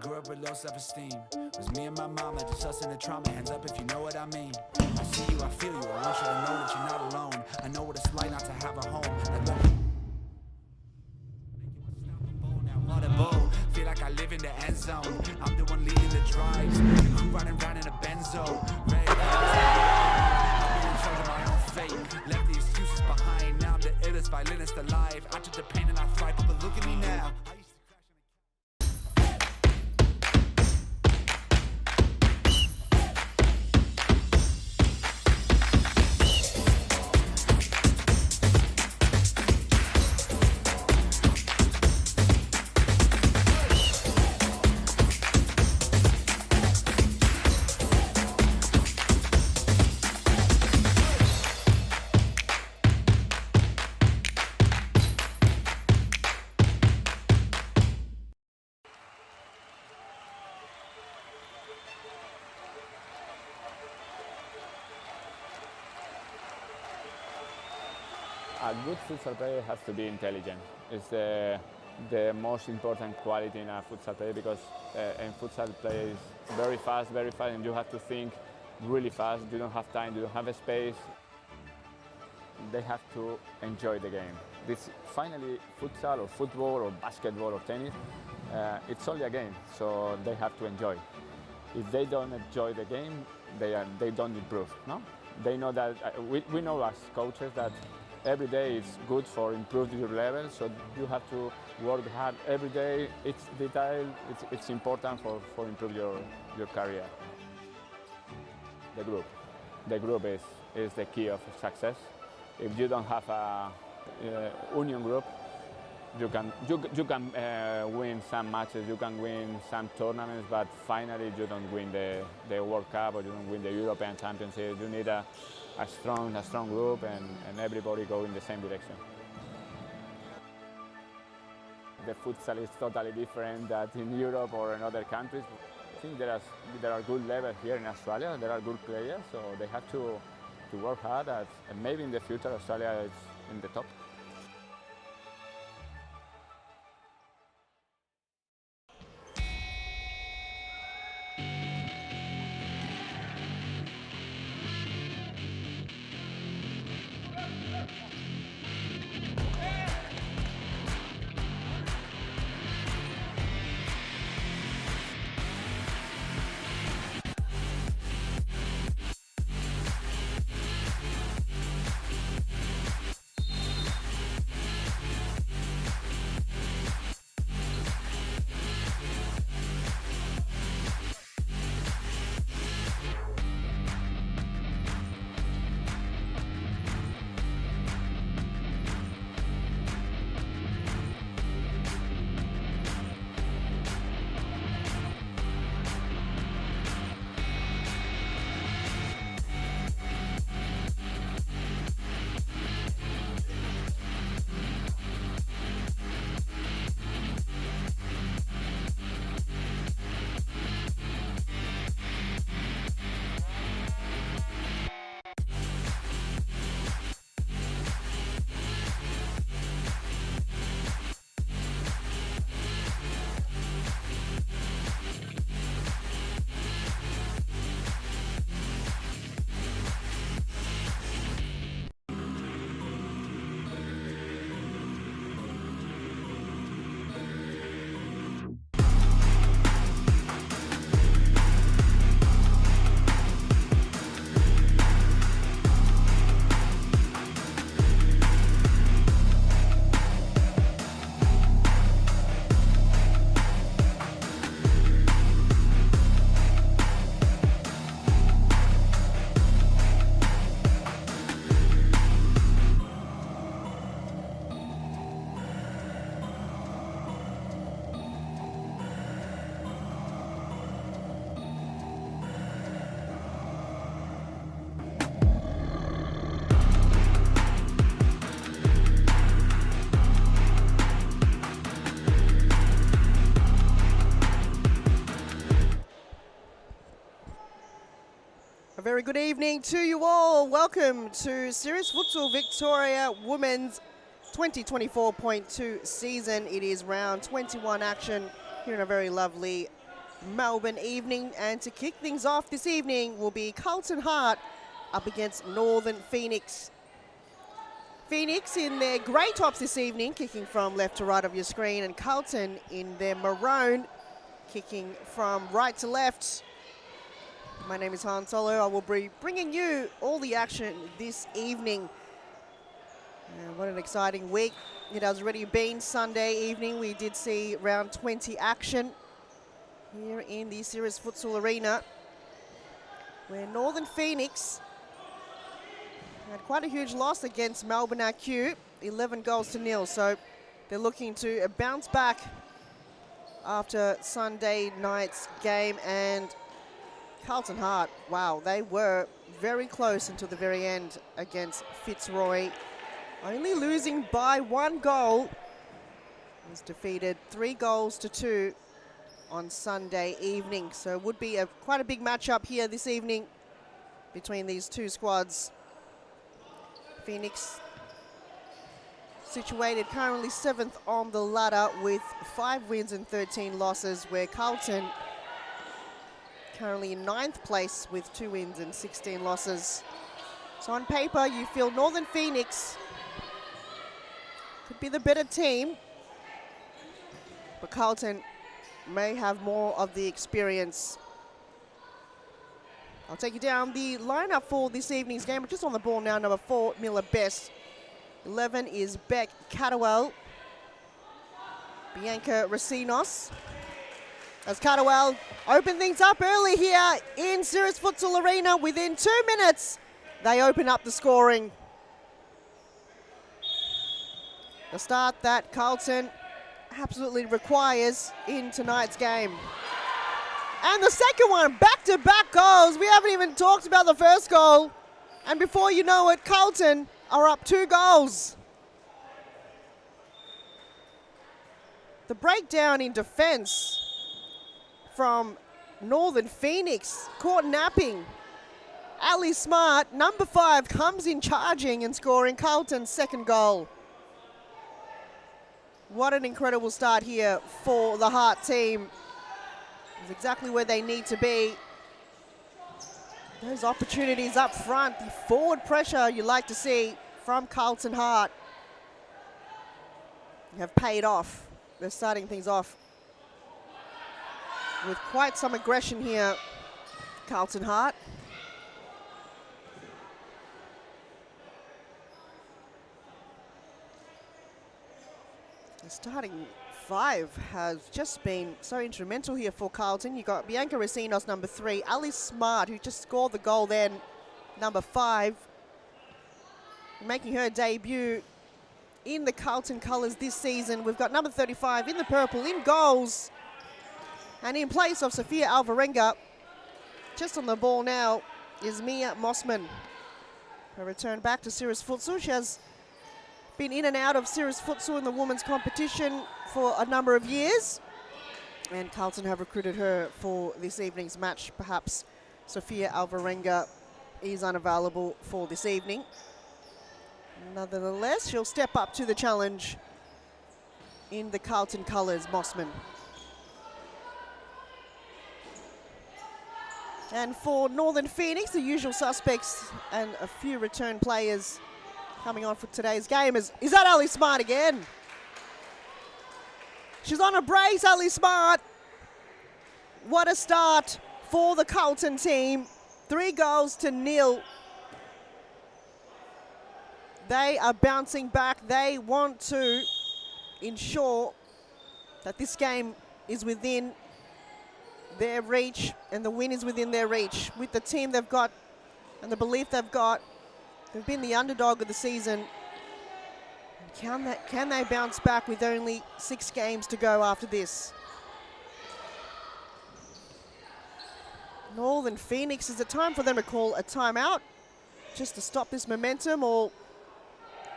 Grew up with low self-esteem. Was me and my mama, just us in the trauma. Hands up if you know what I mean. I see you, I feel you. I want you to know that you're not alone. I know what it's like not to have a home. Now what a bowl. Feel like I live in the end zone. I'm the one leading the drives. The crew riding round in a benzo. Red I'll be in charge of my own fate. Left the excuses behind. Now I'm the illest violinist alive. I took the pain and I thrive. But look at me now. A good futsal player has to be intelligent. It's the most important quality in a futsal player because in futsal play is very fast, and you have to think really fast. You don't have time, you don't have a space. They have to enjoy the game. This finally, futsal or football or basketball or tennis, it's only a game, so they have to enjoy. If they don't enjoy the game, they don't improve. No? They know that we know as coaches that every day is good for improving your level, so you have to work hard every day. It's detail, it's important for improve your career. The group is the key of success. If you don't have a union group, you can win some matches, you can win some tournaments, but finally you don't win the World Cup or you don't win the European Championship. You need a strong group and everybody go in the same direction. The futsal is totally different than in Europe or in other countries. I think there are good levels here in Australia. There are good players, so they have to work hard. And maybe in the future Australia is in the top. very good evening to you all. Welcome to Series Futsal Victoria Women's 2024.2 season. It is round 21 action here in a very lovely Melbourne evening. And to kick things off this evening will be Carlton Heart up against Northern Phoenix. Phoenix in their grey tops this evening, kicking from left to right of your screen, and Carlton in their maroon, kicking from right to left. My name is Han Solo. I will be bringing you all the action this evening. And what an exciting week it has already been. Sunday evening we did see round 20 action here in the Series Futsal Arena, where Northern Phoenix had quite a huge loss against Melbourne IQ, 11 goals to nil. So they're looking to bounce back after Sunday night's game. And Carlton Heart, wow, they were very close until the very end against Fitzroy, only losing by 1 goal. It was defeated 3-2 on Sunday evening. So it would be quite a big matchup here this evening between these two squads. Phoenix situated currently 7th on the ladder with 5 wins and 13 losses, where Carlton currently in 9th place with 2 wins and 16 losses. So on paper, you feel Northern Phoenix could be the better team, but Carlton may have more of the experience. I'll take you down the lineup for this evening's game. We're just on the ball now. Number 4, Miller Best. 11 is Beck Cadwell. Bianca Racinos. As Cadwell open things up early here in Series Futsal Arena. Within 2 minutes, they open up the scoring. The start that Carlton absolutely requires in tonight's game. And the second one, back-to-back goals. We haven't even talked about the first goal. And before you know it, Carlton are up 2 goals. The breakdown in defense from Northern Phoenix, caught napping. Ali Smart, number 5, comes in charging and scoring Carlton's second goal. What an incredible start here for the Heart team. It's exactly where they need to be. Those opportunities up front, the forward pressure you like to see from Carlton Heart have paid off. They're starting things off with quite some aggression here, Carlton Heart. The starting 5 has just been so instrumental here for Carlton. You got Bianca Racinos, number 3, Ali Smart, who just scored the goal then, number 5, making her debut in the Carlton colours this season. We've got number 35 in the purple in goals. And in place of Sophia Alvarenga, just on the ball now, is Mia Mossman. Her return back to Series Futsal. She has been in and out of Series Futsal in the women's competition for a number of years. And Carlton have recruited her for this evening's match. Perhaps Sophia Alvarenga is unavailable for this evening. Nonetheless, she'll step up to the challenge in the Carlton colours, Mossman. And for Northern Phoenix, the usual suspects and a few return players coming on for today's game. Is that Ali Smart again? She's on a brace, Ali Smart. What a start for the Carlton team. 3-0. They are bouncing back. They want to ensure that this game is within their reach, and the win is within their reach. With the team they've got and the belief they've got, they've been the underdog of the season. Can they bounce back with only 6 games to go after this? Northern Phoenix, is it time for them to call a timeout just to stop this momentum, or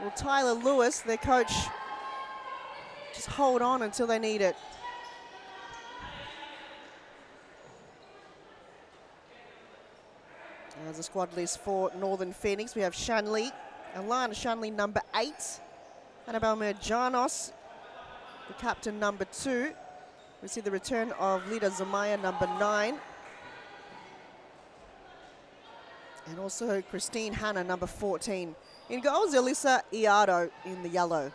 will Tyler Lewis, their coach, just hold on until they need it? As a squad list for Northern Phoenix, we have Shanley, Alana Shanley, number 8. Annabelle Merjanos, the captain, number 2. We see the return of Lida Zamaya, number 9. And also Christine Hanna, number 14. In goals, Elisa Iado in the yellow.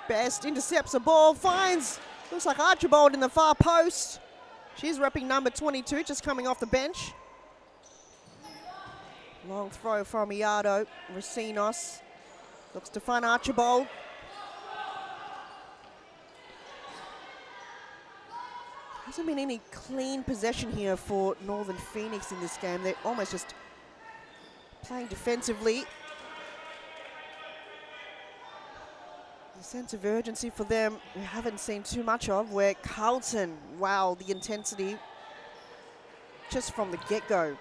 Best intercepts the ball, finds, looks like Archibald in the far post. She's repping number 22, just coming off the bench. Long throw from Iado. Racinos looks to find Archibald. Hasn't been any clean possession here for Northern Phoenix in this game. They're almost just playing defensively. The sense of urgency for them we haven't seen too much of, where Carlton, wow, the intensity just from the get-go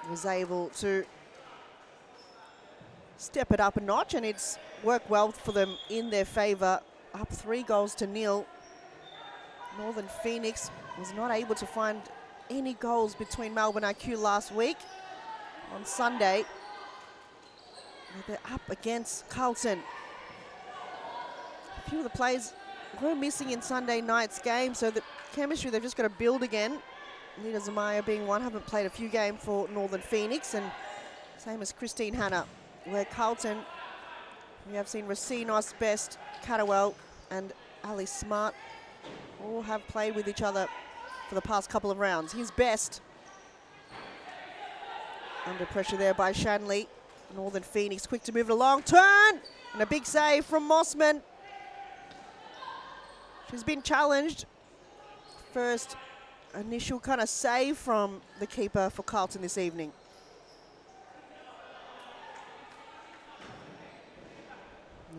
was able to step it up a notch, and it's worked well for them in their favour, up 3-0. Northern Phoenix was not able to find any goals between Melbourne IQ last week. On Sunday, they're up against Carlton. A few of the players were missing in Sunday night's game, so the chemistry they've just got to build again. Lida Zamaya being one, haven't played a few games for Northern Phoenix, and same as Christine Hanna, where Carlton, we have seen Racinos, Best, Catterwell and Ali Smart all have played with each other for the past couple of rounds. Here's Best. Under pressure there by Shanley. Northern Phoenix quick to move it along. Turn! And a big save from Mossman. She's been challenged. First initial kind of save from the keeper for Carlton this evening.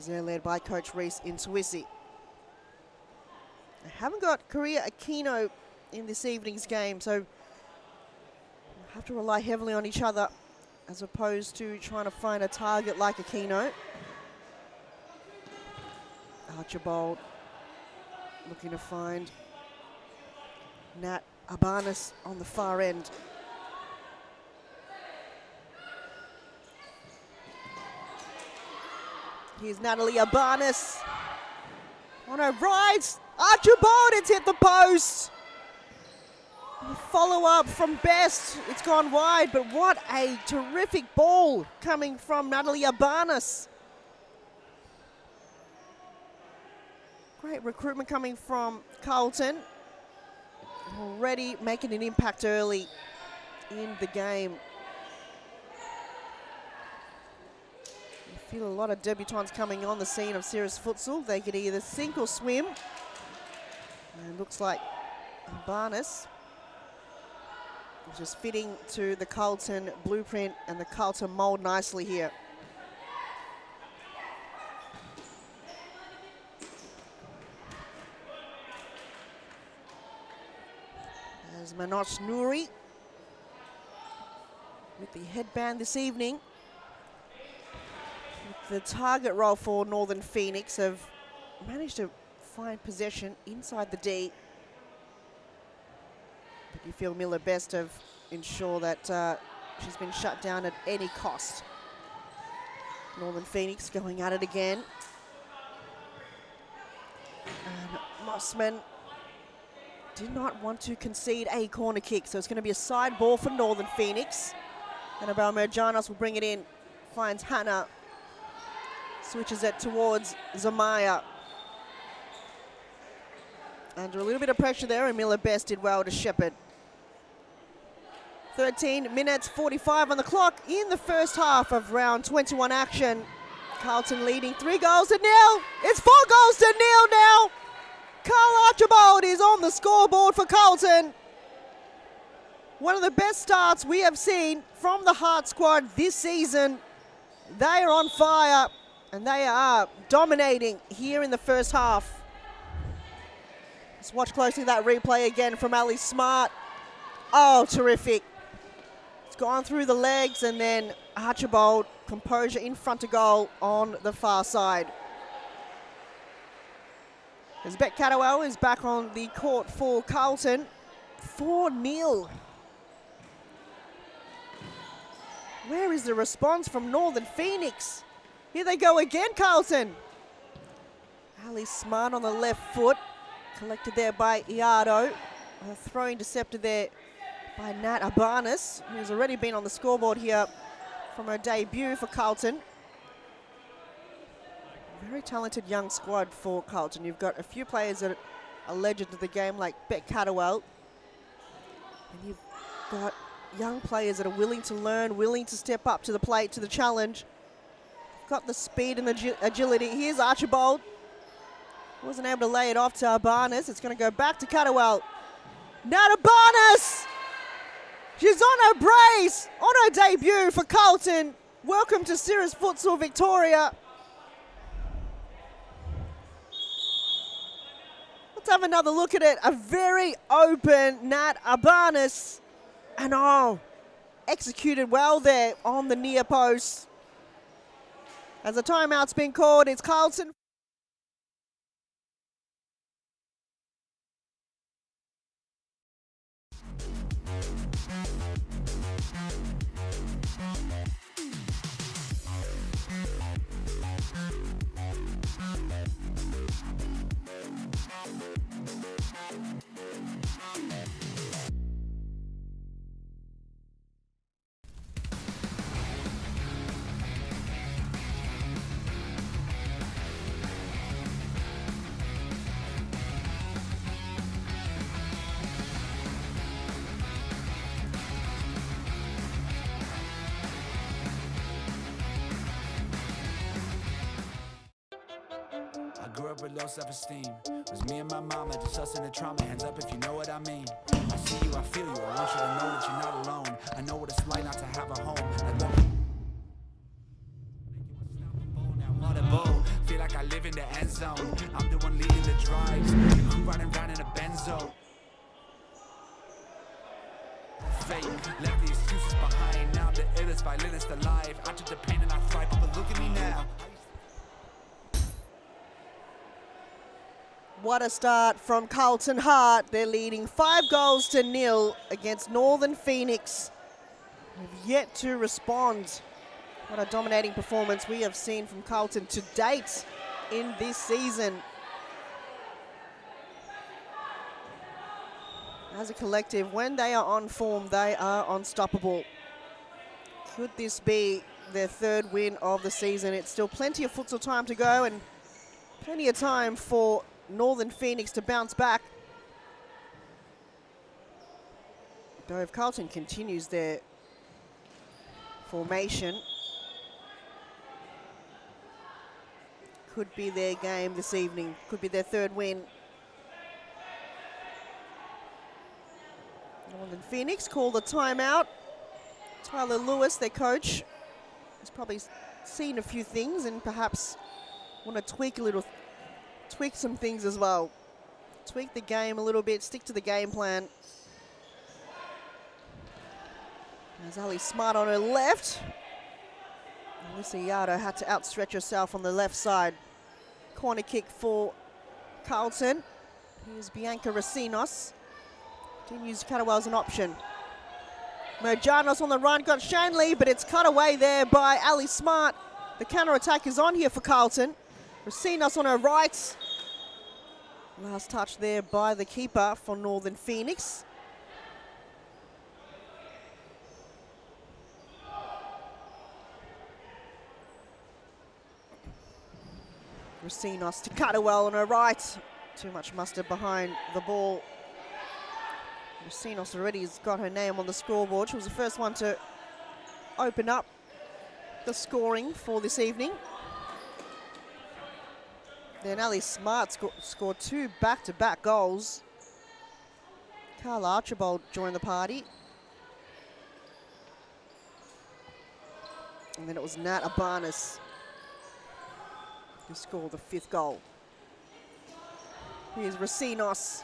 They're led by Coach Reese Intuisi. They haven't got Korea Aquino in this evening's game, so have to rely heavily on each other as opposed to trying to find a target like Aquino. Archibald looking to find Nat Abanis on the far end. Here's Natalie Abanis on her right. Archibald, it's hit the post. The follow-up from Best, it's gone wide, but what a terrific ball coming from Natalie Abanis. Great recruitment coming from Carlton. Already making an impact early in the game. I feel a lot of debutantes coming on the scene of Cirrus Futsal. They could either sink or swim. And it looks like Barnes just fitting to the Carlton blueprint and the Carlton mould nicely here. There's Manoj Nouri with the headband this evening. The target role for Northern Phoenix have managed to find possession inside the D. But you feel Miller Best have ensured that she's been shut down at any cost. Northern Phoenix going at it again. And Mossman did not want to concede a corner kick, so it's going to be a side ball for Northern Phoenix. Annabelle Merjanos will bring it in, finds Hannah, switches it towards Zamaya. Under a little bit of pressure there, and Miller Best did well to shepherd. 13 minutes 45 on the clock in the first half of round 21 action. Carlton leading 3-0. It's 4-0 now. Carl Archibald is on the scoreboard for Carlton. One of the best starts we have seen from the Heart squad this season. They are on fire and they are dominating here in the first half. Let's watch closely that replay again from Ali Smart. Oh, terrific. It's gone through the legs, and then Archibald, composure in front of goal on the far side. As Beck Catterwell is back on the court for Carlton. 4-0. Where is the response from Northern Phoenix? Here they go again, Carlton. Ali Smart on the left foot. Collected there by Iardo. A throw intercepted there by Nat Abanis, who's already been on the scoreboard here from her debut for Carlton. Very talented young squad for Carlton. You've got a few players that are legends of the game, like Beck Catterwell. And you've got young players that are willing to learn, willing to step up to the plate, to the challenge. Got the speed and the agility. Here's Archibald. Wasn't able to lay it off to Abanis. It's going to go back to Catterwell. Nat Abanis! She's on her brace, on her debut for Carlton. Welcome to Cirrus Futsal Victoria. Let's have another look at it. A very open Nat Abanis. And executed well there on the near post. As a timeout's been called, it's Carlton. I grew up with low self-esteem. Was me and my mama, just us in the trauma. Hands up if you know what I mean. I see you, I feel you. I want you to know that you're not alone. I know what it's like not to have a home. Feel like I live in the end zone. I'm the one leading the drives. The crew riding round in a Benzo. Fake, left the excuses behind. Now I'm the illest violinist alive. I took the pain and I thrive, but look at me now. What a start from Carlton Heart. They're leading 5-0 against Northern Phoenix. They've yet to respond. What a dominating performance we have seen from Carlton to date in this season. As a collective, when they are on form, they are unstoppable. Could this be their third win of the season? It's still plenty of futsal time to go and plenty of time for Northern Phoenix to bounce back. Though if Carlton continues their formation, could be their game this evening, could be their third win. Northern Phoenix call the timeout. Tyler Lewis, their coach, has probably seen a few things and perhaps want to tweak some things as well. Tweak the game a little bit, stick to the game plan. As Ali Smart on her left. Alyssa Yardo had to outstretch herself on the left side. Corner kick for Carlton. Here's Bianca Racinos. Didn't use Catterwell as an option. Mojanos on the run, got Shanley, but it's cut away there by Ali Smart. The counter-attack is on here for Carlton. Racinos on her right. Last touch there by the keeper for Northern Phoenix. Racinos to Catterwell on her right. Too much mustard behind the ball. Racinos already has got her name on the scoreboard. She was the first one to open up the scoring for this evening. Then Ali Smart scored 2 back-to-back goals. Carl Archibald joined the party. And then it was Nat Abanis who scored the 5th goal. Here's Racinos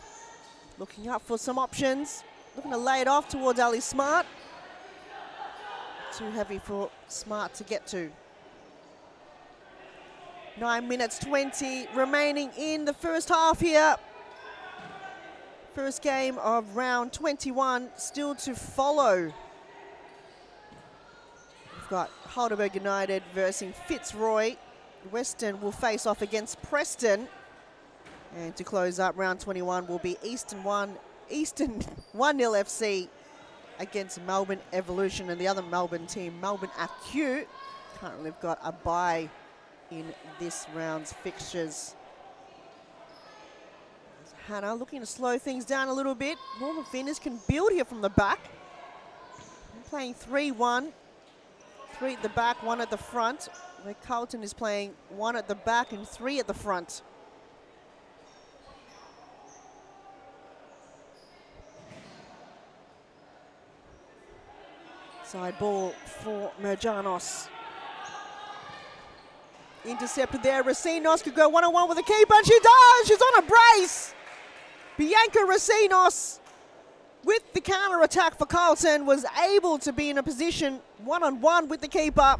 looking up for some options. Looking to lay it off towards Ali Smart. Too heavy for Smart to get to. 9 minutes 20 remaining in the first half here. First game of round 21 still to follow. got Halberg United versus Fitzroy. Western will face off against Preston. And to close up round 21 will be Eastern 1-0 FC against Melbourne Evolution, and the other Melbourne team, Melbourne Acute, currently have got a bye in this round's fixtures. There's Hannah looking to slow things down a little bit. Northern Phoenix can build here from the back. They're playing 3-1, 3 at the back, 1 at the front, where Carlton is playing 1 at the back and 3 at the front. Side ball for Merjanos. Intercepted there. Racinos could go one-on-one with the keeper, and she does! She's on a brace! Bianca Racinos, with the counter-attack for Carlton, was able to be in a position one-on-one with the keeper.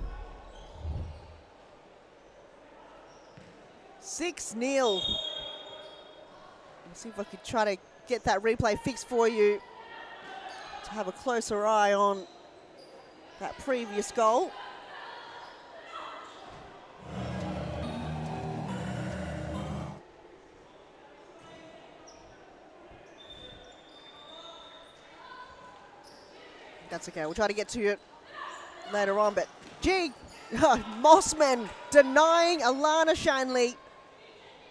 6-0. Let's see if I could try to get that replay fixed for you to have a closer eye on that previous goal. That's okay, we'll try to get to it later on, but gee, Mossman denying Alana Shanley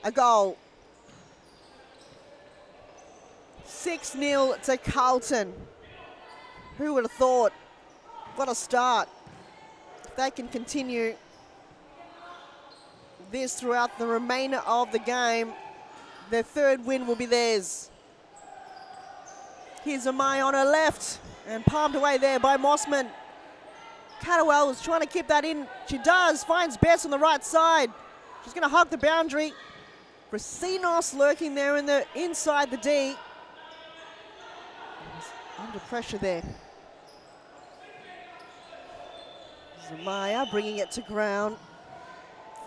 a goal. 6-0 to Carlton. Who would have thought? What a start. If they can continue this throughout the remainder of the game, their third win will be theirs. Here's Amai on her left and palmed away there by Mossman. Catterwell was trying to keep that in. She does, finds Bess on the right side. She's going to hug the boundary. Racinos lurking there in the inside the D. Under pressure there. Zamaya bringing it to ground.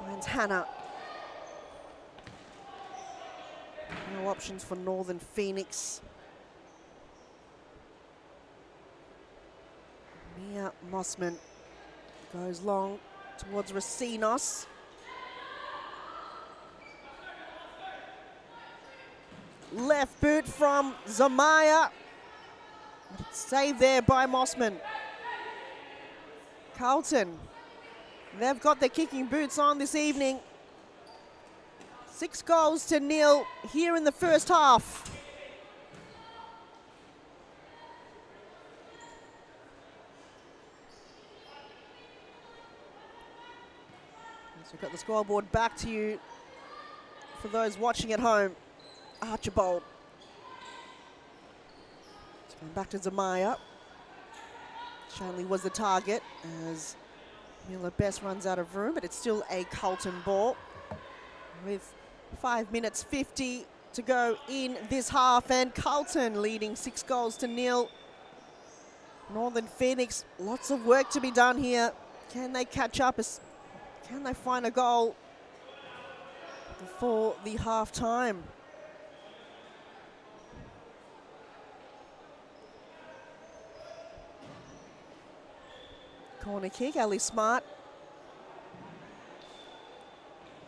Finds Hannah. No options for Northern Phoenix. Mia Mossman goes long towards Racinos. Left boot from Zamaya. Saved there by Mossman. Carlton, they've got their kicking boots on this evening. 6-0 here in the first half. So we've got the scoreboard back to you for those watching at home. Archibald. It's going back to Zamaya. Shanley was the target as Miller Best runs out of room, but it's still a Carlton ball with 5 minutes 50 to go in this half, and Carlton leading 6-0. Northern Phoenix, lots of work to be done here. Can they catch up? Can they find a goal before the half time? Corner kick, Ali Smart.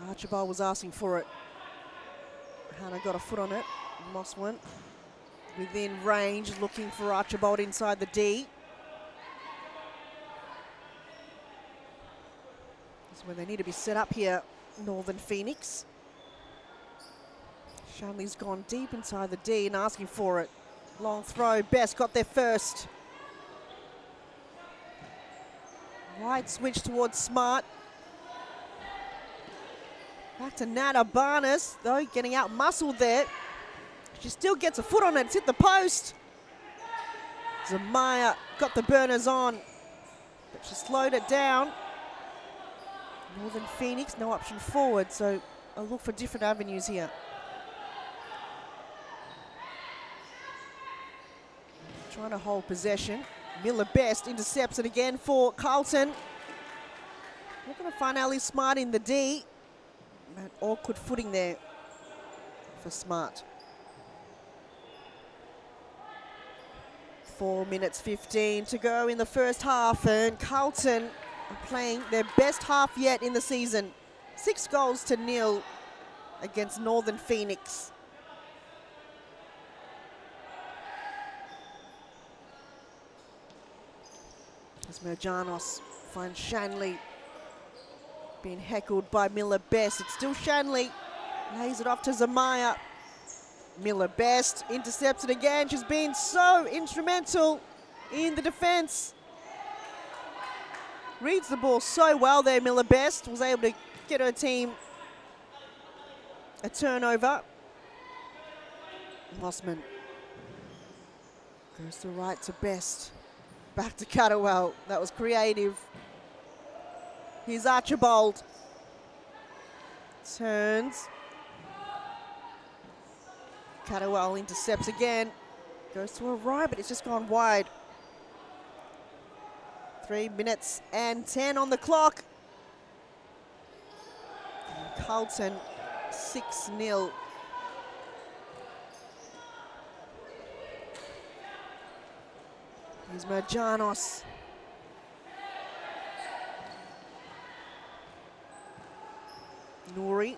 Archibald was asking for it. Hannah got a foot on it. Moss went within range, looking for Archibald inside the D. This is where they need to be set up here, Northern Phoenix. Shanley's gone deep inside the D and asking for it. Long throw, Best got there first. Wide switch towards Smart. Back to Nada Barnes, though, getting out muscled there. She still gets a foot on it, it's hit the post. Zamaya got the burners on, but she slowed it down. Northern Phoenix, no option forward, so I'll look for different avenues here. Trying to hold possession. Miller Best intercepts it again for Carlton. We're going to find Ali Smart in the D. An awkward footing there for Smart. 4 minutes 15 to go in the first half, and Carlton are playing their best half yet in the season. 6-0 against Northern Phoenix. As Merjanos finds Shanley being heckled by Miller Best. It's still Shanley. Lays it off to Zamaya. Miller Best intercepts it again. She's been so instrumental in the defense. Reads the ball so well there, Miller Best. Was able to get her team a turnover. Mossman goes to right to Best. Back to Catterwell. That was creative. Here's Archibald. Turns. Catterwell intercepts again. Goes to a right, but it's just gone wide. 3 minutes and 10 on the clock. And Carlton 6-0. Here's Merjanos. Nori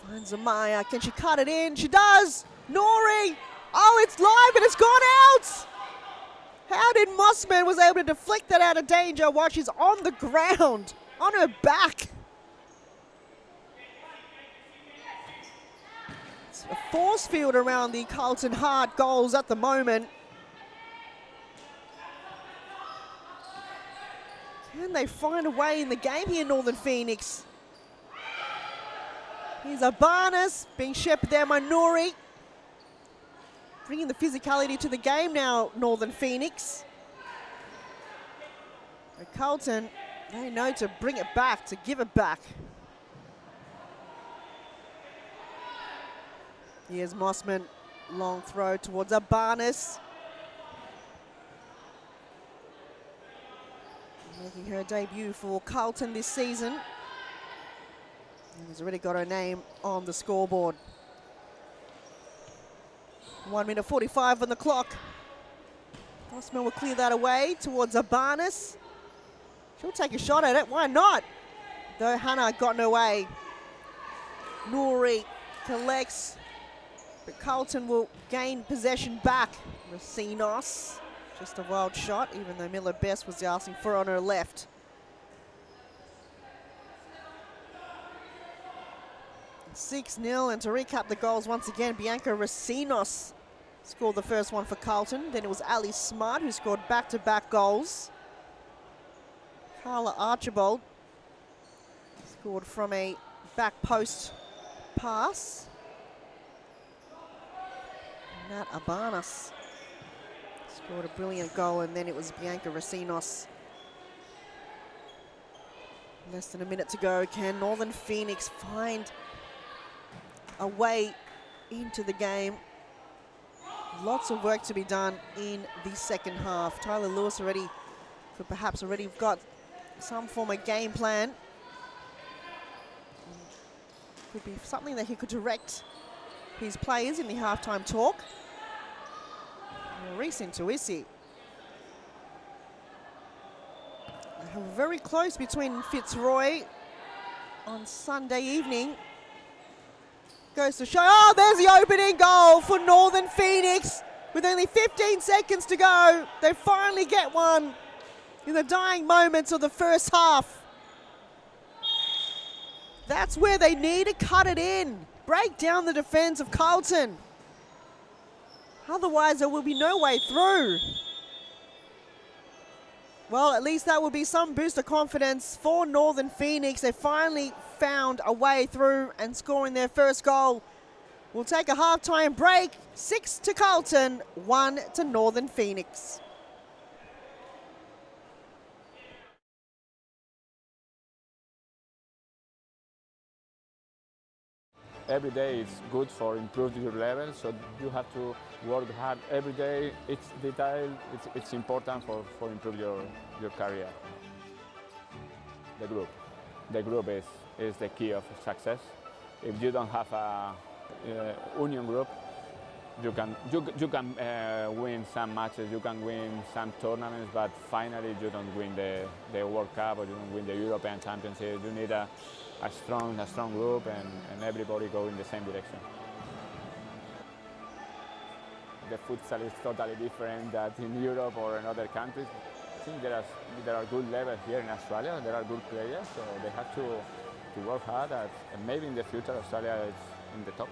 finds Amaya. Can she cut it in? She does! Nori! Oh, it's live and it's gone out! How did Mossman was able to deflect that out of danger while she's on the ground, on her back? It's a force field around the Carlton Hart goals at the moment. Can they find a way in the game here, Northern Phoenix? Here's Abanas being shepherded there by Nori. Bringing the physicality to the game now, Northern Phoenix. But Carlton, they know to bring it back, to give it back. Here's Mossman, long throw towards Abanas. Making her debut for Carlton this season. And has already got her name on the scoreboard. 1 minute 45 on the clock. Mossman will clear that away towards Abanas. She'll take a shot at it, why not? Though Hannah got in her way. Nuri collects, but Carlton will gain possession back. Racinos. Just a wild shot, even though Miller Best was asking for on her left. It's 6-0, and to recap the goals once again, Bianca Racinos scored the first one for Carlton. Then it was Ali Smart who scored back-to-back goals. Carla Archibald scored from a back post pass. Nat Abanas scored a brilliant goal, and then it was Bianca Racinos. Less than a minute to go. Can Northern Phoenix find a way into the game? Lots of work to be done in the second half. Tyler Lewis could perhaps already got some form of game plan. Could be something that he could direct his players in the halftime talk. Reese Intuisi. Very close between Fitzroy on Sunday evening. Goes to show, oh, there's the opening goal for Northern Phoenix. With only 15 seconds to go, they finally get one in the dying moments of the first half. That's where they need to cut it in. Break down the defense of Carlton. Otherwise, there will be no way through. Well, at least that will be some boost of confidence for Northern Phoenix. They finally found a way through and scoring their first goal. We'll take a halftime break. 6 to Carlton, 1 to Northern Phoenix. Every day is good for improving your level, so you have to work hard every day. Each detail, it's important for improve your career. The group is the key of success. If you don't have a union group, you can win some matches, you can win some tournaments, but finally you don't win the World Cup or you don't win the European Championship. You need a strong group and everybody go in the same direction. The futsal is totally different than in Europe or in other countries. I think there are good levels here in Australia. There are good players, so they have to work hard. And maybe in the future Australia is in the top.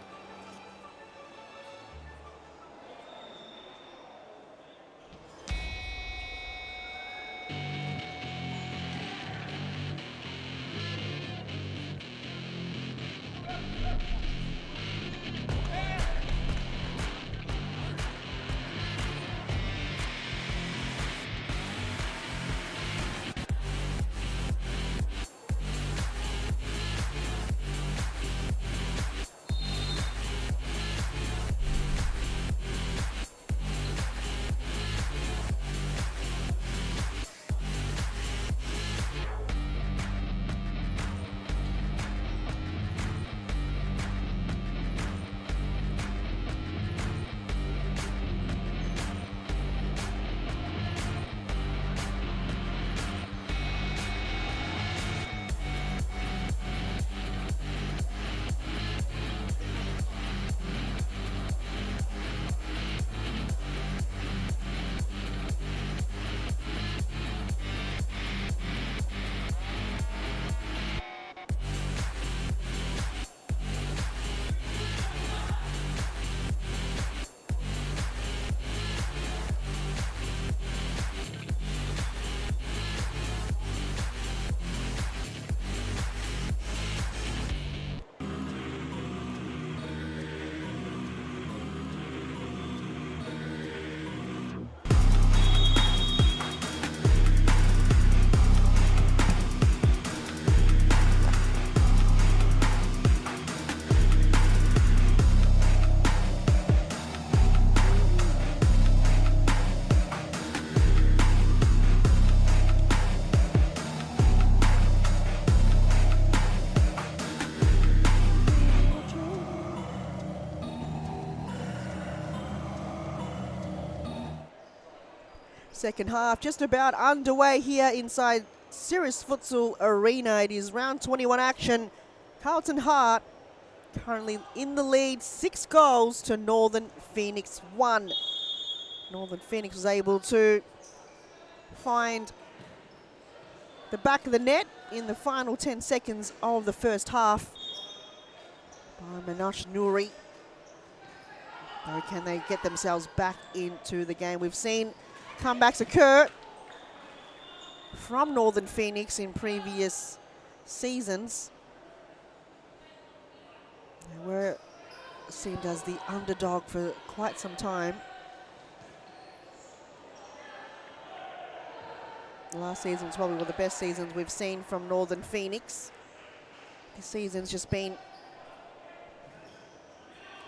Second half just about underway here inside Sirius Futsal Arena. It is round 21 action. Carlton Hart currently in the lead, 6 goals to Northern Phoenix 1. Northern Phoenix was able to find the back of the net in the final 10 seconds of the first half by Manash Nouri. Though can they get themselves back into the game? We've seen comebacks occur from Northern Phoenix in previous seasons. They were seen as the underdog for quite some time. Last season was probably one of the best seasons we've seen from Northern Phoenix. This season's just been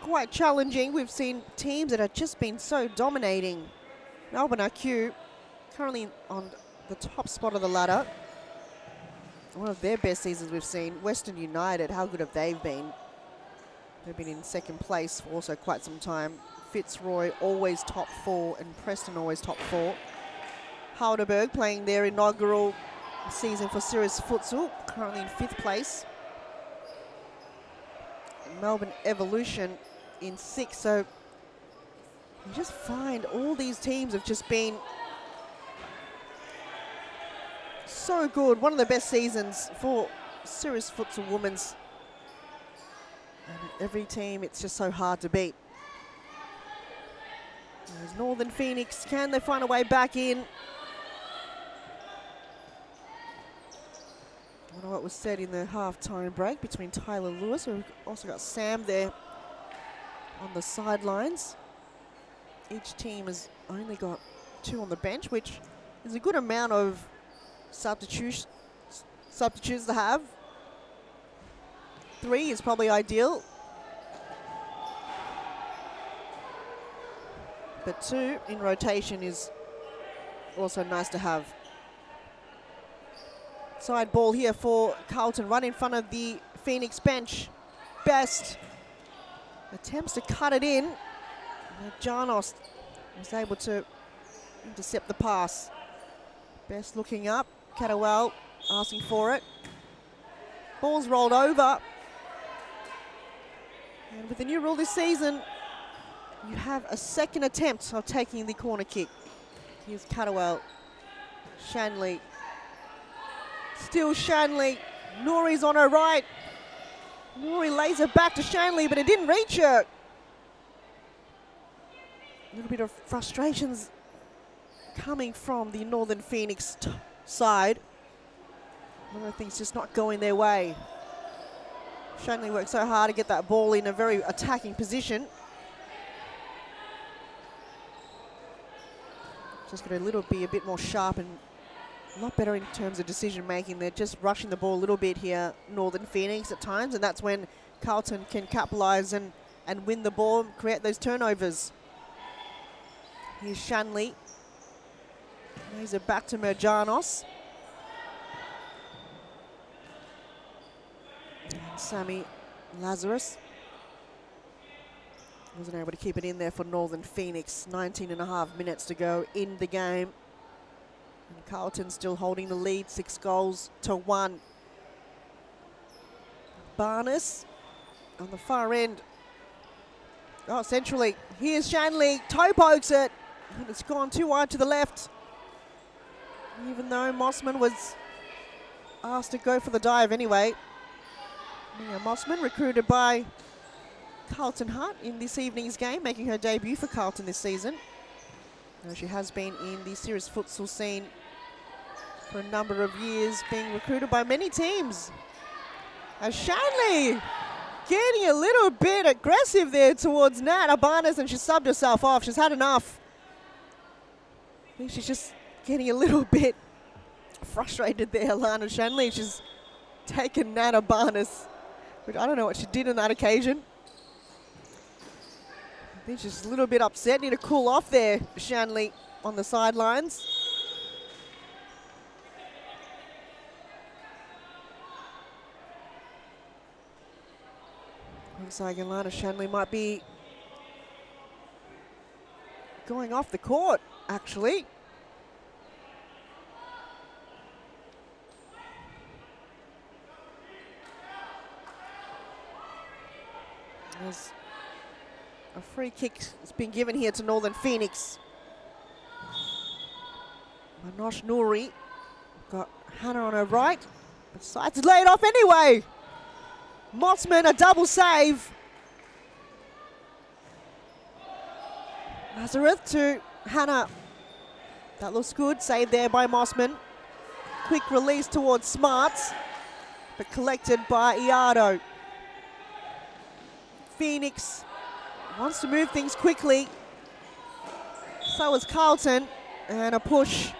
quite challenging. We've seen teams that have just been so dominating. Melbourne IQ currently on the top spot of the ladder. One of their best seasons we've seen. Western United, how good have they been? They've been in second place for also quite some time. Fitzroy always top 4 and Preston always top 4. Halberg playing their inaugural season for Sirius Futsal, currently in 5th place. And Melbourne Evolution in 6th. So you just find all these teams have just been so good. One of the best seasons for Sirius Futsal Women's. And every team, it's just so hard to beat. There's Northern Phoenix. Can they find a way back in? I don't know what was said in the half-time break between Tyler Lewis. We've also got Sam there on the sidelines. Each team has only got 2 on the bench, which is a good amount of substitutes to have. 3 is probably ideal. But 2 in rotation is also nice to have. Side ball here for Carlton, right in front of the Phoenix bench. Best attempts to cut it in. Janos was able to intercept the pass. Best looking up. Cadwell asking for it. Ball's rolled over. And with the new rule this season, you have a second attempt of taking the corner kick. Here's Cadwell. Shanley. Still Shanley. Nouri's on her right. Nouri lays it back to Shanley, but it didn't reach her. A little bit of frustrations coming from the Northern Phoenix side. A lot of things just not going their way. Shanley worked so hard to get that ball in a very attacking position. Just got to be a bit more sharp and a lot better in terms of decision making. They're just rushing the ball a little bit here, Northern Phoenix at times, and that's when Carlton can capitalise and win the ball and create those turnovers. Here's Shanley. Lays it back to Merjanos. And Sammy Lazarus wasn't able to keep it in there for Northern Phoenix. 19.5 minutes to go in the game. And Carlton still holding the lead, 6-1. Barnes on the far end. Oh, centrally. Here's Shanley. Toe pokes it. And it's gone too wide to the left. Even though Mossman was asked to go for the dive anyway. Mia Mossman, recruited by Carlton Hutt in this evening's game, making her debut for Carlton this season. Now she has been in the serious futsal scene for a number of years, being recruited by many teams. As Shanley getting a little bit aggressive there towards Nat Abanas, and she subbed herself off. She's had enough. I think she's just getting a little bit frustrated there, Lana Shanley. She's taken Nat Abanas, which I don't know what she did on that occasion. I think she's a little bit upset. Need to cool off there, Shanley, on the sidelines. Looks like Alana Shanley might be going off the court, actually. There's a free kick that's been given here to Northern Phoenix. Manosh Nouri got Hannah on her right, but decides to lay it off anyway. Mossman, a double save. Nazareth to Hannah. That looks good. Save there by Mossman. Quick release towards Smarts, but collected by Iardo. Phoenix wants to move things quickly. So is Carlton. And a push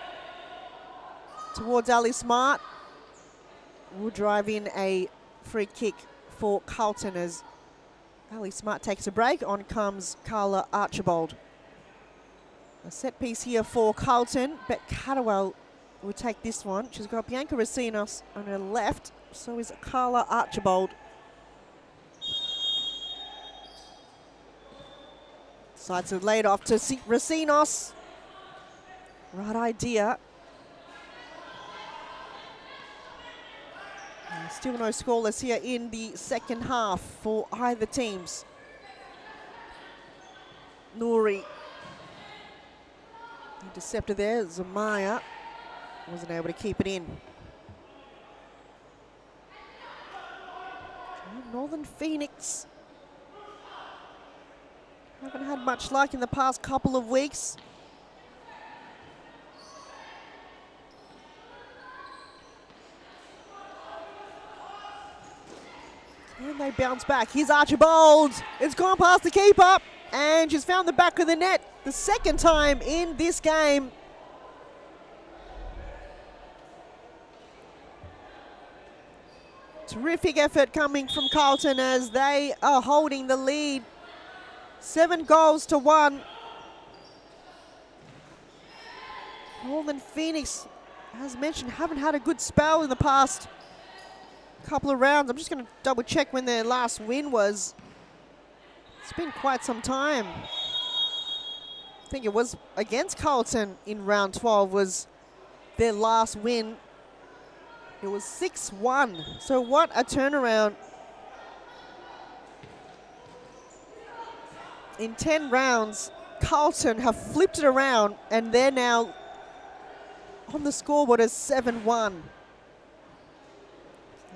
towards Ali Smart. Will drive in a free kick for Carlton as Ali Smart takes a break. On comes Carla Archibald. A set piece here for Carlton, but Cadwell will take this one. She's got Bianca Racinos on her left, so is Carla Archibald. Sides are laid off to Racinos. Right idea. Still no scoreless here in the second half for either teams. Nouri. Interceptor there, Zamaya. Wasn't able to keep it in. Northern Phoenix haven't had much luck in the past couple of weeks. And they bounce back. Here's Archibald. It's gone past the keeper. And she's found the back of the net the second time in this game. Terrific effort coming from Carlton as they are holding the lead. 7-1. Northern Phoenix, as mentioned, haven't had a good spell in the past couple of rounds. I'm just going to double check when their last win was. It's been quite some time. think it was against Carlton in round 12 was their last win. It was 6-1. So what a turnaround. In 10 rounds, Carlton have flipped it around and they're now on the scoreboard as 7-1.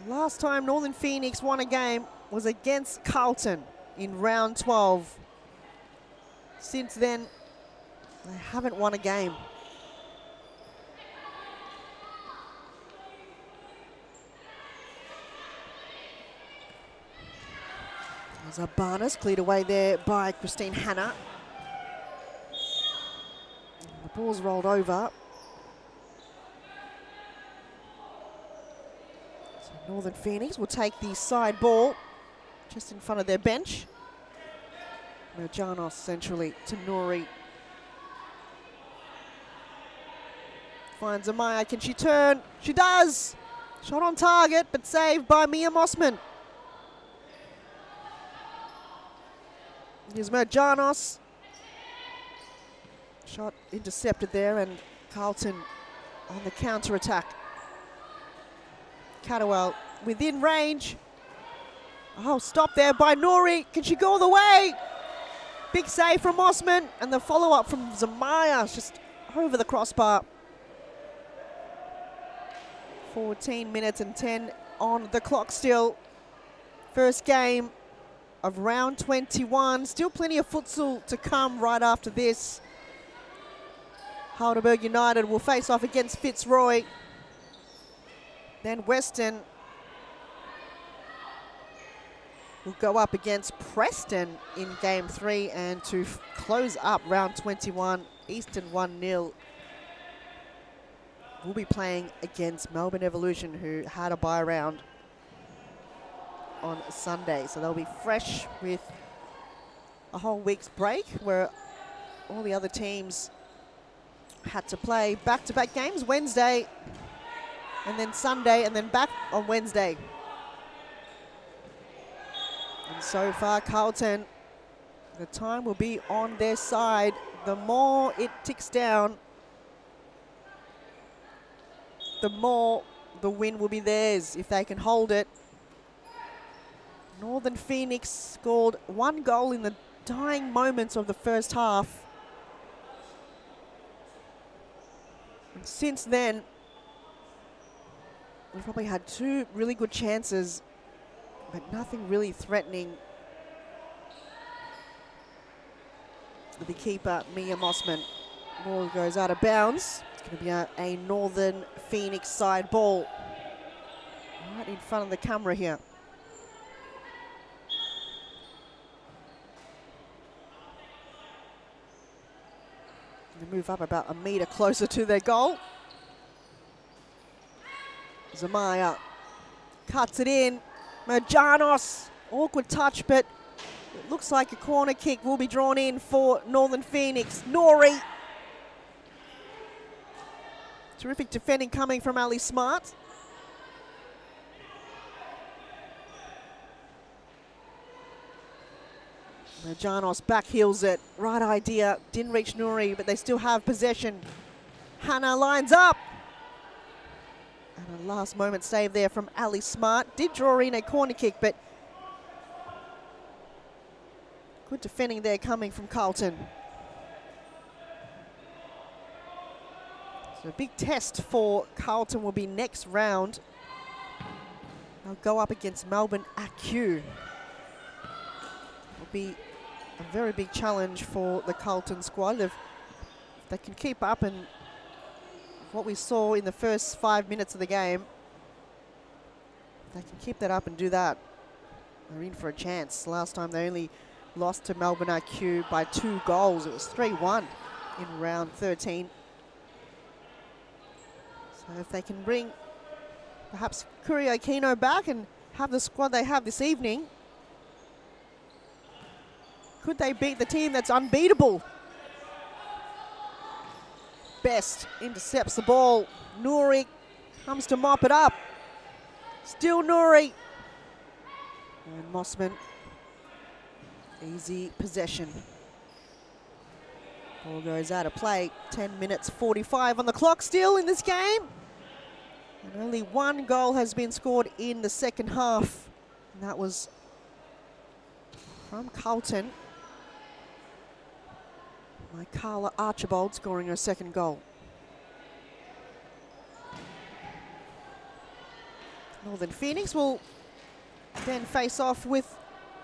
Last time Northern Phoenix won a game was against Carlton in round 12. Since then, they haven't won a game. There's Barnes cleared away there by Christine Hanna. The ball's rolled over. So Northern Phoenix will take the side ball just in front of their bench. Merjanos centrally to Nori. Finds Amaya. Can she turn? She does! Shot on target, but saved by Mia Mossman. Here's Merjanos. Shot intercepted there, and Carlton on the counter-attack. Cadwell within range. Oh, stop there by Nori. Can she go all the way? Big save from Mossman, and the follow-up from Zamaya, just over the crossbar. 14 minutes and 10 on the clock still. First game of round 21. Still plenty of futsal to come right after this. Halberg United will face off against Fitzroy. Then Western will go up against Preston in game 3, and to close up round 21, Eastern 1-0. We'll be playing against Melbourne Evolution, who had a bye round on Sunday. So they'll be fresh with a whole week's break where all the other teams had to play back-to-back games, Wednesday and then Sunday and then back on Wednesday. And so far, Carlton, the time will be on their side. The more it ticks down, the more the win will be theirs if they can hold it. Northern Phoenix scored 1 goal in the dying moments of the first half. And since then, we've probably had 2 really good chances, but nothing really threatening. The keeper, Mia Mossman. Ball goes out of bounds. It's going to be a Northern Phoenix side ball. Right in front of the camera here. They move up about a metre closer to their goal. Zamaya cuts it in. Merjanos, awkward touch, but it looks like a corner kick will be drawn in for Northern Phoenix. Nori. Terrific defending coming from Ali Smart. Merjanos backheels it. Right idea. Didn't reach Nuri, but they still have possession. Hannah lines up. And a last moment save there from Ali Smart. Did draw in a corner kick, but good defending there coming from Carlton. So a big test for Carlton will be next round. They'll go up against Melbourne AQ. Will be a very big challenge for the Carlton squad. If they can keep up, and what we saw in the first 5 minutes of the game, if they can keep that up and do that, they're in for a chance. Last time they only lost to Melbourne IQ by 2 goals. It was 3-1 in round 13. So if they can bring perhaps Kuri Okino back and have the squad they have this evening, could they beat the team that's unbeatable? Best intercepts the ball. Nuri comes to mop it up. Still Nuri. And Mossman, easy possession. Ball goes out of play. 10 minutes 45 on the clock still in this game. And only one goal has been scored in the second half. And that was from Carlton. Carla Archibald scoring her second goal. Northern Phoenix will then face off with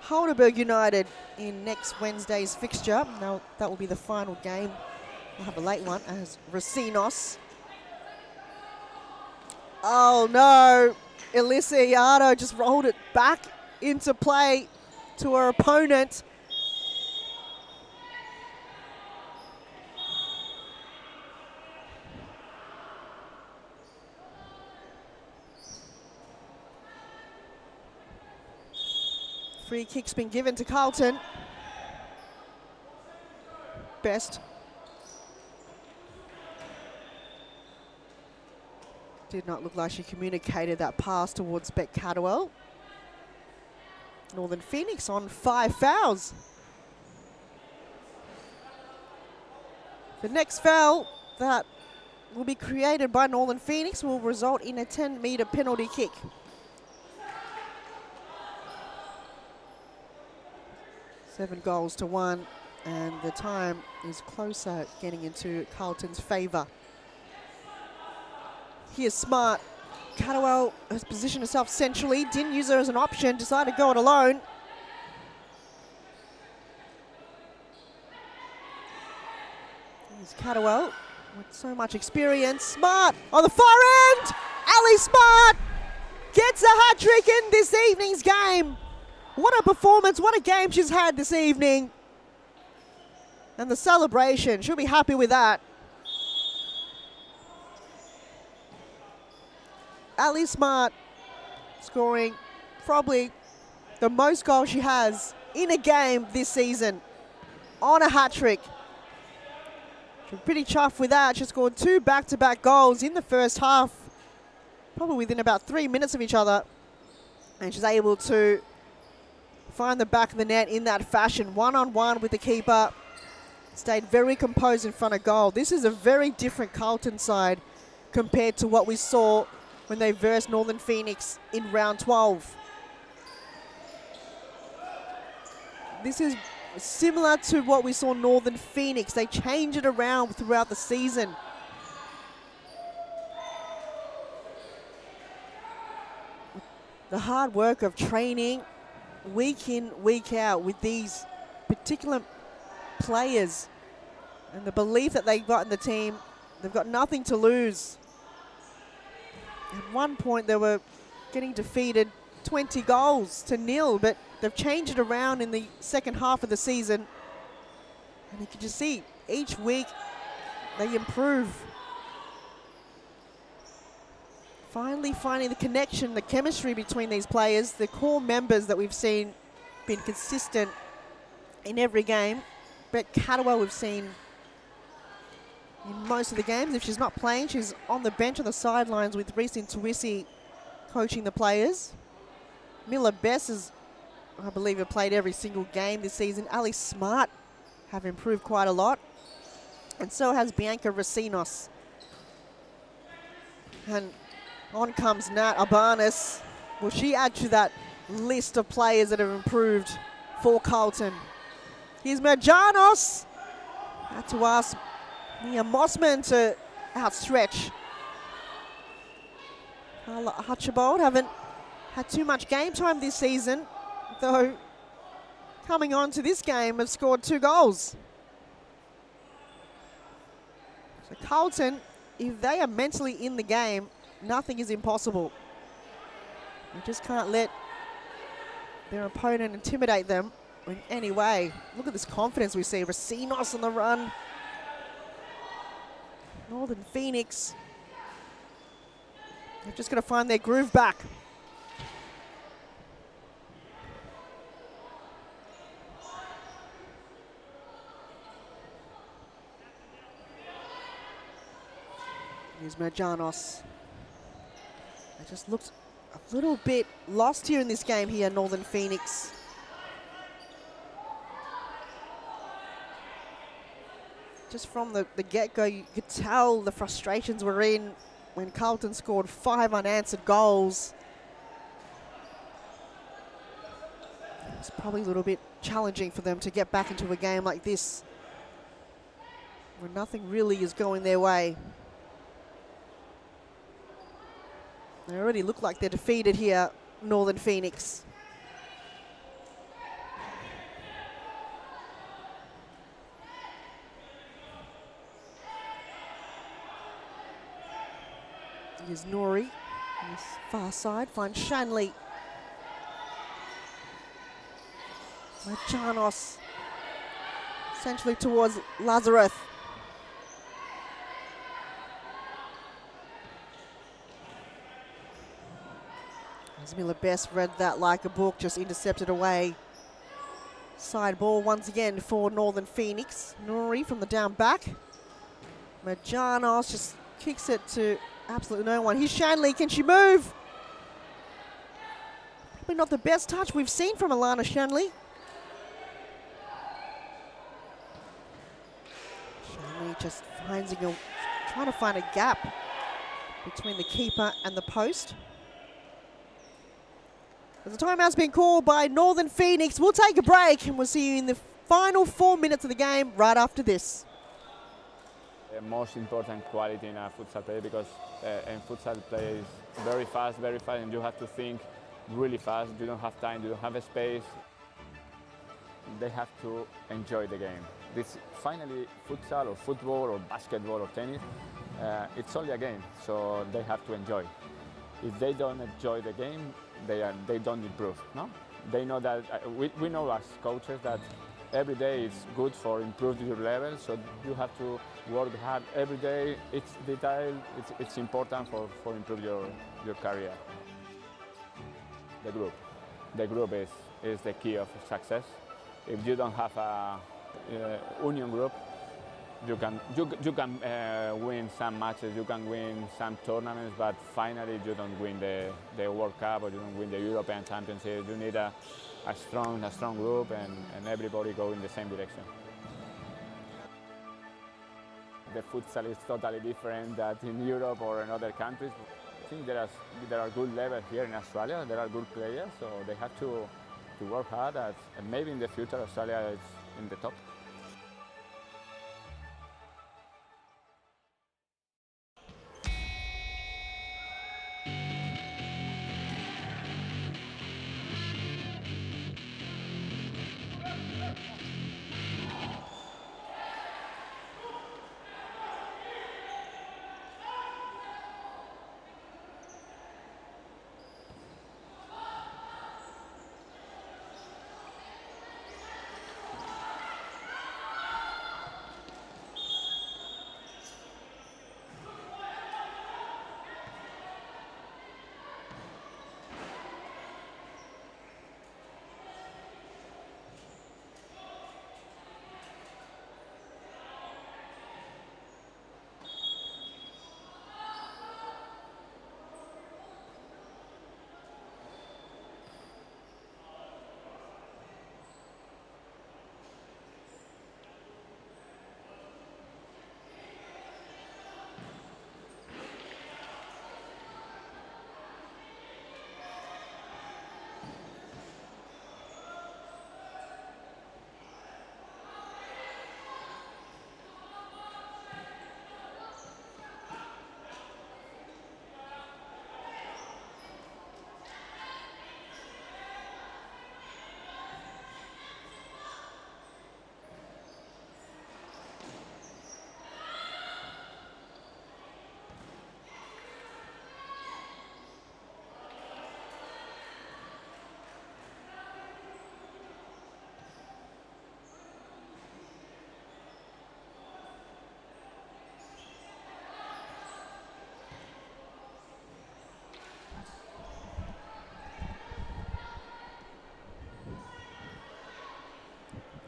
Halberg United in next Wednesday's fixture. Now that will be the final game. We'll have a late one as Racinos. Oh no, Elisa Iado just rolled it back into play to her opponent. Free kick's been given to Carlton. Best. Did not look like she communicated that pass towards Beck Cadwell. Northern Phoenix on 5 fouls. The next foul that will be created by Northern Phoenix will result in a 10-metre penalty kick. Seven goals to 1, and the time is closer getting into Carlton's favour. Here's Smart. Cadwell has positioned herself centrally, didn't use her as an option, decided to go it alone. Here's Cadwell with so much experience. Smart on the far end. Ali Smart gets a hat-trick in this evening's game. What a performance, what a game she's had this evening. And the celebration, she'll be happy with that. Ali Smart scoring probably the most goals she has in a game this season on a hat-trick. She's pretty chuffed with that. She scored 2 back-to-back goals in the first half, probably within about 3 minutes of each other. And she's able to find the back of the net in that fashion, one-on-one with the keeper. Stayed very composed in front of goal. This is a very different Carlton side compared to what we saw when they versed Northern Phoenix in round 12. This is similar to what we saw Northern Phoenix. They change it around throughout the season. The hard work of training week in, week out with these particular players and the belief that they've got in the team, they've got nothing to lose. At one point they were getting defeated 20 goals to 0, but they've changed it around in the second half of the season. And you can just see each week they improve. Finally finding the connection, the chemistry between these players, the core members that we've seen been consistent in every game. But Cadwell we've seen in most of the games. If she's not playing, she's on the bench on the sidelines with Reese Intuisi coaching the players. Miller Bess has, I believe, have played every single game this season. Ali Smart have improved quite a lot. And so has Bianca Racinos. And on comes Nat Urbanis. Will she add to that list of players that have improved for Carlton? Here's Merjanos. Had to ask Mia Mossman to outstretch. Carla Archibald haven't had too much game time this season, though coming on to this game have scored 2 goals. So Carlton, if they are mentally in the game, nothing is impossible. They just can't let their opponent intimidate them in any way. Look at this confidence we see. Racinos on the run. Northern Phoenix, they've just got to find their groove back. Here's Merjanos. They just looked a little bit lost here in this game here, Northern Phoenix. just from the get-go, you could tell the frustrations were in when Carlton scored 5 unanswered goals. It's probably a little bit challenging for them to get back into a game like this, where nothing really is going their way. They already look like they're defeated here, Northern Phoenix. Here's Nori on this far side, finds Shanley. Marchanos essentially towards Lazarus. As Miller Best read that like a book, just intercepted away. Side ball once again for Northern Phoenix. Nori from the down back. Marchanos just kicks it to absolutely no one. Here's Shanley, can she move? Probably not the best touch we've seen from Alana Shanley. Shanley just trying to find a gap between the keeper and the post. The timeout's been called by Northern Phoenix. We'll take a break and we'll see you in the final 4 minutes of the game right after this. The most important quality in a futsal player, because in futsal play is very fast, and you have to think really fast. You don't have time, you don't have a space. They have to enjoy the game. This finally, futsal or football or basketball or tennis, it's only a game, so they have to enjoy. If they don't enjoy the game, they don't improve. No, they know that we know as coaches that every day is good for improving your level. So you have to work hard every day. It's detail. It's important for improve your career. The group is the key of success. If you don't have a union group, you can win some matches, you can win some tournaments, but finally you don't win the World Cup or you don't win the European Championship. You need a strong group and everybody go in the same direction. The futsal is totally different than in Europe or in other countries. I think there are good levels here in Australia. There are good players, so they have to work hard. And maybe in the future Australia is in the top.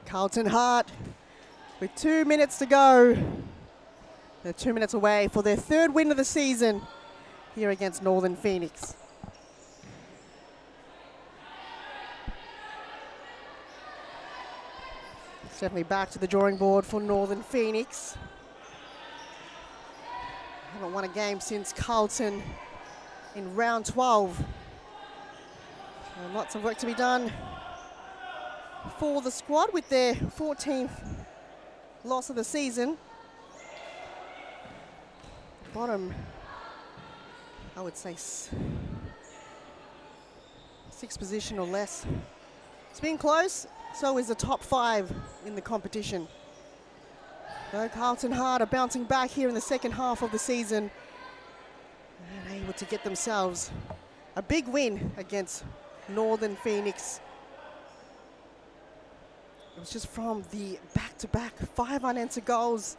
Carlton Hart with 2 minutes to go. They're 2 minutes away for their third win of the season here against Northern Phoenix. Definitely back to the drawing board for Northern Phoenix. Haven't won a game since Carlton in round 12. So lots of work to be done for the squad with their 14th loss of the season. Bottom, I would say sixth position or less. It's been close, so is the top 5 in the competition. Though Carlton Hart are bouncing back here in the second half of the season and able to get themselves a big win against Northern Phoenix. It was just from the back-to-back 5 unanswered goals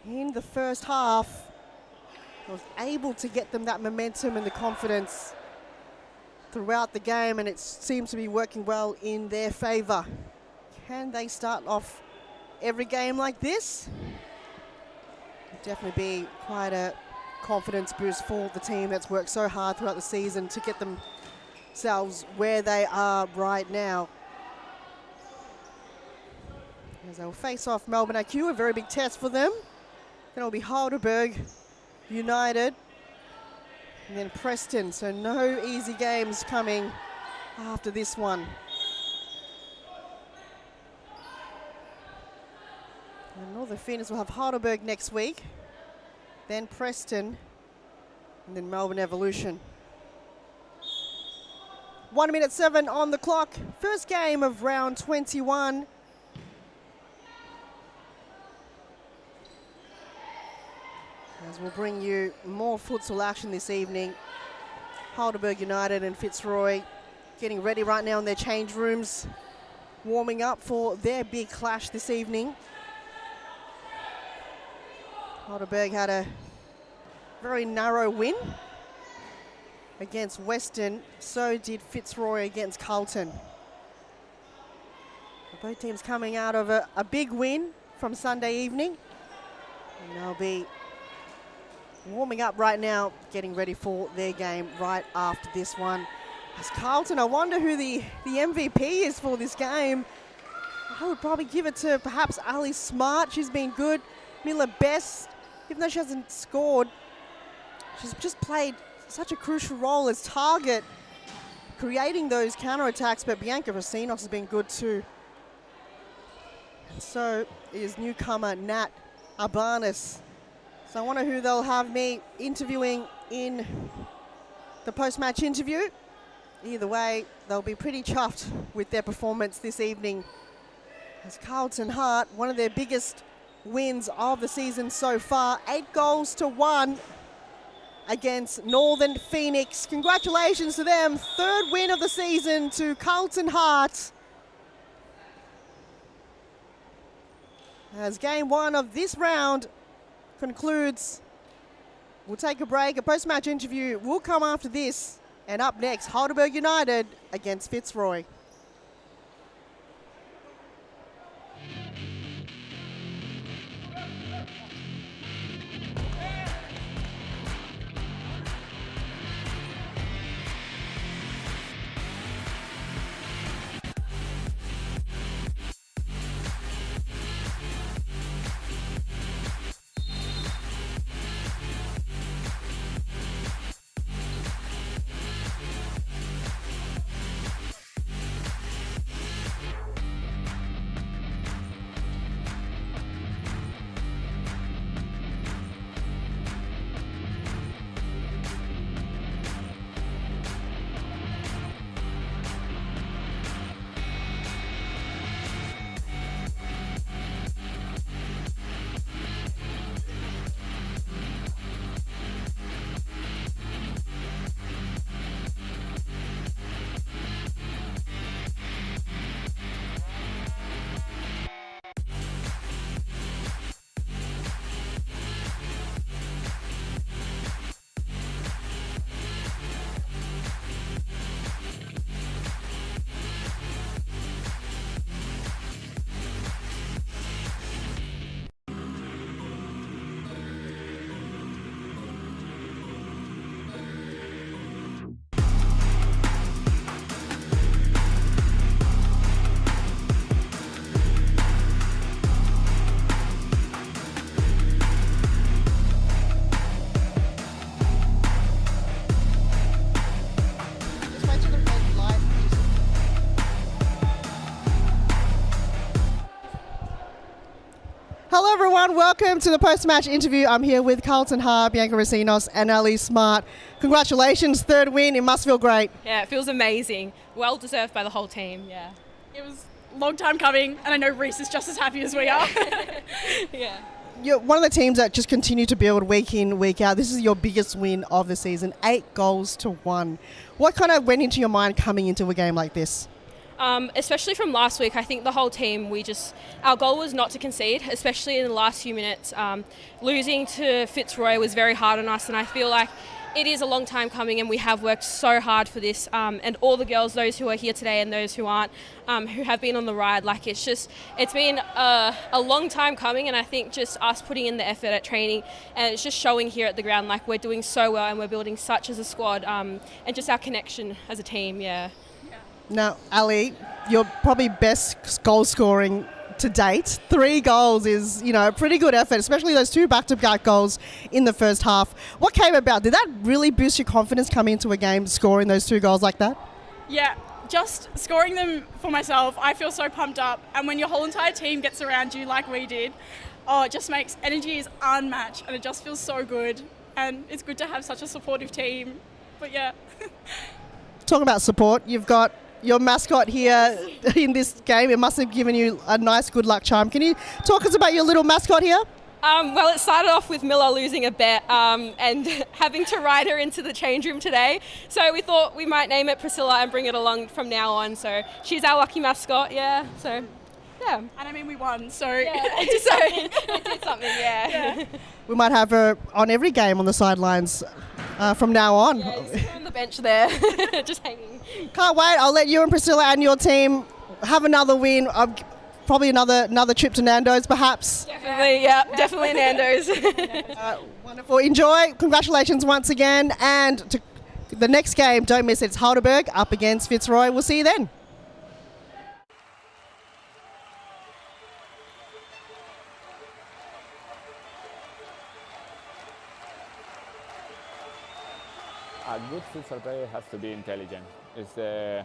in the first half. I was able to get them that momentum and the confidence throughout the game, and it seems to be working well in their favour. Can they start off every game like this? It'll definitely be quite a confidence boost for the team that's worked so hard throughout the season to get themselves where they are right now. As they'll face off Melbourne IQ, a very big test for them. Then it'll be Halberg United, and then Preston, so no easy games coming after this one. And Northern Phoenix will have Halberg next week, then Preston, and then Melbourne Evolution. 1:07 on the clock, first game of round 21. As we'll bring you more futsal action this evening. Halberg United and Fitzroy getting ready right now in their change rooms, warming up for their big clash this evening. Halberg had a very narrow win against Western, so did Fitzroy against Carlton. Both teams coming out of a big win from Sunday evening, and they'll be warming up right now, getting ready for their game right after this one. As Carlton, I wonder who the MVP is for this game. I would probably give it to perhaps Ali Smart. She's been good. Mila Best, even though she hasn't scored, she's just played such a crucial role as target, creating those counterattacks, but Bianca Rosinos has been good too. And so is newcomer Nat Arbanis. So I wonder who they'll have me interviewing in the post-match interview. Either way, they'll be pretty chuffed with their performance this evening. As Carlton Hart, one of their biggest wins of the season so far, 8-1 against Northern Phoenix. Congratulations to them, 3rd win of the season to Carlton Hart. As game 1 of this round concludes, we'll take a break. A post-match interview will come after this. And up next, Halberg United against Fitzroy. everyone, welcome to the post-match interview. I'm here with Carlton Ha, Bianca Racinos and Ali Smart. Congratulations, third win. It must feel great. Yeah, it feels amazing. Well deserved by the whole team, yeah. It was a long time coming, and I know Reece is just as happy as we are. Yeah. You're one of the teams that just continue to build week in, week out. This is your biggest win of the season, 8-1. What kind of went into your mind coming into a game like this? Especially from last week, I think the whole team, our goal was not to concede, especially in the last few minutes. Losing to Fitzroy was very hard on us, and I feel like it is a long time coming, and we have worked so hard for this. And all the girls, those who are here today and those who aren't, who have been on the ride, it's been a long time coming, and I think just us putting in the effort at training, and it's just showing here at the ground, like we're doing so well, and we're building such as a squad, and just our connection as a team, yeah. Now, Ali, your probably best goal scoring to date. 3 goals is, a pretty good effort, especially those 2 back-to-back goals in the first half. What came about? Did that really boost your confidence coming into a game, scoring those 2 goals like that? Yeah, just scoring them for myself, I feel so pumped up. And when your whole entire team gets around you like we did, it just makes energy is unmatched, and it just feels so good. And it's good to have such a supportive team. But yeah. Talking about support, you've got your mascot here in this game. It must have given you a nice good luck charm. Can you talk us about your little mascot here? Well, it started off with Miller losing a bet and having to ride her into the change room today. So we thought we might name it Priscilla and bring it along from now on. So she's our lucky mascot, yeah. So, yeah. And I mean, we won, so Yeah, it did something, yeah. We might have her on every game on the sidelines from now on. Yeah, just on the bench there, just hanging. Can't wait. I'll let you and Priscilla and your team have another win. Probably another trip to Nando's, perhaps. Definitely, yeah, definitely Nando's. Wonderful. Enjoy. Congratulations once again. And to the next game, don't miss it. It's Halberg up against Fitzroy. We'll see you then. A good futsal player has to be intelligent. It's the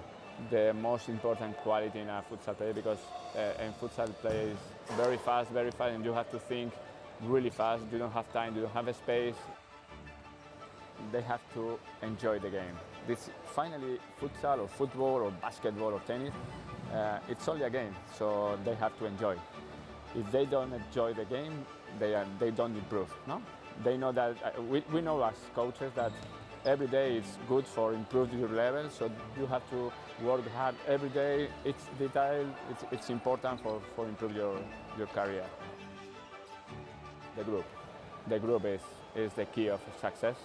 most important quality in a futsal player because in futsal play is very fast, and you have to think really fast. You don't have time, you don't have a space. They have to enjoy the game. Finally, futsal or football or basketball or tennis, it's only a game, so they have to enjoy. If they don't enjoy the game, they don't improve. No? They know that we know as coaches that every day is good for improving your level, so you have to work hard every day. It's detail, it's important for improve your career. The group is the key of success.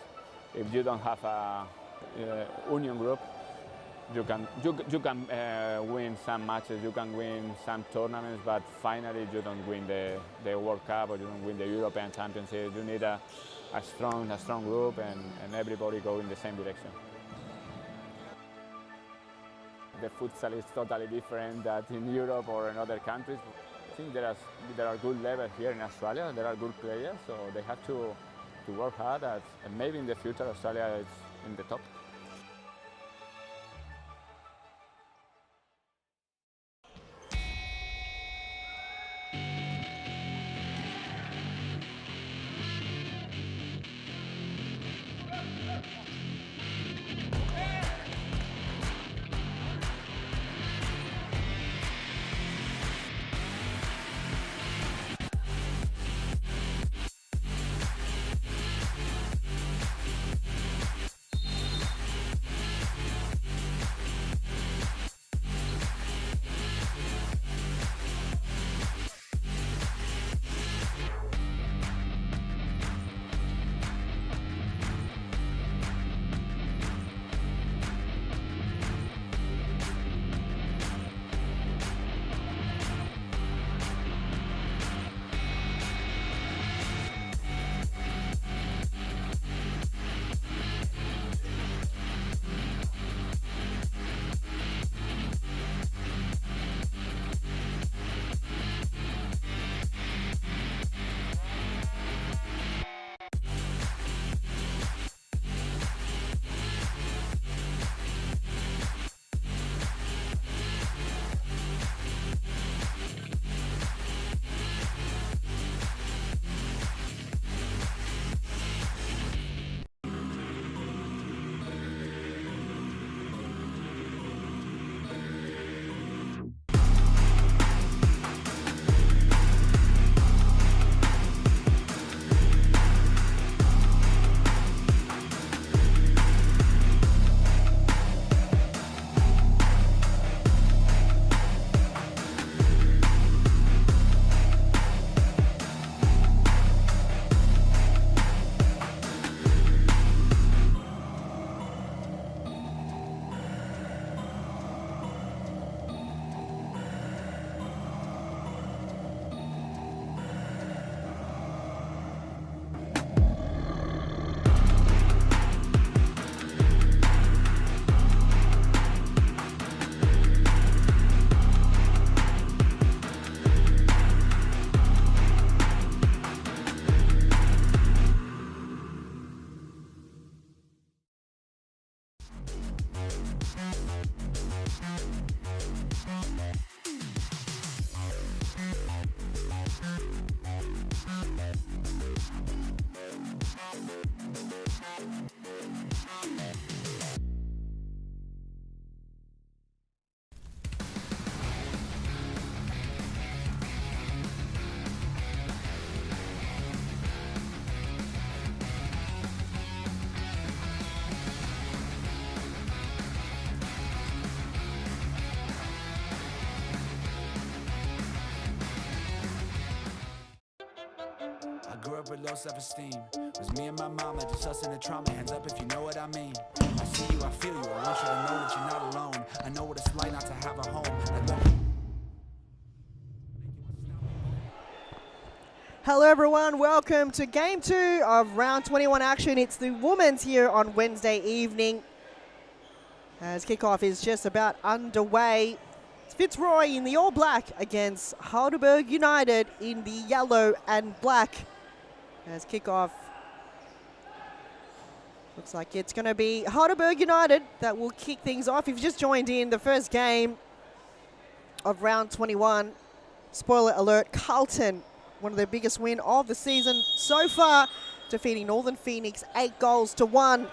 If you don't have a union group, you can win some matches, you can win some tournaments, but finally you don't win the World Cup or you don't win the European Championship. You need a strong group and everybody go in the same direction. The futsal is totally different than in Europe or in other countries. I think there are good levels here in Australia. There are good players, so they have to work hard. And maybe in the future Australia is in the top. I grew up with low self-esteem. It was me and my mama, just us in the trauma. Hands up if you know what I mean. I see you, I feel you. I want you to know that you're not alone. I know what it's like not to have a home. Hello everyone, welcome to Game 2 of Round 21 action. It's the women's here on Wednesday evening. As kickoff is just about underway. It's Fitzroy in the all black against Halberg United in the yellow and black. As kickoff looks like it's going to be Halberg United that will kick things off. If you just joined in, the first game of Round 21, spoiler alert, Carlton, one of their biggest win of the season so far, defeating Northern Phoenix 8-1.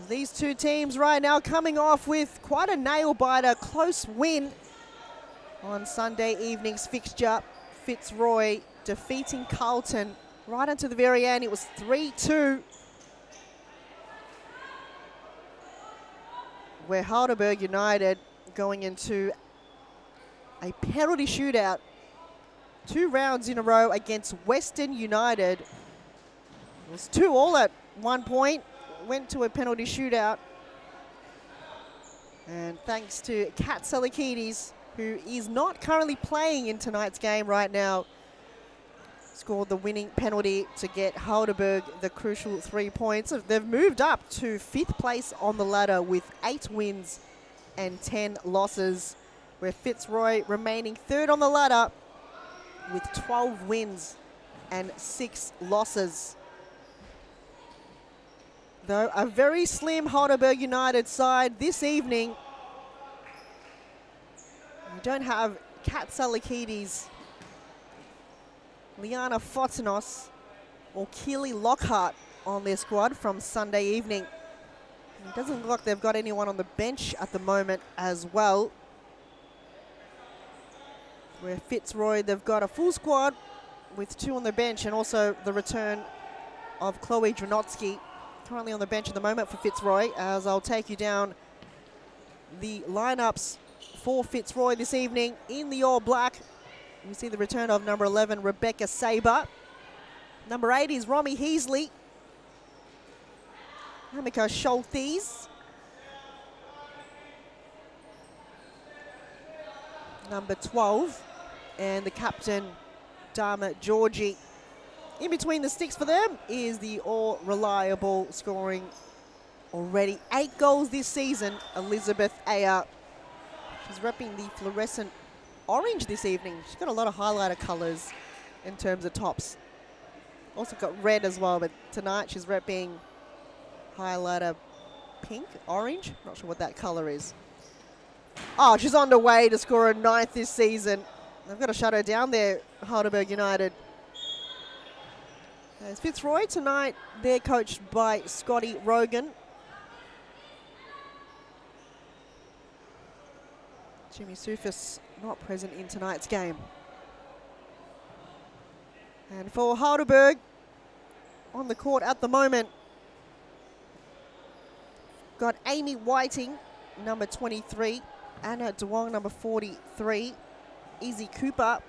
These two teams right now coming off with quite a nail-biter, close win on Sunday evening's fixture. Fitzroy defeating Carlton right until the very end. It was 3-2. Where Halberg United going into a penalty shootout 2 rounds in a row against Western United. It was 2-2 at one point, went to a penalty shootout. And thanks to Kat Salakidis, who is not currently playing in tonight's game right now, scored the winning penalty to get Halberg the crucial 3 points. They've moved up to 5th place on the ladder with 8 wins and 10 losses, where Fitzroy remaining 3rd on the ladder with 12 wins and 6 losses. Though a very slim Halberg United side this evening. You don't have Kat Salakidis, Liana Fotinos or Keely Lockhart on their squad from Sunday evening. It doesn't look like they've got anyone on the bench at the moment as well. Where Fitzroy, they've got a full squad with 2 on the bench, and also the return of Chloe Dranotsky, currently on the bench at the moment for Fitzroy, as I'll take you down the lineups for Fitzroy this evening. In the all black, we see the return of number 11, Rebecca Saber. Number 8 is Romy Heasley. Hamika Schulthes. Number 12. And the captain, Dharma Georgie. In between the sticks for them is the all-reliable, scoring already 8 goals this season, Elizabeth Ayer. She's repping the fluorescent orange this evening. She's got a lot of highlighter colours in terms of tops. Also got red as well, but tonight she's repping highlighter pink, orange. Not sure what that colour is. Oh, she's on the way to score a 9th this season. They've got to shut her down there, Halberg United. As Fitzroy tonight, they're coached by Scotty Rogan. Jimmy Sufis not present in tonight's game. And for Halberg, on the court at the moment, got Amy Whiting, number 23, Anna Duong, number 43, Izzy Cooper,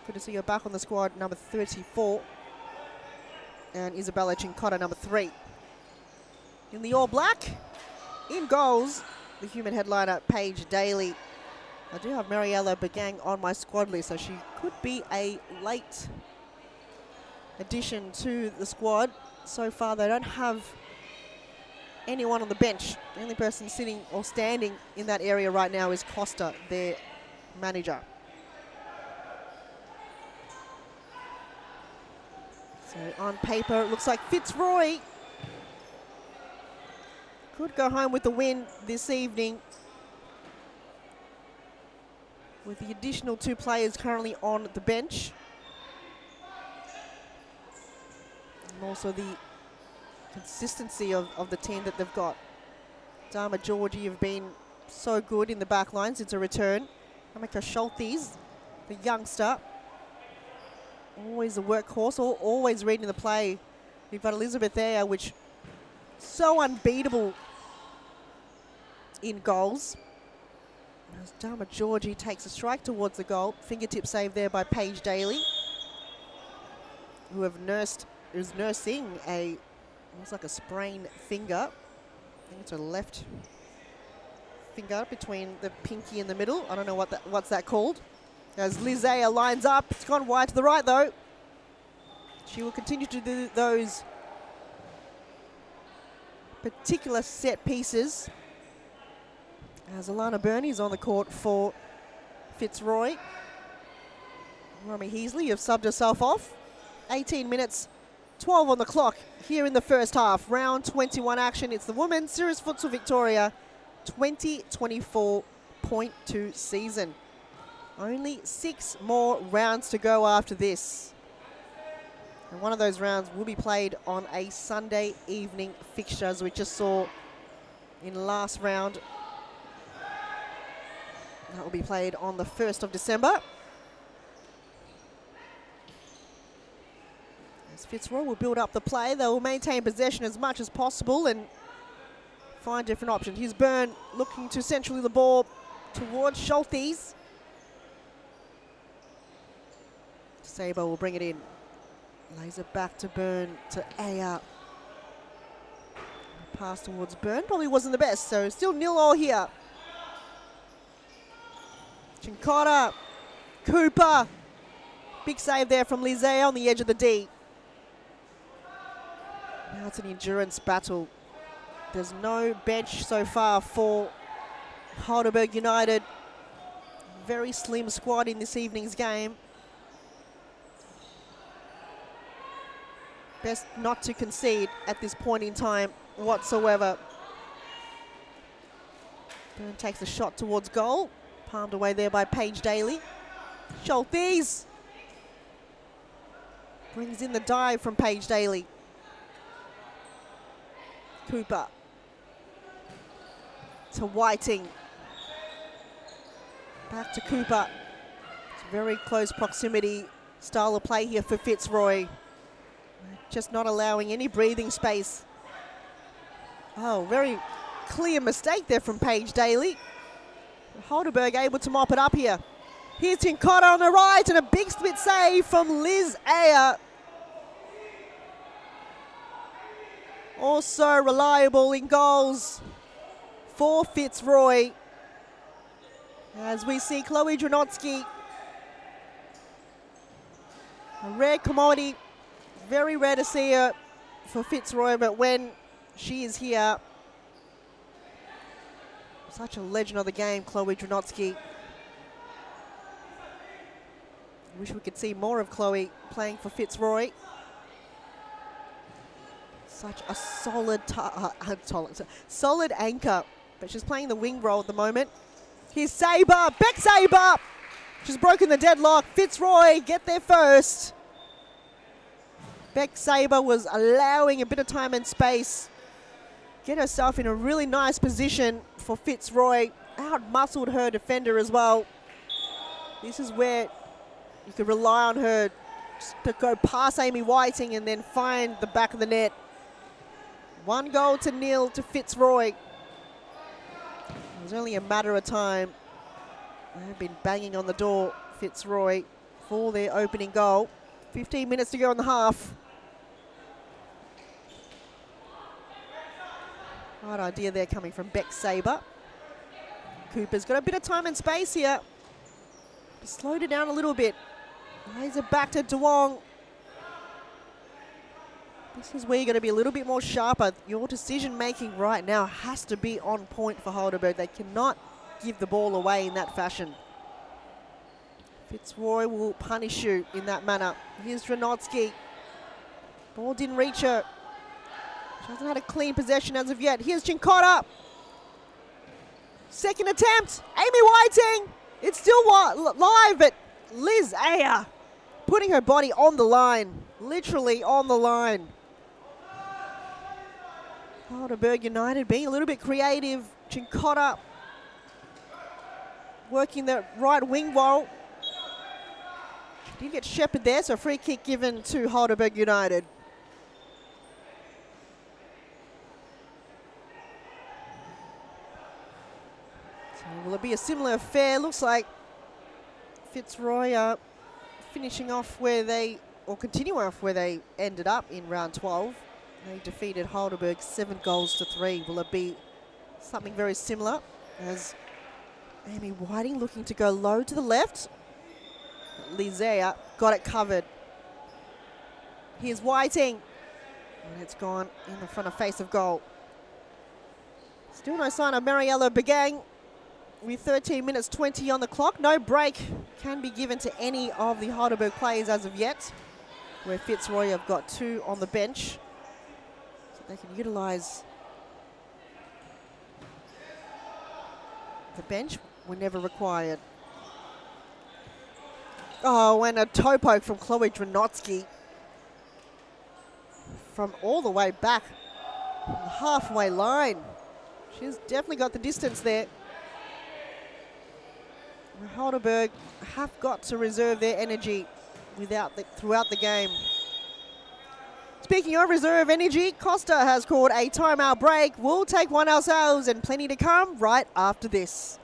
good to see her back on the squad, number 34, and Isabella Cincotta, number 3. In the all black, in goals, the human headliner, Paige Daly. I do have Mariella Bagang on my squad list, so she could be a late addition to the squad. So far, they don't have anyone on the bench. The only person sitting or standing in that area right now is Costa, their manager. So on paper, it looks like Fitzroy could go home with the win this evening. with the additional 2 players currently on the bench. And also the consistency of the team that they've got. Dharma Georgie have been so good in the back line since a return. Amika Schultes, the youngster, always a workhorse, always reading the play. We've got Elizabeth there, which so unbeatable in goals. As Dharma Georgie takes a strike towards the goal, fingertip save there by Paige Daly, who's nursing a, looks like a sprained finger. I think it's her left finger between the pinky and the middle. I don't know what's that called. As Lizea lines up, it's gone wide to the right though. She will continue to do those particular set pieces. As Alana Burney's on the court for Fitzroy. Romy Heasley, you've subbed herself off. 18 minutes, 12 on the clock here in the first half. Round 21 action. It's the Women's Series Futsal Victoria 2024.2 season. Only 6 more rounds to go after this. And one of those rounds will be played on a Sunday evening fixture, as we just saw in the last round. That will be played on the 1st of December. As Fitzroy will build up the play, they will maintain possession as much as possible and find different options. Here's Byrne looking to centrally the ball towards Schultes. Saber will bring it in. Lays it back to Byrne, to Aya. Pass towards Byrne probably wasn't the best, so still 0-0 here. Chincotta, Cooper. Big save there from Lizea on the edge of the D. Now it's an endurance battle. There's no bench so far for Halberg United. Very slim squad in this evening's game. Best not to concede at this point in time whatsoever. Byrne takes a shot towards goal. Palmed away there by Paige Daly. Schultes brings in the dive from Paige Daly. Cooper to Whiting. Back to Cooper. It's very close proximity style of play here for Fitzroy. Just not allowing any breathing space. Oh, very clear mistake there from Paige Daly. Halberg able to mop it up here. Here's Chincotta on the right and a big split save from Liz Ayer. Also reliable in goals for Fitzroy. As we see Chloe Dranotsky, a rare commodity. Very rare to see her for Fitzroy, but when she is here, such a legend of the game, Chloe Dranotsky. Wish we could see more of Chloe playing for Fitzroy. Such a solid anchor, but she's playing the wing role at the moment. Here's Saber, Beck Saber. She's broken the deadlock. Fitzroy get there first. Beck Saber was allowing a bit of time and space. Get herself in a really nice position for Fitzroy. Out-muscled her defender as well. This is where you could rely on her to go past Amy Whiting and then find the back of the net. 1-0 to Fitzroy. It was only a matter of time. They've been banging on the door, Fitzroy, for their opening goal. 15 minutes to go in the half. Right idea there coming from Beck Saber. Cooper's got a bit of time and space here. Slowed it down a little bit. Lays it back to Duong. This is where you're going to be a little bit more sharper. Your decision making right now has to be on point for Halberg. They cannot give the ball away in that fashion. Fitzroy will punish you in that manner. Here's Dranotsky. Ball didn't reach her. She hasn't had a clean possession as of yet. Here's Chincotta. Second attempt. Amy Whiting. It's still live, but Liz Ayer putting her body on the line, literally on the line. Halberg United being a little bit creative. Chincotta working the right wing wall. Did get Shepherd there, so a free kick given to Halberg United. So will it be a similar affair? Looks like Fitzroy finishing off where they, or continuing off where they ended up in round 12. They defeated Halberg 7-3. Will it be something very similar as Amy Whiting looking to go low to the left? Lizea got it covered. Here's Whiting. And it's gone in the front of face of goal. Still no sign of Mariella Begang with 13 minutes 20 on the clock. No break can be given to any of the Halberg players as of yet, where Fitzroy have got 2 on the bench. So they can utilise the bench whenever required. Oh, and a toe poke from Chloe Dranotsky from all the way back from the halfway line. She's definitely got the distance there. Halberg have got to reserve their energy throughout the game. Speaking of reserve energy, Costa has called a timeout break. We'll take one ourselves and plenty to come right after this.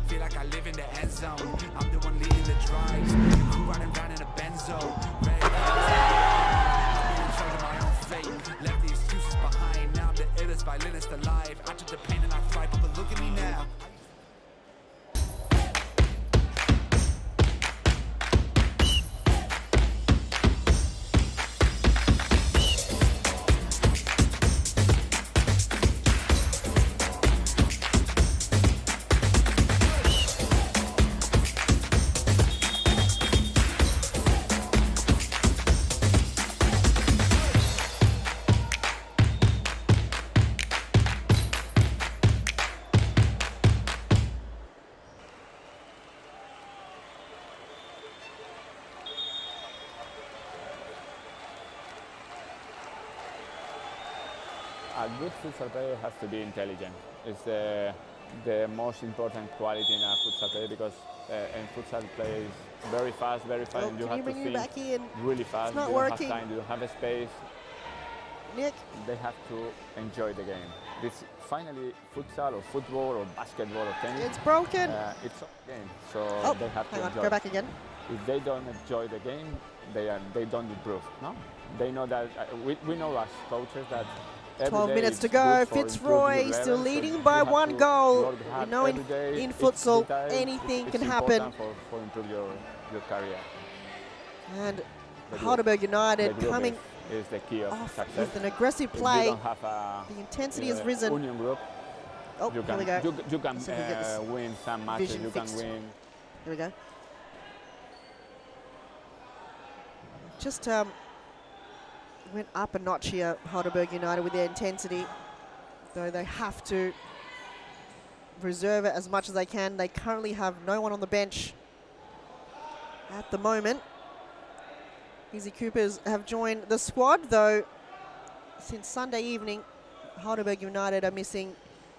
Feel like I live in the end zone. I'm the one leading the drives. Crew riding round in a benzo. Red I'm in charge of my own fate. Left the excuses behind. Now I'm the illest violinist alive. I took the pain and I thrive, but look at me now. A good futsal player has to be intelligent. It's the most important quality in a futsal player because in futsal play is very fast, Oh, and you can have you to bring me back in? think really fast. It's not you working. don't have time, you don't have a space. Nick? They have to enjoy the game. This finally futsal or football or basketball or tennis. It's broken. It's a game, so Oh, they have hang to on, enjoy. go back again. If they don't enjoy the game, they don't improve. No, they know that. We know as coaches that. 12 minutes to go. Fitzroy still leading by 1 goal. You know, in futsal, anything can happen. For improve your career. And Halberg United coming is the key of off success. with an aggressive If play. you don't have The intensity has risen. Union group. Oh, You here we can, go. you can Let's see if we get this win some matches. vision You can fixed. win. Here we go. Just went up a notch here, Halberg United, with their intensity. Though they have to reserve it as much as they can. They currently have no one on the bench at the moment. Easy Coopers have joined the squad, though since Sunday evening, Halberg United are missing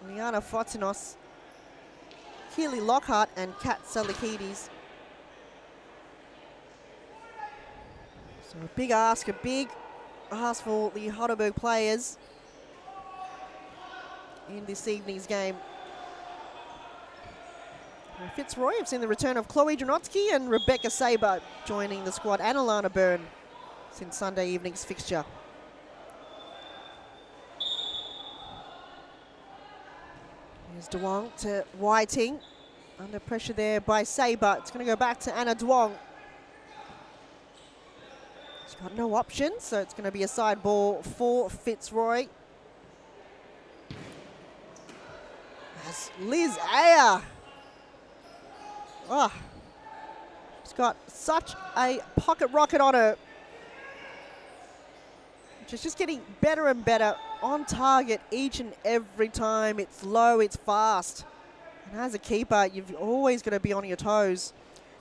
Liana Fotinos, Keely Lockhart and Kat Salikides. So a big ask for the Halberg players in this evening's game. Fitzroy have seen the return of Chloe Dranotsky and Rebecca Saber joining the squad, and Alana Byrne since Sunday evening's fixture. Here's Duong to Whiting. Under pressure there by Saber. It's going to go back to Anna Duong. She's got no options, so it's going to be a side ball for Fitzroy. As Liz Ayer. Oh, just got such a pocket rocket on her. She's just getting better and better on target each and every time. It's low, it's fast. And as a keeper, you've always got to be on your toes.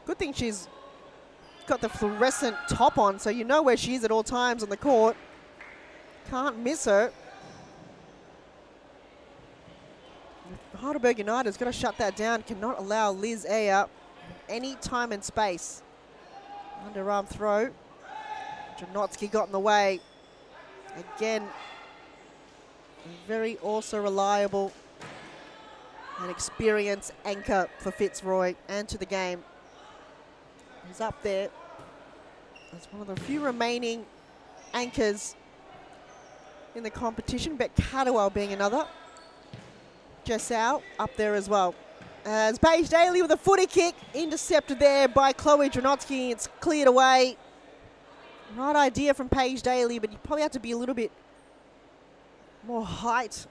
Good thing she's got the fluorescent top on, so you know where she is at all times on the court. Can't miss her. Halberg United's got to shut that down. Cannot allow Liz Ayer any time and space. Underarm throw. Janotsky got in the way. Again, very also reliable and experienced anchor for Fitzroy and to the game. He's up there as one of the few remaining anchors in the competition, but Cadwell being another. Jessau up there as well. As Paige Daly with a footy kick, intercepted there by Chloe Janotsky. It's cleared away. Right idea from Paige Daly, but you probably have to be a little bit more height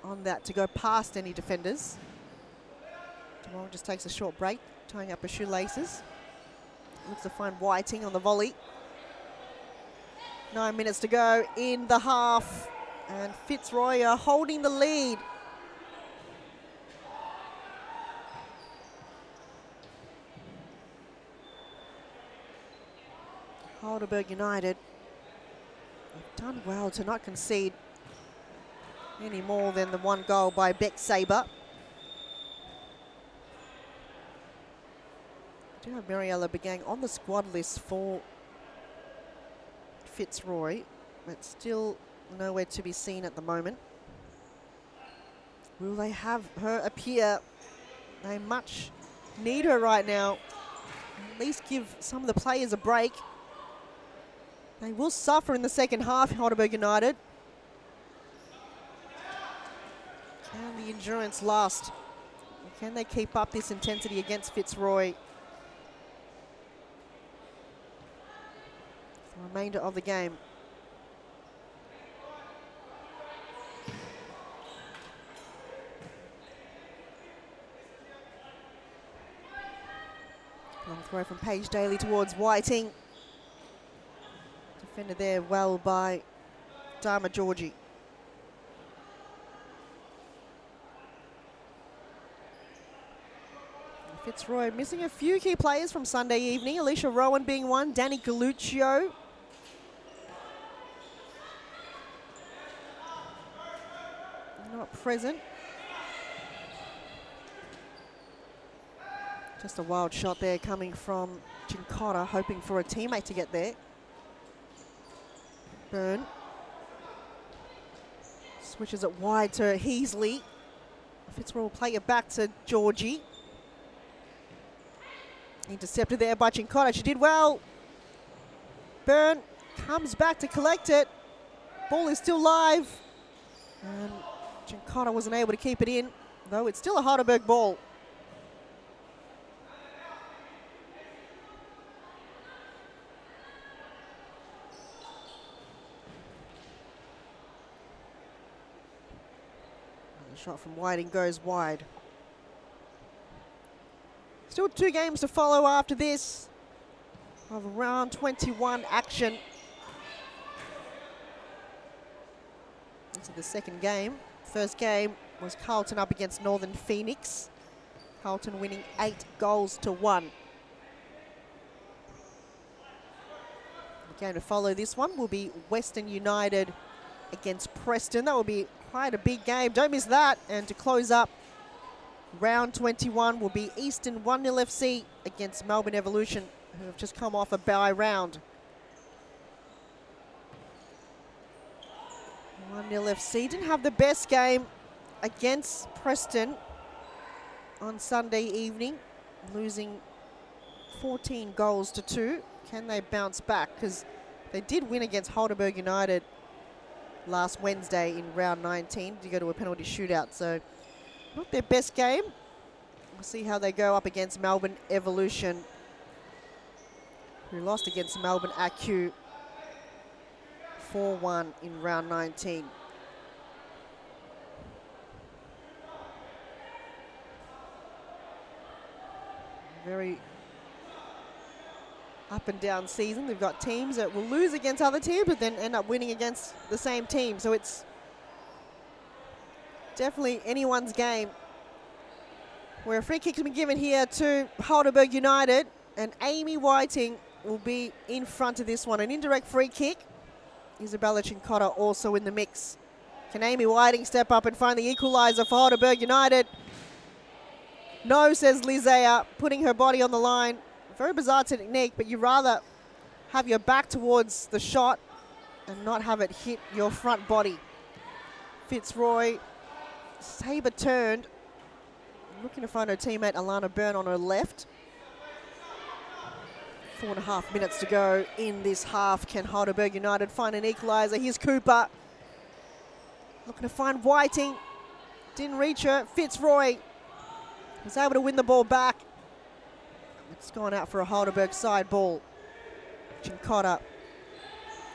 on that to go past any defenders. Jamal just takes a short break, tying up her shoelaces. Looks to find Whiting on the volley. 9 minutes to go in the half, and Fitzroy are holding the lead. Halberg United have done well to not concede any more than the one goal by Beck Saber. I do have Mariella Begang on the squad list for Fitzroy, but still nowhere to be seen at the moment. Will they have her appear? They much need her right now. At least give some of the players a break. They will suffer in the second half, Halberg United. Can the endurance last? Can they keep up this intensity against Fitzroy? The remainder of the game. Long throw from Paige Daly towards Whiting. Defended there well by Dharma Georgie. Fitzroy missing a few key players from Sunday evening. Alicia Rowan being one, Danny Galuccio. Not present. Just a wild shot there coming from Cincotta, hoping for a teammate to get there. Byrne switches it wide to Heasley. Fitzroy will play it back to Georgie. Intercepted there by Cincotta. She did well. Byrne comes back to collect it. Ball is still live. And Cincotta wasn't able to keep it in, though it's still a Halberg ball. Shot from Whiting goes wide. Still 2 games to follow after this of round 21 action. Into the second game. First game was Carlton up against Northern Phoenix. Carlton winning 8-1. The game to follow this one will be Western United against Preston. That will be quite a big game. Don't miss that. And to close up round 21 will be Eastern 1-0 FC against Melbourne Evolution, who have just come off a bye round. 1-0 FC didn't have the best game against Preston on Sunday evening, losing 14-2. Can they bounce back? Because they did win against Halberg United last Wednesday in round 19 to go to a penalty shootout. So not their best game. We'll see how they go up against Melbourne Evolution, who lost against Melbourne AQ 4-1 in round 19. Very up and down season. They've got teams that will lose against other teams, but then end up winning against the same team. So it's definitely anyone's game. Where a free kick has been given here to Halberg United, and Amy Whiting will be in front of this one. An indirect free kick. Isabella Chincotta also in the mix. Can Amy Whiting step up and find the equaliser for Halberg United? No, says Lizea, putting her body on the line. Very bizarre technique, but you'd rather have your back towards the shot and not have it hit your front body. Fitzroy, sabre turned. Looking to find her teammate Alana Byrne on her left. 4.5 minutes to go in this half. Can Halberg United find an equaliser? Here's Cooper. Looking to find Whiting. Didn't reach her. Fitzroy was able to win the ball back. It's gone out for a Halberg side ball. Chincotta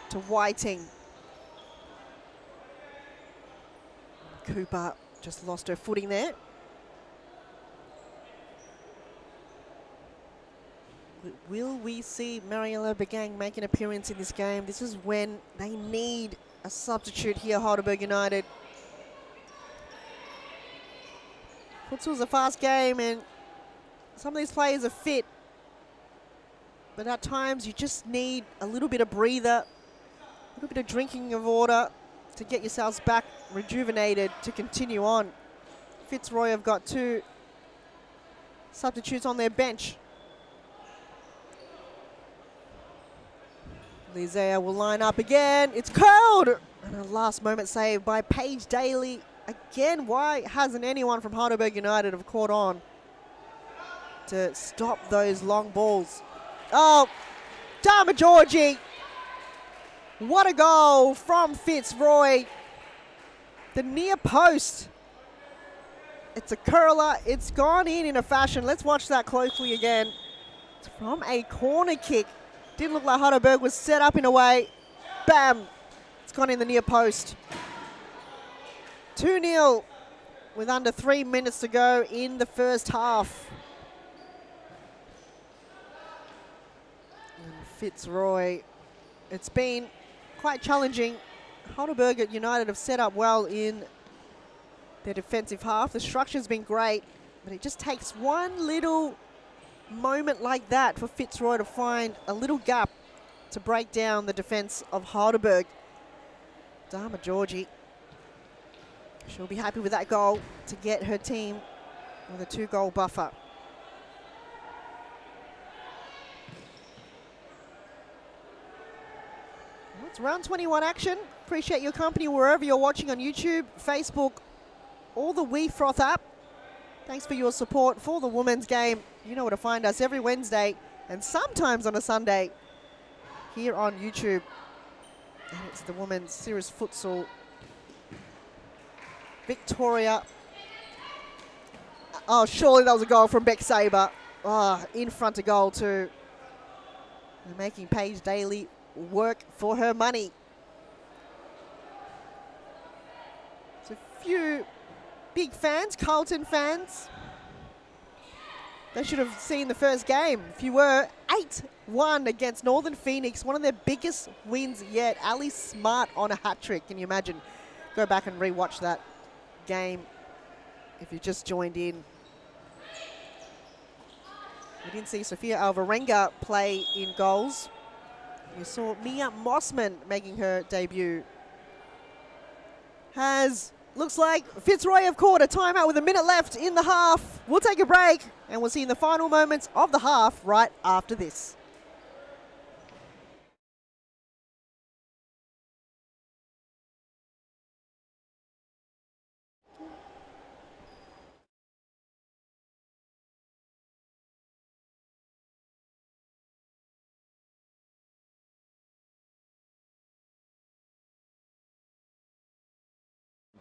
to Whiting. Cooper just lost her footing there. Will we see Mariella Begang make an appearance in this game? This is when they need a substitute here, Halberg United. Futsal's a fast game and some of these players are fit. But at times you just need a little bit of breather, a little bit of drinking of water to get yourselves back rejuvenated to continue on. Fitzroy have got 2 substitutes on their bench. Lizea will line up again. It's curled! And a last moment save by Paige Daly. Again, why hasn't anyone from Halberg United have caught on to stop those long balls? Oh, Dharma Georgie. What a goal from Fitzroy. The near post. It's a curler. It's gone in a fashion. Let's watch that closely again. It's from a corner kick. Didn't look like Halberg was set up in a way. Bam! It's gone in the near post. 2-0 with under 3 minutes to go in the first half. And Fitzroy, it's been quite challenging. Halberg United have set up well in their defensive half. The structure's been great, but it just takes one little moment like that for Fitzroy to find a little gap to break down the defense of Halberg. Dharma Georgie, she'll be happy with that goal to get her team with a 2-goal buffer. Well, it's round 21 action. Appreciate your company wherever you're watching on YouTube, Facebook, or the WeFroth app. Thanks for your support for the women's game. You know where to find us every Wednesday and sometimes on a Sunday here on YouTube. And it's the women's Series Futsal Victoria. Oh, surely that was a goal from Beck Sabre. Oh, in front of goal too. They're making Paige Daly work for her money. It's a few big fans, Carlton fans. They should have seen the first game. If you were 8-1 against Northern Phoenix, one of their biggest wins yet. Ali Smart on a hat-trick. Can you imagine? Go back and rewatch that game if you just joined in. We didn't see Sophia Alvarenga play in goals. You saw Mia Mossman making her debut. Looks like Fitzroy have caught a timeout with a minute left in the half. We'll take a break and we'll see in the final moments of the half right after this.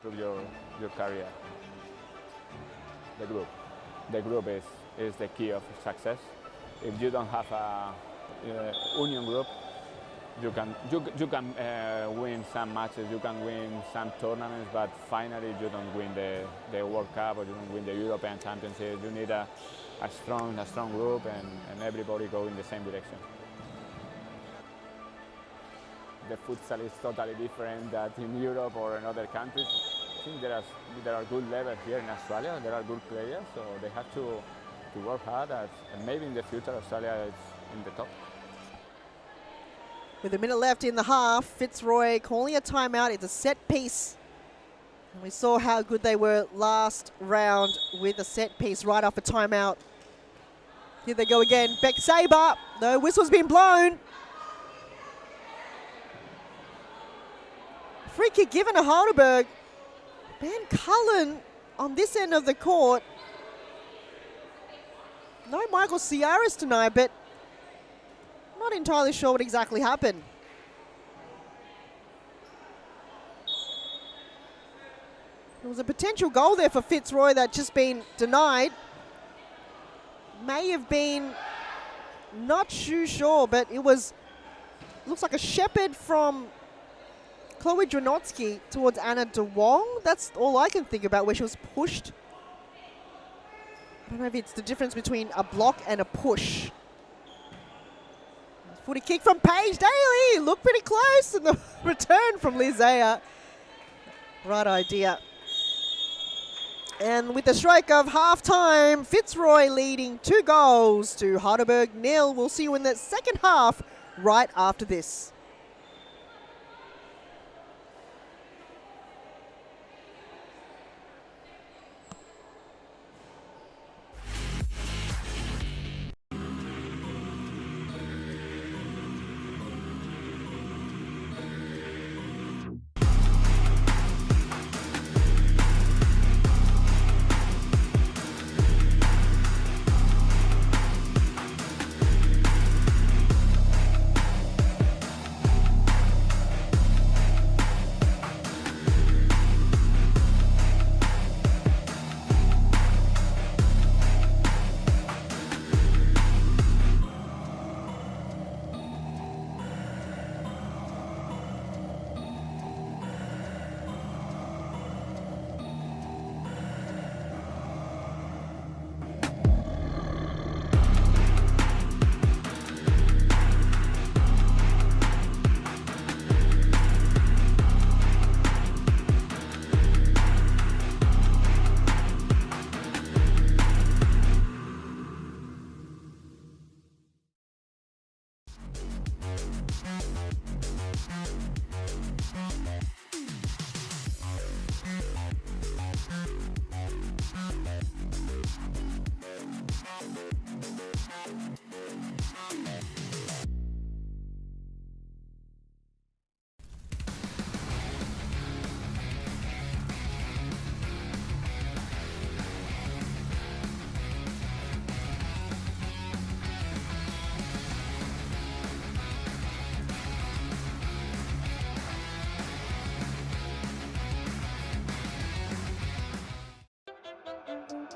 Improve your career. The group is the key of success. If you don't have a union group, you can win some matches, you can win some tournaments, but finally you don't win the World Cup or you don't win the European Championship. You need a strong group and everybody go in the same direction. the futsal is totally different than in Europe or in other countries. I think there are good levels here in Australia. There are good players, so they have to work hard. And maybe in the future, Australia is in the top. With a minute left in the half, Fitzroy calling a timeout. It's a set piece. And we saw how good they were last round with a set piece right off a timeout. Here they go again. Beck Sabre. No whistle's been blown. Free kick given to Halberg. Ben Cullen on this end of the court. No Michael Ciaris tonight, but not entirely sure what exactly happened. There was a potential goal there for Fitzroy that just been denied. May have been, not too sure, but it was, looks like a shepherd from Chloe Dranotsky towards Anna De Wong. That's all I can think about, where she was pushed. I don't know if it's the difference between a block and a push. Footy kick from Paige Daly. Looked pretty close, and the return from Lizea. Right idea. And with the strike of half-time, Fitzroy leading 2 goals to Halberg 0. We'll see you in the second half right after this.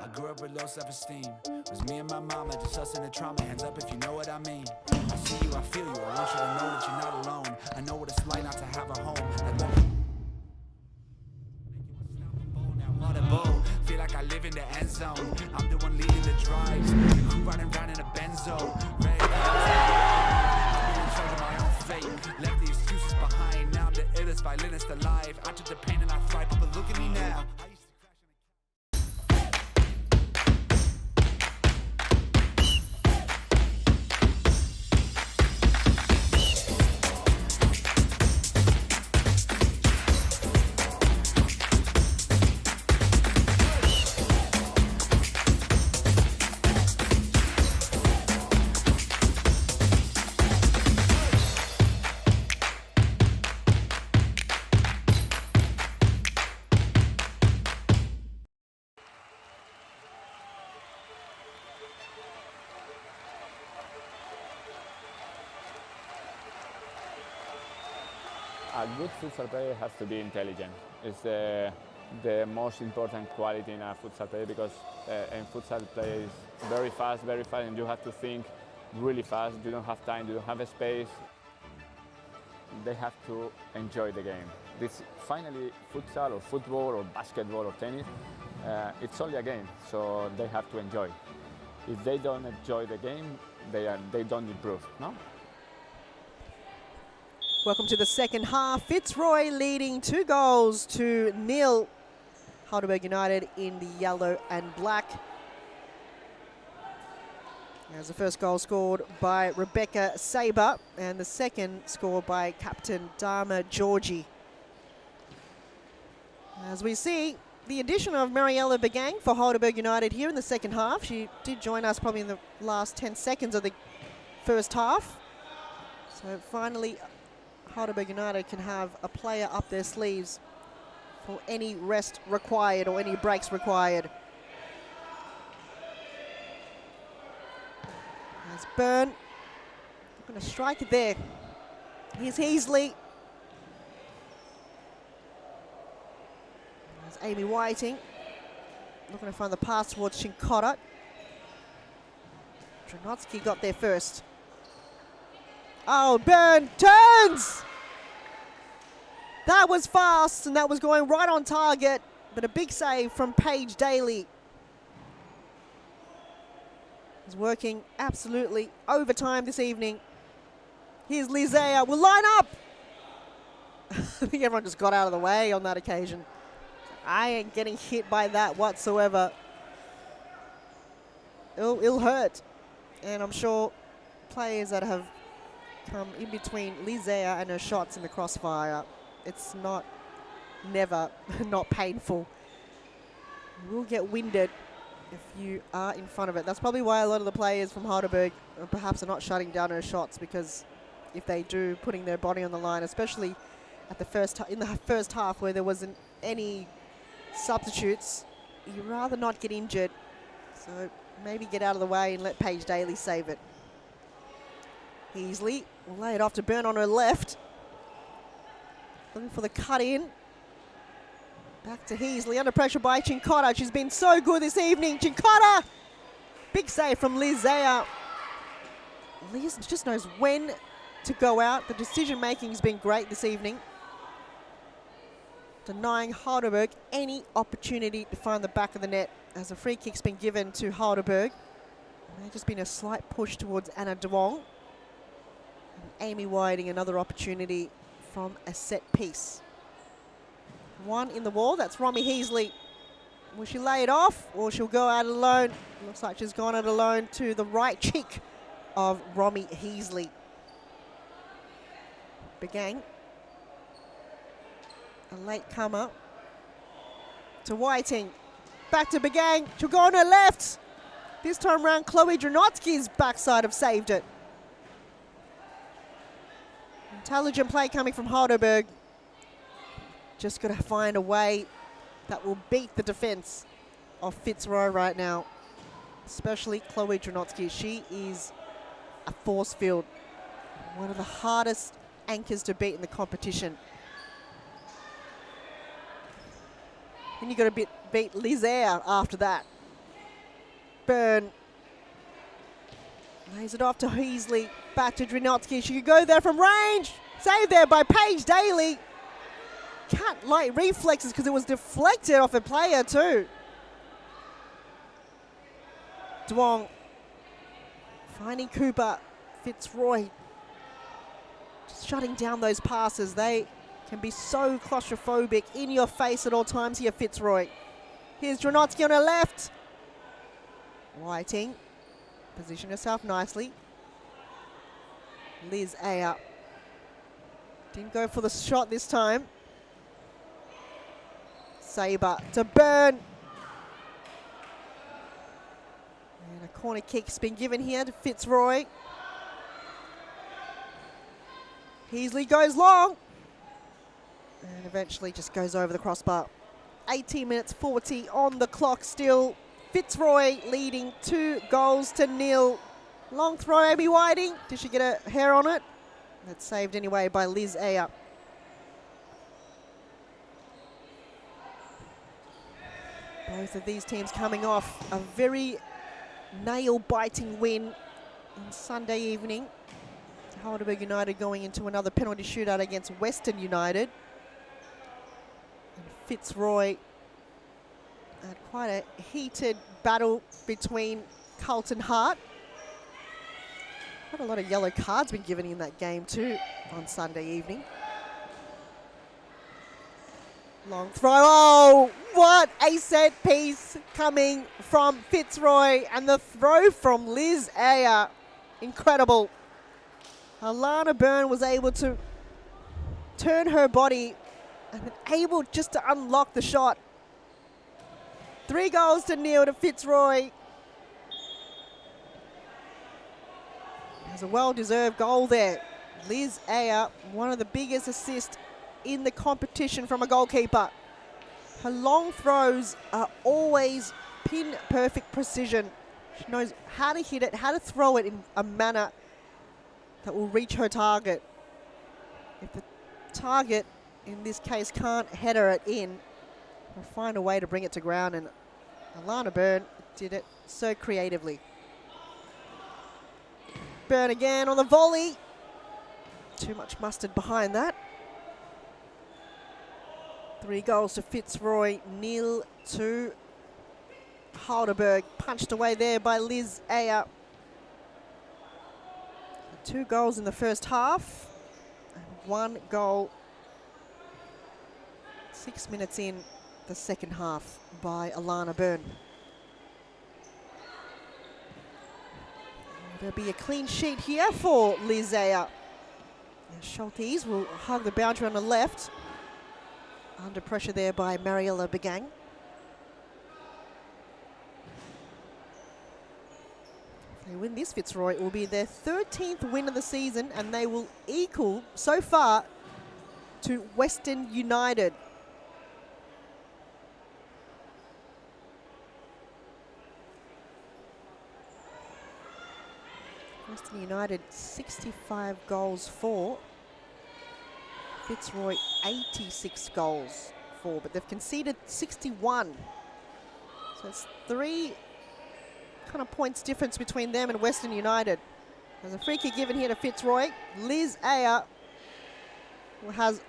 I grew up with low self-esteem. It was me and my mama, just us in the trauma. Hands up if you know what I mean. I see you, I feel you. I want you to know that you're not alone. I know what it's like not to have a home. Feel like I live in the end zone. I'm the one leading the drives. The crew riding around in a benzo. Right? I'll be in charge of my own fate. Left the excuses behind. Now I'm the illest violinist alive. I took the pain and I thrive, but look at me now. A good futsal player has to be intelligent. It's the most important quality in a futsal player, because in futsal play is very fast, and you have to think really fast. You don't have time, you don't have a space. They have to enjoy the game. This finally, futsal or football or basketball or tennis, it's only a game, so they have to enjoy. If they don't enjoy the game, they don't improve, no? Welcome to the second half. Fitzroy leading 2-0. Halberg United in the yellow and black. As the first goal scored by Rebecca Saber, and the second scored by Captain Dharma Georgie. As we see the addition of Mariella Begang for Halberg United here in the second half. She did join us probably in the last 10 seconds of the first half. So finally, Halberg United can have a player up their sleeves for any rest required or any breaks required. As Byrne, going to strike it there. Here's Heasley. There's Amy Whiting. Looking to find the pass towards Chincotta. Dranotsky got there first. Oh, Byrne turns! That was fast, and that was going right on target, but a big save from Paige Daly. He's working absolutely overtime this evening. Here's Lizea, will line up! I think everyone just got out of the way on that occasion. I ain't getting hit by that whatsoever. It'll hurt. And I'm sure players that have come in between Lizea and her shots in the crossfire, it's never not painful. You will get winded if you are in front of it. That's probably why a lot of the players from Halberg perhaps are not shutting down her shots, because if they do, putting their body on the line, especially at in the first half where there wasn't any substitutes, you'd rather not get injured. So maybe get out of the way and let Paige Daly save it. Heasley will lay it off to Byrne on her left. Looking for the cut in. Back to Heasley, under pressure by Chincotta. She's been so good this evening. Chincotta! Big save from Lizea. Liz just knows when to go out. The decision making has been great this evening, denying Halberg any opportunity to find the back of the net, as a free kick's been given to Halberg. There's just been a slight push towards Anna Duong. And Amy Whiting, another opportunity from a set piece. One in the wall, that's Romy Heasley. Will she lay it off, or she'll go out alone? Looks like she's gone out alone to the right cheek of Romy Heasley. Begang. A late comer to Whiting. Back to Begang. She'll go on her left. This time around, Chloe Dranotsky's backside have saved it. Intelligent play coming from Halberg. Just got to find a way that will beat the defense of Fitzroy right now, especially Chloe Dranotsky. She is a force field, one of the hardest anchors to beat in the competition. Then you got to beat Lizea after that. Byrne lays it off to Heasley. Back to Dranotsky. She could go there from range. Saved there by Paige Daly. Cat-like reflexes because it was deflected off a player too. Duong finding Cooper. Fitzroy just shutting down those passes. They can be so claustrophobic, in your face at all times here, Fitzroy. Here's Dranotsky on her left. Whiting position herself nicely. Lizea didn't go for the shot this time. Saber to Byrne. And a corner kick's been given here to Fitzroy. Heasley goes long. And eventually just goes over the crossbar. 18 minutes 40 on the clock still. Fitzroy leading 2-0. Long throw, Amy Whiting. Did she get a hair on it? That's saved anyway by Lizea. Both of these teams coming off a very nail-biting win on Sunday evening. Halberg United going into another penalty shootout against Western United. And Fitzroy had quite a heated battle between Carlton Hart. Quite a lot of yellow cards been given in that game too. on Sunday evening. Long throw. Oh, what a set piece coming from Fitzroy, and the throw from Liz Ayer. Incredible. Alana Byrne was able to turn her body and able just to unlock the shot. 3-0 to Fitzroy. There's a well-deserved goal there. Liz Ayer, one of the biggest assists in the competition from a goalkeeper. Her long throws are always pin-perfect precision. She knows how to hit it, how to throw it in a manner that will reach her target. If the target, in this case, can't header it in, we'll find a way to bring it to ground, and Alana Byrne did it so creatively. Byrne again on the volley. Too much mustard behind that. 3 goals to Fitzroy, 0 to Halberg. Punched away there by Liz Ayer. 2 goals in the first half, and 1 goal 6 minutes in the second half by Alana Byrne. There'll be a clean sheet here for Liz Ayer. Schultes will hug the boundary on the left. Under pressure there by Mariella Begang. If they win this, Fitzroy, it will be their 13th win of the season, and they will equal, so far, to Western United. Western United 65 goals for. Fitzroy 86 goals for, but they've conceded 61. So it's 3 kind of points difference between them and Western United. There's a free kick given here to Fitzroy. Liz Ayer has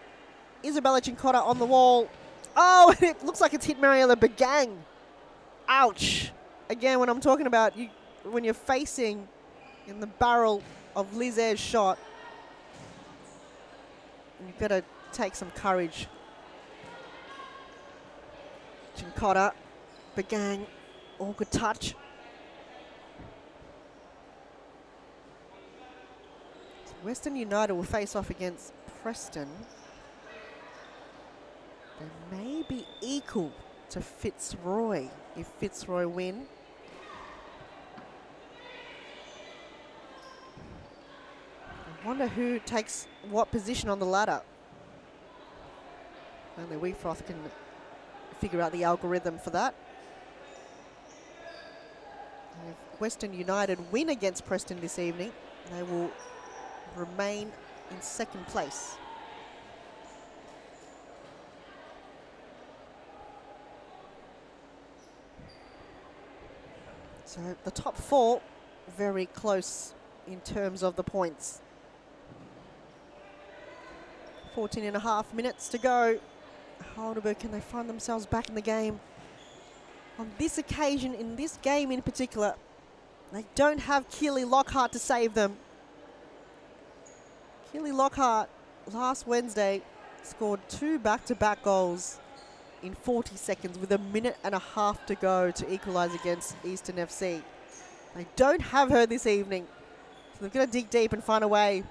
Isabella Cincotta on the wall. Oh, it looks like it's hit Mariella Begang. Ouch. Again, when I'm talking about when you're facing in the barrel of Liz Ayer's shot, you've got to take some courage. Cincotta, Begang, all good touch. So Western United will face off against Preston. They may be equal to Fitzroy if Fitzroy win. I wonder who takes what position on the ladder. Only Weefroth can figure out the algorithm for that. And if Western United win against Preston this evening, they will remain in second place. So the top 4 very close in terms of the points. 14.5 minutes to go. Halberg, can they find themselves back in the game? On this occasion, in this game in particular, they don't have Keely Lockhart to save them. Keely Lockhart last Wednesday scored 2 back-to-back goals in 40 seconds with 1.5 minutes to go to equalise against Eastern FC. They don't have her this evening. So they've got to dig deep and find a way.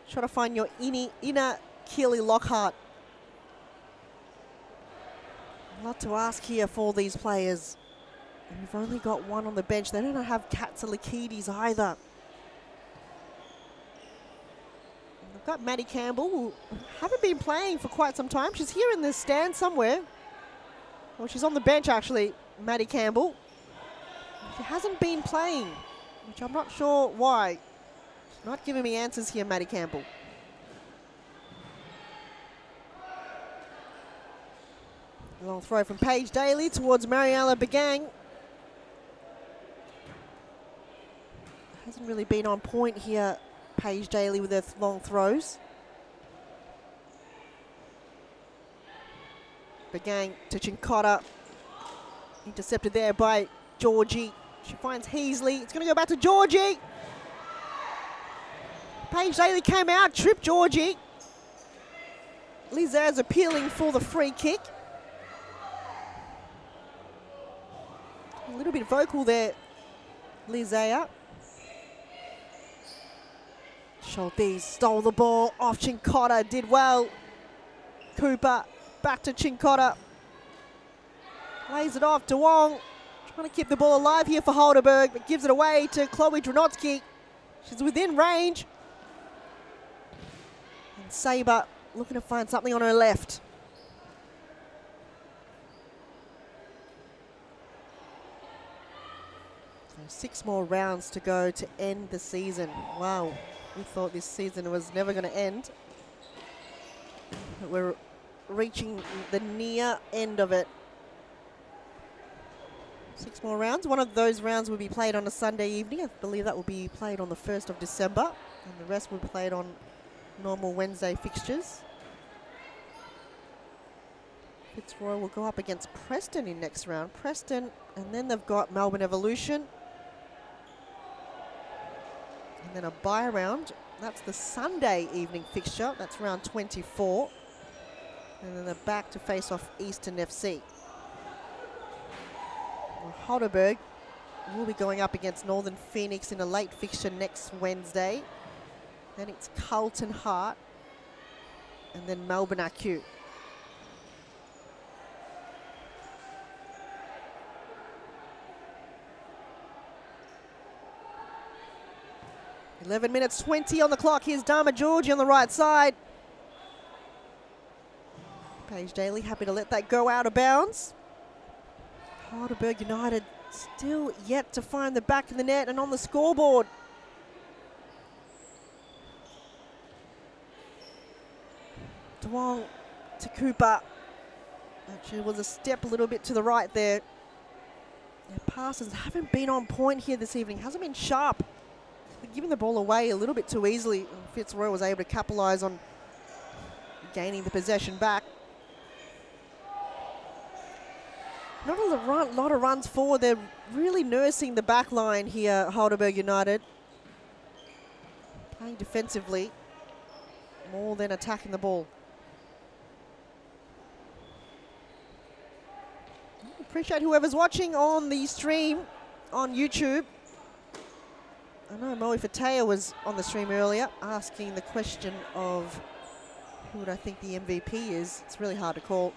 Try to find your inner Keely Lockhart. A lot to ask here for these players. And we've only got one on the bench. They don't have Katsalakidis either. And they've got Maddie Campbell, who haven't been playing for quite some time. She's here in the stand somewhere. Well, she's on the bench actually, Maddie Campbell. She hasn't been playing, which I'm not sure why. She's not giving me answers here, Maddie Campbell. A long throw from Paige Daly towards Mariella Begang. Hasn't really been on point here, Paige Daly, with her long throws. Begang to Cincotta. Intercepted there by Georgie. She finds Heasley. It's going to go back to Georgie. Paige Daly came out, tripped Georgie. Lizer's appealing for the free kick. A little bit vocal there, Lizea. Schultes stole the ball off Chincotta, did well. Cooper back to Chincotta. Lays it off to Wong. Trying to keep the ball alive here for Halberg, but gives it away to Chloe Dranotsky. She's within range. And Sabre looking to find something on her left. So 6 more rounds to go to end the season. Wow, we thought this season was never going to end. But we're reaching the near end of it. 6 more rounds. One of those rounds will be played on a Sunday evening. I believe that will be played on the 1st of December. And the rest will be played on normal Wednesday fixtures. Fitzroy will go up against Preston in next round. Preston, and then they've got Melbourne Evolution. And then a bye round. That's the Sunday evening fixture. That's round 24. And then they're back to face off Eastern FC. Halberg will be going up against Northern Phoenix in a late fixture next Wednesday. Then it's Carlton Heart and then Melbourne Acute. (11:20) on the clock. Here's Dharma Georgie on the right side. Paige Daly happy to let that go out of bounds. Halberg United still yet to find the back of the net and on the scoreboard. Duong to Cooper. Actually was a step a little bit to the right there. Their passes haven't been on point here this evening. Hasn't been sharp. They're giving the ball away a little bit too easily. Fitzroy was able to capitalise on gaining the possession back. Not a lot of runs forward. They're really nursing the back line here, Halberg United. Playing defensively more than attacking the ball. Appreciate whoever's watching on the stream on YouTube. I know Moe Fatea was on the stream earlier asking the question of who would I think the MVP is. It's really hard to call.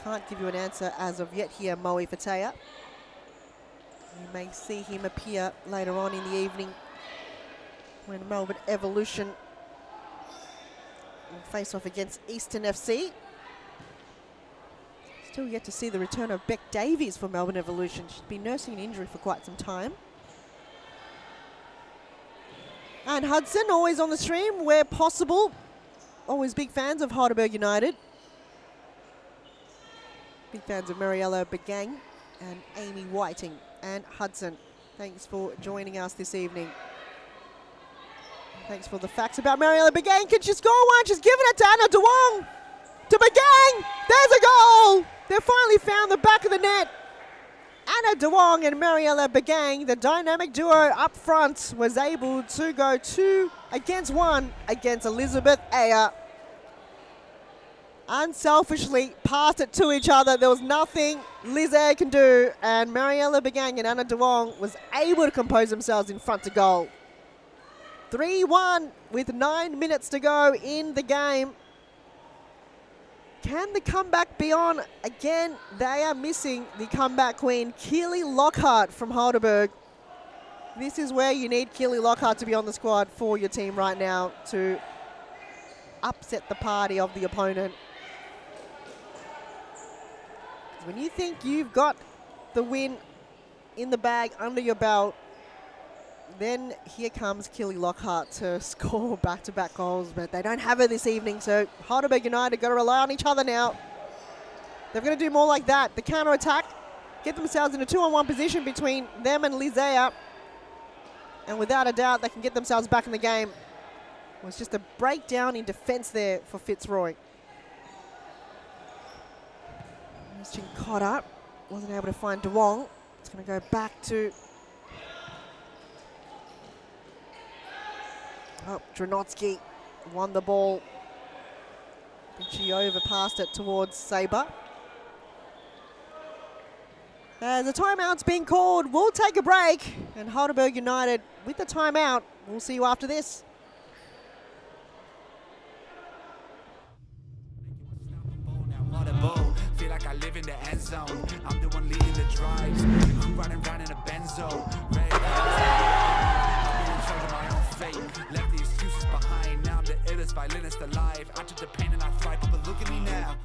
Can't give you an answer as of yet here, Moe Fatea. You may see him appear later on in the evening when Melbourne Evolution will face off against Eastern FC. Still yet to see the return of Beck Davies for Melbourne Evolution. She's been nursing an injury for quite some time. And Hudson, always on the stream where possible. Always big fans of Halberg United. Big fans of Mariella Begang and Amy Whiting and Hudson. Thanks for joining us this evening. Thanks for the facts about Mariella Begang. Can she score one? She's giving it to Anna Duong. To Begang. There's a goal. They finally found the back of the net. Anna Duong and Mariella Begang, the dynamic duo up front, was able to go 2 against 1 against Elizabeth Ayer. Unselfishly passed it to each other. There was nothing Liz Ayer can do, and Mariella Begang and Anna Duong was able to compose themselves in front of goal. 3-1 with 9 minutes to go in the game. Can the comeback be on? Again, they are missing the comeback queen, Keely Lockhart from Halberg. This is where you need Keely Lockhart to be on the squad for your team right now to upset the party of the opponent. When you think you've got the win in the bag under your belt, then here comes Keely Lockhart to score back-to-back goals, but they don't have her this evening, so Halberg United got to rely on each other now. They're going to do more like that. The counter-attack, get themselves in a 2-on-1 position between them and Lizea, and without a doubt, they can get themselves back in the game. It was just a breakdown in defence there for Fitzroy. Chincotta wasn't able to find Duong. It's going to go back to Oh, Dranotsky won the ball. I think she overpassed it towards Sabre. As a timeout's being called, we'll take a break. And Halberg United with the timeout. We'll see you after this. Feel like I live in the end zone. I'm the one leading the drives. The crew running round in a benzo. Red I'll be in charge of my own fate. Left the excuses behind. Now I'm the illest violinist alive. I took the pain and I thrive, but look at me now.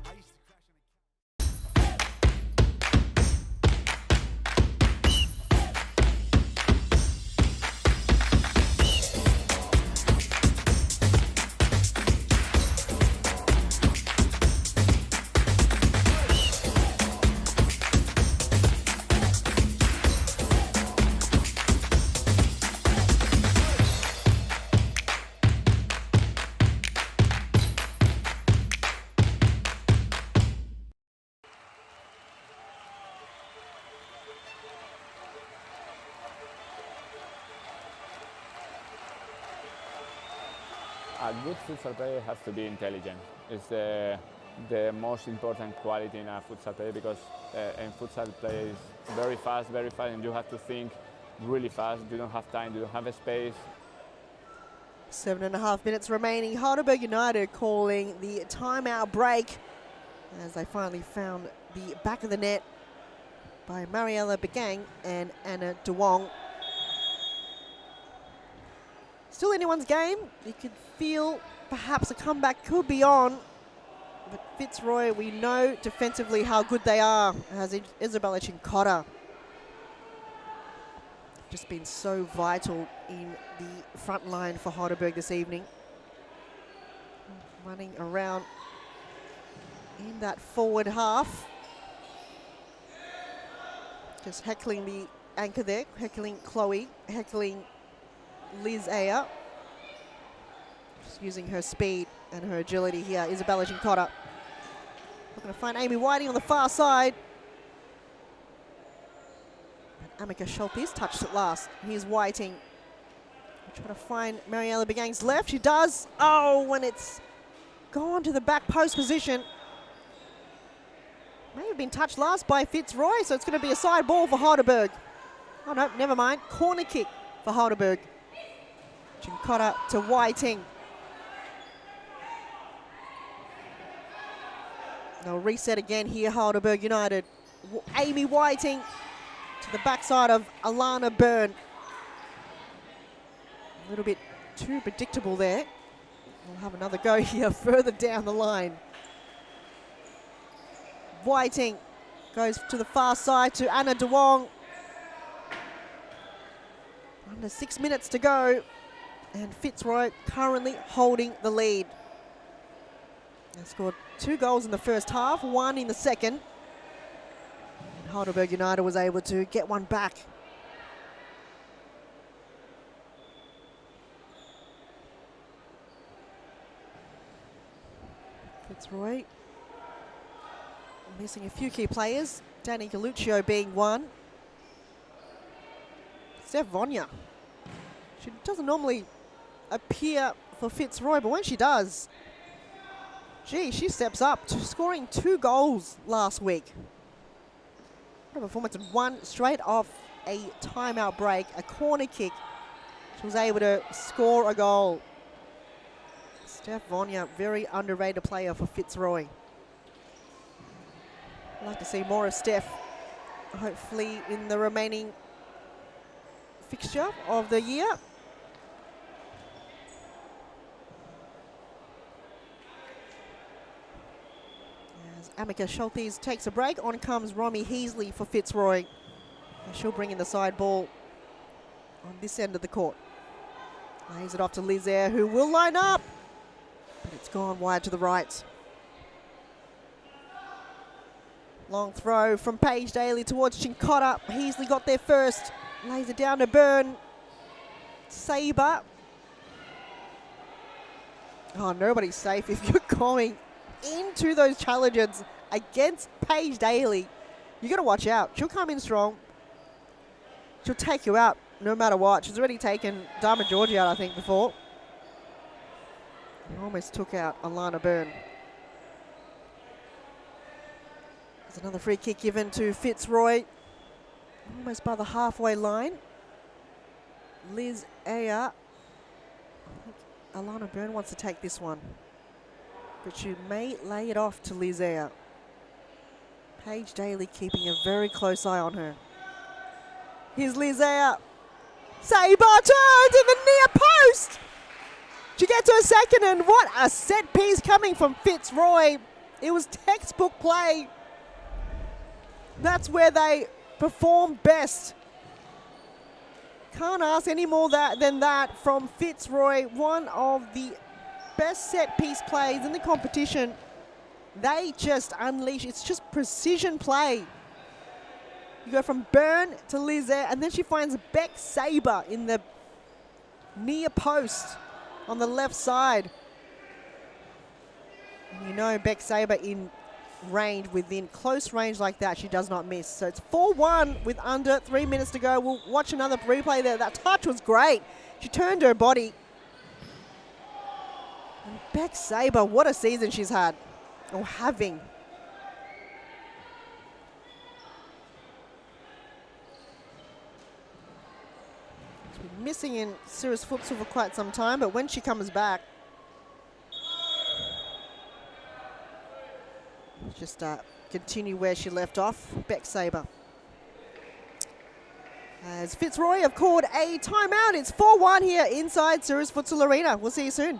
A good futsal player has to be intelligent. It's the most important quality in a futsal player because in futsal play is very fast, and you have to think really fast. You don't have time, you don't have a space. 7.5 minutes remaining. Halberg United calling the timeout break as they finally found the back of the net by Mariella Begang and Anna De Wong. Still anyone's game. You could feel perhaps a comeback could be on. But Fitzroy, we know defensively how good they are, as Isabella Cincotta. Just been so vital in the front line for Halberg this evening. Running around in that forward half. Just heckling the anchor there, heckling Chloe, heckling Liz Ayer. Just using her speed and her agility here. Isabella Cincotta. We're going to find Amy Whiting on the far side. And Amika Schultes touched it last. Here's Whiting. Trying to find Mariella Begang's left. She does. Oh, when it's gone to the back post position. May have been touched last by Fitzroy, so it's going to be a side ball for Halberg. Oh no, never mind. Corner kick for Halberg. Cincotta to Whiting. They'll reset again here, Halberg United. Amy Whiting to the backside of Alana Byrne. A little bit too predictable there. We'll have another go here further down the line. Whiting goes to the far side to Anna De Wong. Under 6 minutes to go. And Fitzroy currently holding the lead. They scored 2 goals in the first half, 1 in the second. And Halberg United was able to get one back. Fitzroy missing a few key players, Danny Galuccio being one. Steph Vonya. She doesn't normally appear for Fitzroy, but when she does, gee, she steps up to scoring 2 goals last week. What a performance, and 1 straight off a timeout break, a corner kick. She was able to score a goal. Steph Vonya, very underrated player for Fitzroy. I'd like to see more of Steph, hopefully in the remaining fixture of the year. As Amika Schultes takes a break, on comes Romy Heasley for Fitzroy. And she'll bring in the side ball on this end of the court. Lays it off to Liz Ayer, who will line up. But it's gone wide to the right. Long throw from Paige Daly towards Cincotta. Heasley got there first. Lays it down to Byrne. Sabre. Oh, nobody's safe if you're going into those challenges against Paige Daly. You got to watch out. She'll come in strong. She'll take you out no matter what. She's already taken Diamond Georgie out, I think, before. He almost took out Alana Byrne. There's another free kick given to Fitzroy, almost by the halfway line. Liz Ayer. I think Alana Byrne wants to take this one, but she may lay it off to Liz Ayer. Paige Daly keeping a very close eye on her. Here's Liz Ayer. Sabre turns in the near post. She gets her second, and what a set piece coming from Fitzroy. It was textbook play. That's where they perform best. Can't ask any more than that from Fitzroy, one of the best set piece plays in the competition. They just unleash, it's just precision play. You go from Byrne to Lizette, and then she finds Beck Sabre in the near post on the left side. And you know Beck Sabre in range, within close range like that, she does not miss. So it's 4-1 with under 3 minutes to go. We'll watch another replay there. That touch was great. She turned her body. And Beck Sabre, what a season she's had, or having. She's been missing in Sirius Futsal for quite some time, but when she comes back, just continue where she left off. Beck Sabre. As Fitzroy have called a timeout. It's 4-1 here inside Sirius Futsal Arena. We'll see you soon.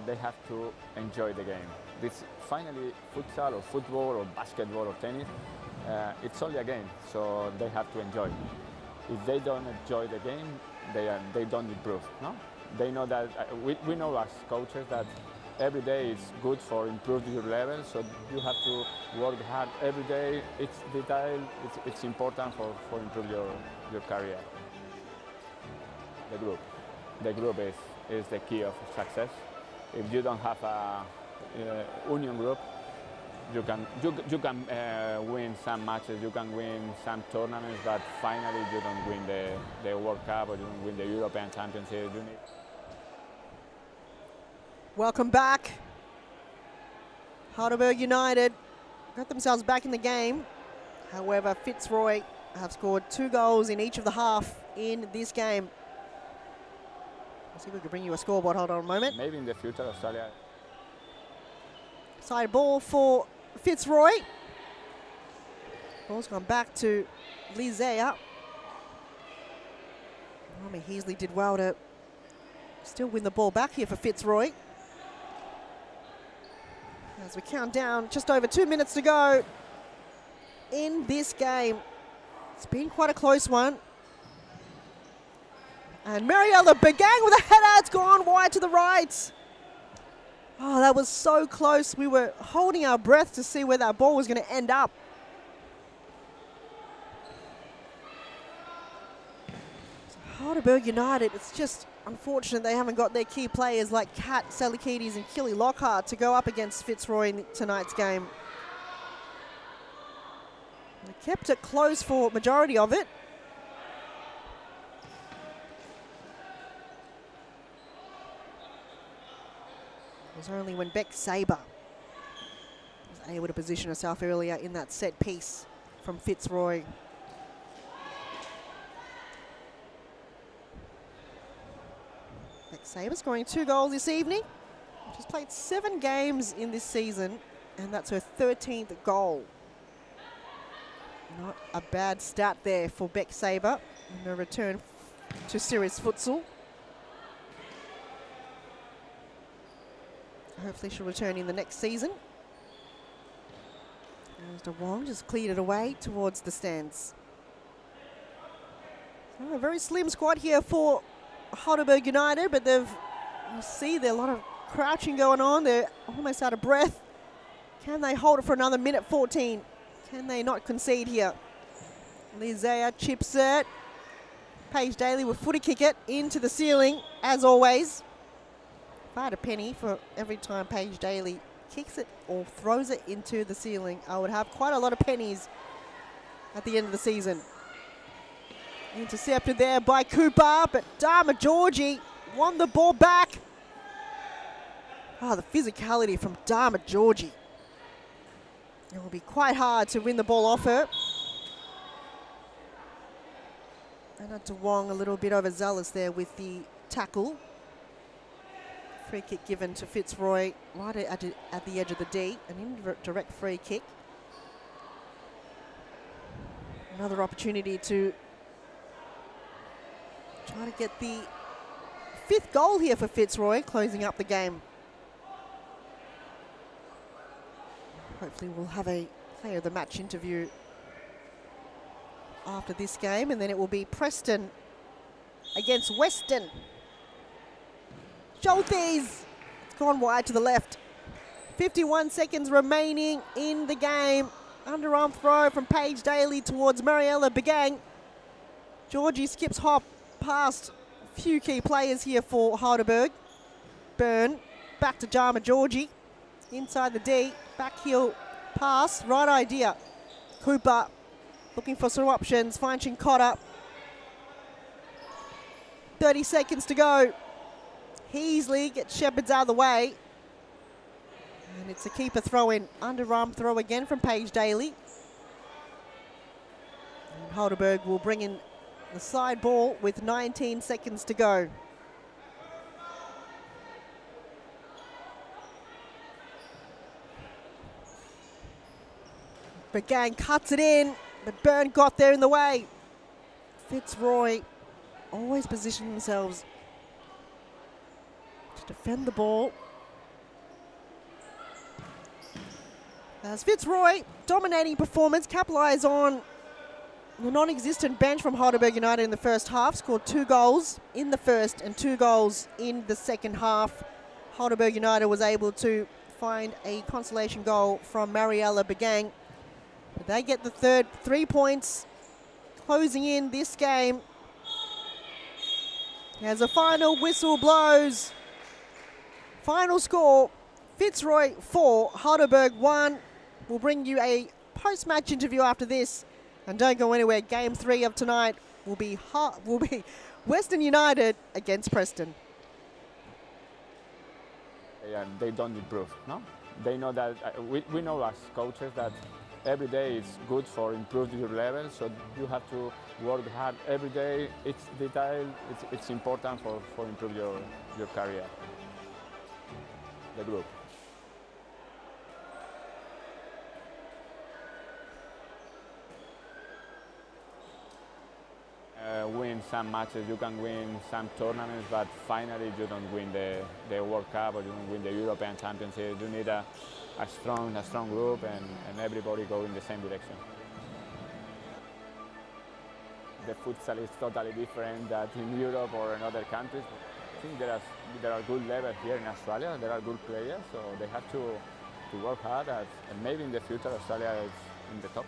They have to enjoy the game. This finally, futsal or football or basketball or tennis, it's only a game, so they have to enjoy. If they don't enjoy the game, they don't improve. No, they know that we know as coaches that every day is good for improve your level. So you have to work hard every day. It's detail. It's important for improve your career. The group is the key of success. If you don't have a union group, you can win some matches, you can win some tournaments, but finally you don't win the World Cup or you don't win the European Championship. Welcome back. Halberg United got themselves back in the game. However, Fitzroy have scored 2 goals in each of the half in this game. Let's see if we can bring you a scoreboard. Hold on a moment. Maybe in the future, Australia. Side ball for Fitzroy. Ball's gone back to Lizea. Romy Heasley did well to still win the ball back here for Fitzroy. As we count down, just over 2 minutes to go in this game. It's been quite a close one. And Mariella Begang with a header. It's gone wide to the right. Oh, that was so close. We were holding our breath to see where that ball was going to end up. So Halberg United, it's just unfortunate they haven't got their key players like Kat Salikides and Killy Lockhart to go up against Fitzroy in tonight's game. They kept it close for majority of it. It was only when Beck Sabre was able to position herself earlier in that set piece from Fitzroy. Beck Sabre scoring 2 goals this evening. She's played 7 games in this season, and that's her 13th goal. Not a bad stat there for Beck Sabre in her return to Sirius Futsal. Hopefully she'll return in the next season. There's De Wong, just cleared it away towards the stands. So a very slim squad here for Halberg United, but you see there a lot of crouching going on. They're almost out of breath. Can they hold it for another minute 14? Can they not concede here? Lizea chips it. Paige Daly will footy kick it into the ceiling, as always. If I had a penny for every time Paige Daly kicks it or throws it into the ceiling, I would have quite a lot of pennies at the end of the season. Intercepted there by Cooper, but Dharma Georgie won the ball back. Oh, the physicality from Dharma Georgie. It will be quite hard to win the ball off her. Anna DeWong a little bit overzealous there with the tackle. Free kick given to Fitzroy right at the edge of the D. An indirect free kick. Another opportunity to try to get the 5th goal here for Fitzroy, closing up the game. Hopefully we'll have a player of the match interview after this game, and then it will be Preston against Western. Schultes, it's gone wide to the left. 51 seconds remaining in the game. Underarm throw from Paige Daly towards Mariella Begang. Georgie skips hop past a few key players here for Halberg. Byrne, back to Dharma Georgie. Inside the D, back heel pass, right idea. Cooper looking for some options, finds Chincotta. 30 seconds to go. Heasley gets Shepherds out of the way. And it's a keeper throw in. Underarm throw again from Paige Daly. And Halberg will bring in the side ball with 19 seconds to go. Begang cuts it in, but Byrne got there in the way. Fitzroy always position themselves to defend the ball. As Fitzroy, dominating performance, capitalise on the non-existent bench from Heidelberg United in the first half, scored 2 goals in the first and 2 goals in the second half. Heidelberg United was able to find a consolation goal from Mariella Begang. But they get the third 3 points, closing in this game. As a final whistle blows, final score, Fitzroy 4, Heidelberg 1. We'll bring you a post-match interview after this. And don't go anywhere, game 3 of tonight will be Western United against Preston. Yeah, they don't improve, no? They know that, we know as coaches that every day is good for improving your level, so you have to work hard every day. It's detail, it's important for improve your career, the group. Win some matches, you can win some tournaments, but finally you don't win the World Cup or you don't win the European Championship. You need a strong group and everybody go in the same direction. The futsal is totally different than in Europe or in other countries. I think there are good levels here in Australia, there are good players, so they have to work hard and maybe in the future Australia is in the top.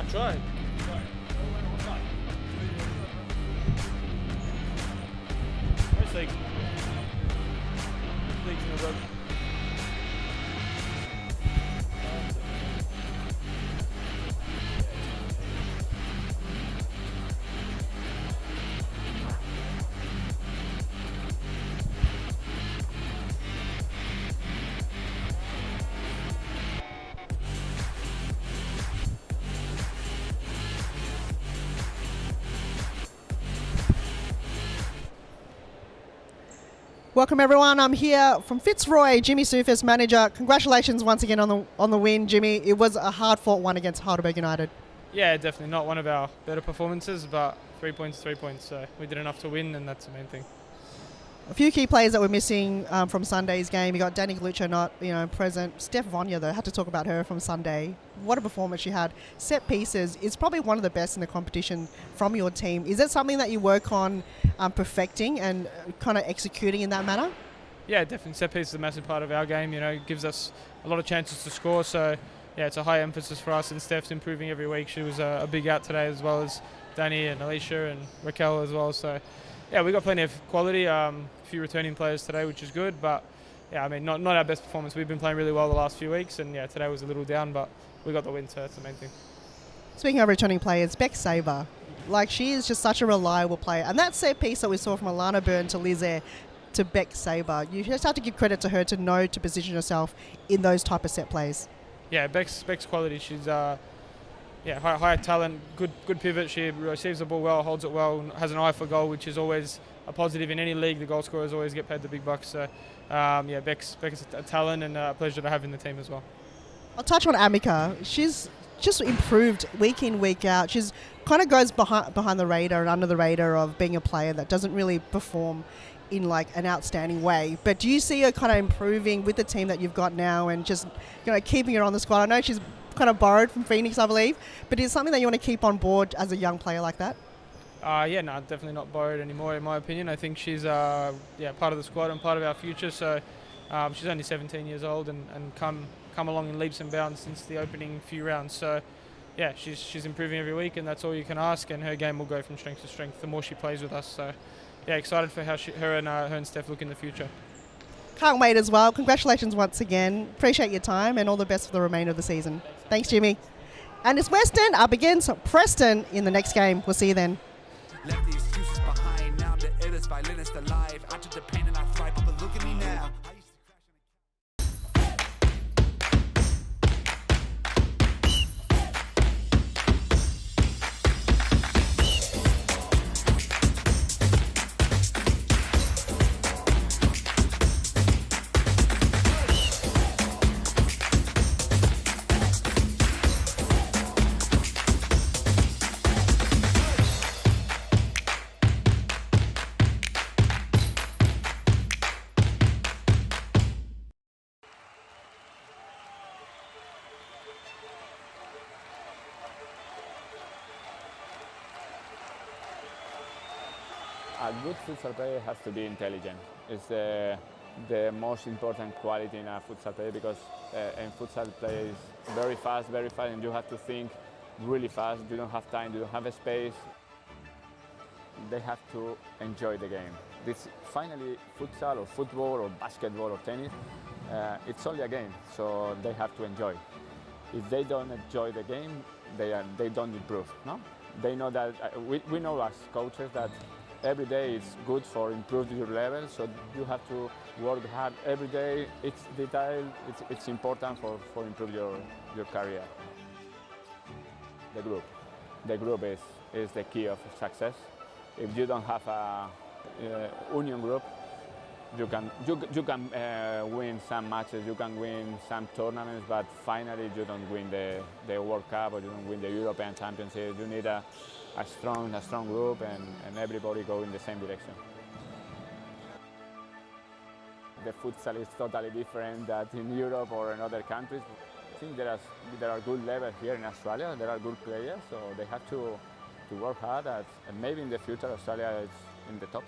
Try. Where's legs? Legs in the road. Welcome everyone. I'm here from Fitzroy, Jimmy Sufis, manager. Congratulations once again on the win, Jimmy. It was a hard-fought one against Halberg United. Yeah, definitely not one of our better performances, but 3 points, 3 points. So we did enough to win, and that's the main thing. A few key players that were missing from Sunday's game. You got Danny Galuccio not present. Steph Vonya though, had to talk about her from Sunday. What a performance she had. Set pieces is probably one of the best in the competition from your team. Is that something that you work on perfecting and kind of executing in that manner? Yeah, definitely. Set piece is a massive part of our game. It gives us a lot of chances to score. So yeah, it's a high emphasis for us, and Steph's improving every week. She was a big out today, as well as Danny and Alicia and Raquel as well. So yeah, we got plenty of quality. A few returning players today, which is good. But yeah, I mean, not our best performance. We've been playing really well the last few weeks, and yeah, today was a little down, but we got the win, so that's the main thing. Speaking of returning players, Beck Saber, she is just such a reliable player. And that set piece that we saw from Alana Byrne to Lizaire to Beck Saber, you just have to give credit to her to know to position herself in those type of set plays. Yeah, Beck's quality. She's high talent, good pivot. She receives the ball well, holds it well, and has an eye for goal, which is always a positive in any league. The goal scorers always get paid the big bucks. So Beck's a talent and a pleasure to have in the team as well. I'll touch on Amica. She's just improved week in, week out. She's kind of goes behind the radar and under the radar of being a player that doesn't really perform in an outstanding way. But do you see her kind of improving with the team that you've got now and just keeping her on the squad? I know she's kind of borrowed from Phoenix, I believe, but is it something that you want to keep on board as a young player like that? Definitely not borrowed anymore, in my opinion. I think she's part of the squad and part of our future. So she's only 17 years old and come along in leaps and bounds since the opening few rounds. So yeah, she's improving every week, and that's all you can ask, and her game will go from strength to strength the more she plays with us. So yeah, excited for how her and Steph look in the future. Can't wait as well. Congratulations once again. Appreciate your time and all the best for the remainder of the season. Thanks, Jimmy. And it's Western up against Preston in the next game. We'll see you then. Left the excuses behind. Now I'm the illest violinist alive. I took the pain and I thrive, but look at me now. A good futsal player has to be intelligent. It's the most important quality in a futsal player, because in futsal play is very fast, and you have to think really fast. You don't have time, you don't have a space. They have to enjoy the game. This finally, futsal or football or basketball or tennis, it's only a game, so they have to enjoy. If they don't enjoy the game, they don't improve. No, they know that. We know as coaches that every day is good for improving your level, so you have to work hard every day. It's detail. It's important for improve your career. The group is the key of success. If you don't have a union group, you can win some matches, you can win some tournaments, but finally you don't win the World Cup or you don't win the European Championship. You need a strong group and everybody go in the same direction. The futsal is totally different than in Europe or in other countries. I think there are good levels here in Australia. There are good players, so they have to work hard and maybe in the future Australia is in the top.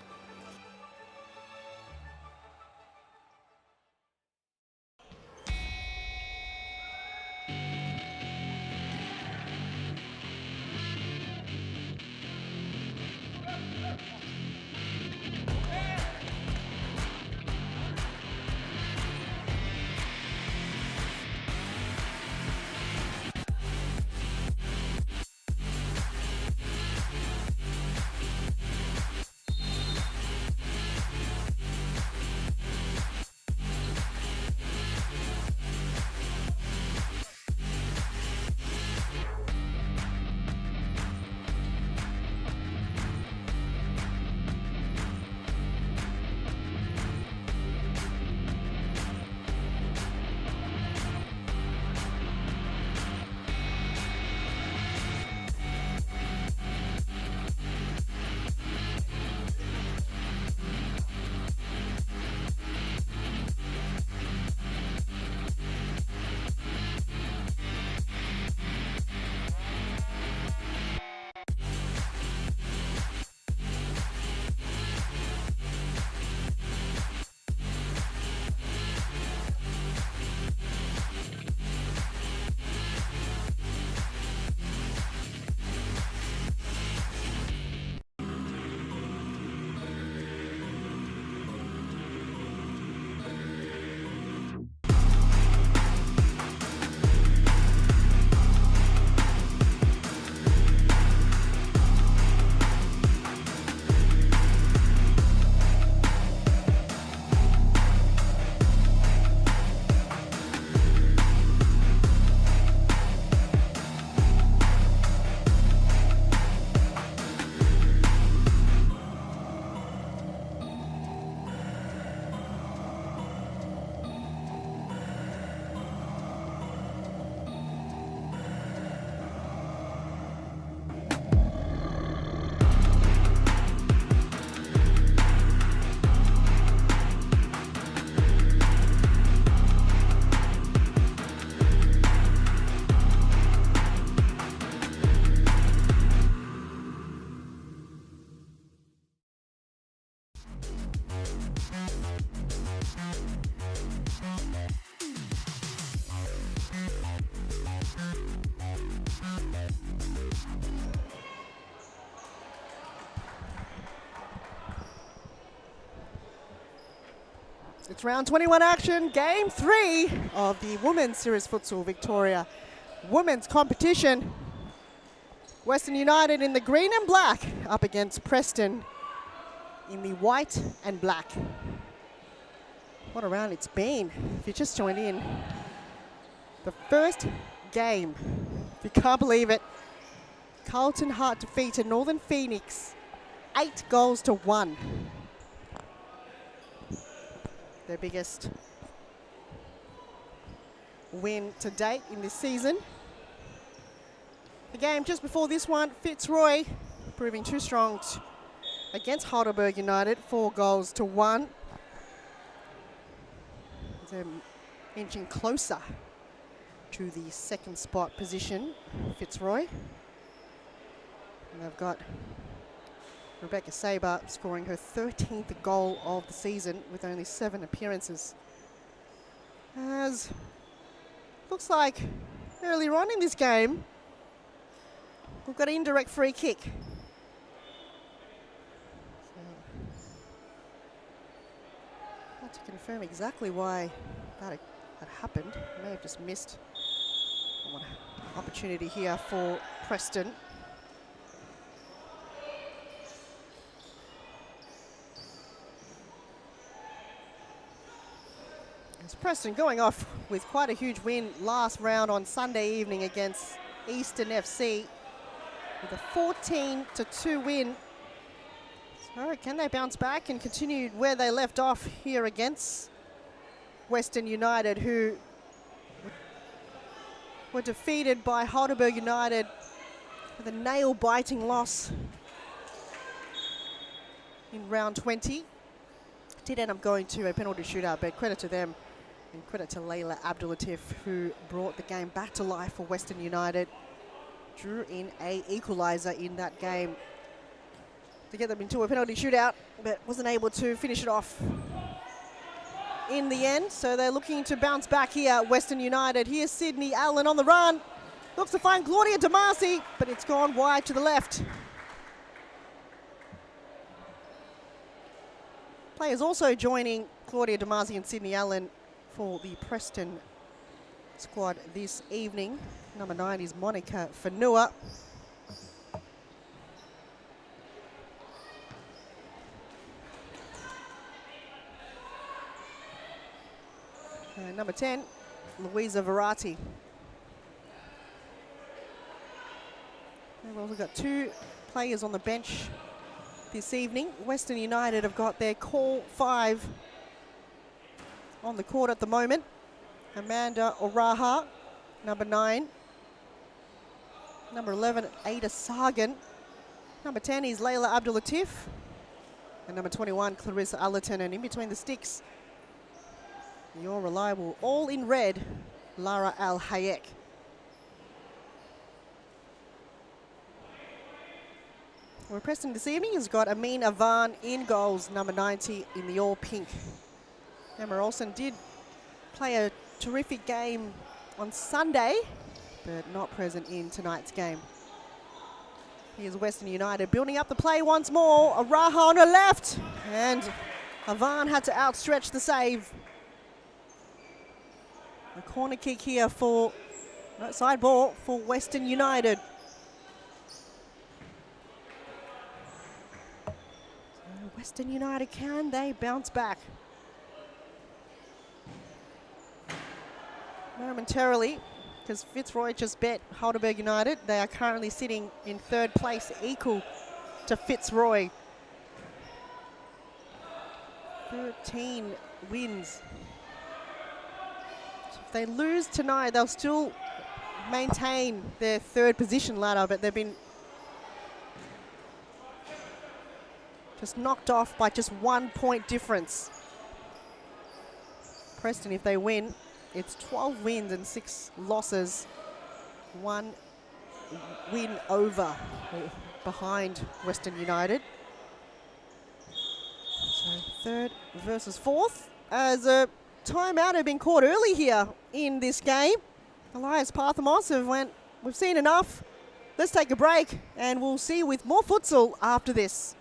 It's round 21 action, game 3 of the Women's Series Futsal Victoria Women's Competition. Western United in the green and black up against Preston in the white and black. What a round it's been. If you just joined in, the first game, if you can't believe it, Carlton Hart defeated Northern Phoenix 8-1. Their biggest win to date in this season. The game just before this one, Fitzroy proving too strong against Halberg United, 4-1. They're inching closer to the second spot position, Fitzroy. And they've got Rebecca Saber scoring her 13th goal of the season with only 7 appearances. As looks like earlier on in this game, we've got an indirect free kick. So, hard to confirm exactly why that had happened. May have just missed one opportunity here for Preston. Preston going off with quite a huge win last round on Sunday evening against Eastern FC with a 14-2 win. So can they bounce back and continue where they left off here against Western United, who were defeated by Halberg United with a nail-biting loss in round 20. Did end up going to a penalty shootout, but credit to them. And credit to Layla Abdulatif, who brought the game back to life for Western United. Drew in a equaliser in that game to get them into a penalty shootout, but wasn't able to finish it off in the end. So they're looking to bounce back here, Western United. Here's Sydney Allen on the run. Looks to find Claudia Damasi, but it's gone wide to the left. Players also joining Claudia Damasi and Sydney Allen for the Preston squad this evening. Number 9 is Monica Fanua. And number 10, Louisa Verratti. And we've also got 2 players on the bench this evening. Western United have got their call 5 on the court at the moment. Amanda Oraha, number 9. Number 11, Ada Sargan. Number 10 is Layla Abdulatif. And number 21, Clarissa Allerton. And in between the sticks, your reliable, all in red, Lara Al Hayek. Well, Preston this evening has got Amin Avan in goals, number 90 in the all pink. Emma Olsen did play a terrific game on Sunday, but not present in tonight's game. Here's Western United building up the play once more. Araha on her left, and Avan had to outstretch the save. A corner kick here for side ball for Western United. So Western United, can they bounce back? Momentarily, because Fitzroy just bet Halberg United. They are currently sitting in 3rd place, equal to Fitzroy. 13 wins. So if they lose tonight, they'll still maintain their 3rd position ladder, but they've been just knocked off by just 1 point difference. Preston, if they win, it's 12 wins and 6 losses. 1 win over behind Western United. So 3rd versus 4th. As a timeout had been caught early here in this game. Elias Parthamos have went, we've seen enough. Let's take a break and we'll see you with more futsal after this.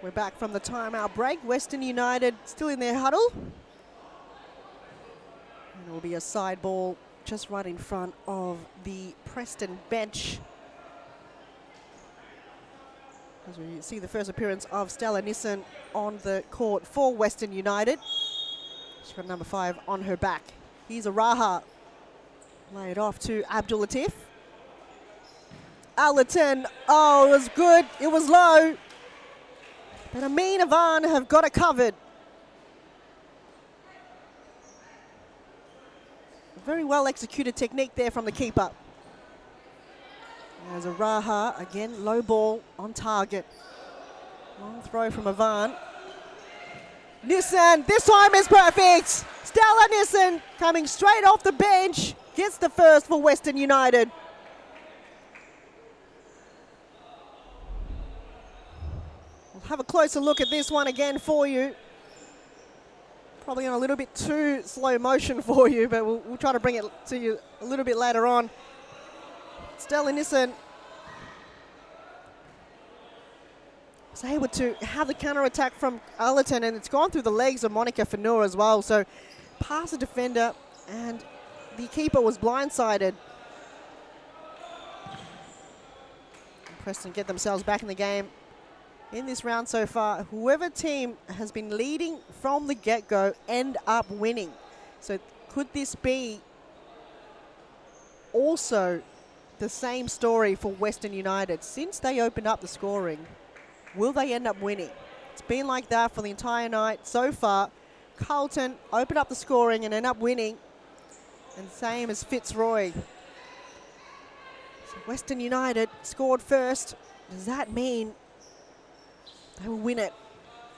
We're back from the timeout break. Western United still in their huddle. And it will be a side ball just right in front of the Preston bench. As we see the first appearance of Stella Nissen on the court for Western United. She's got number 5 on her back. Here's Araha. Lay it off to Abdul Latif. Allerton, oh, it was good. It was low. But Amin Avan have got it covered. Very well executed technique there from the keeper. There's Araha, again, low ball on target. Long throw from Avan. Nissen, this time is perfect. Stella Nissen coming straight off the bench. Gets the first for Western United. We'll have a closer look at this one again for you. Probably on a little bit too slow motion for you, but we'll try to bring it to you a little bit later on. Stella Nissen was able to have the counter-attack from Allerton, and it's gone through the legs of Monica Fanua as well. So past the defender, and the keeper was blindsided. And Preston get themselves back in the game. In this round so far, whoever team has been leading from the get-go end up winning. So could this be also the same story for Western United? Since they opened up the scoring, will they end up winning? It's been like that for the entire night so far. Carlton open up the scoring and end up winning. And same as Fitzroy. So Western United scored first. Does that mean they will win it?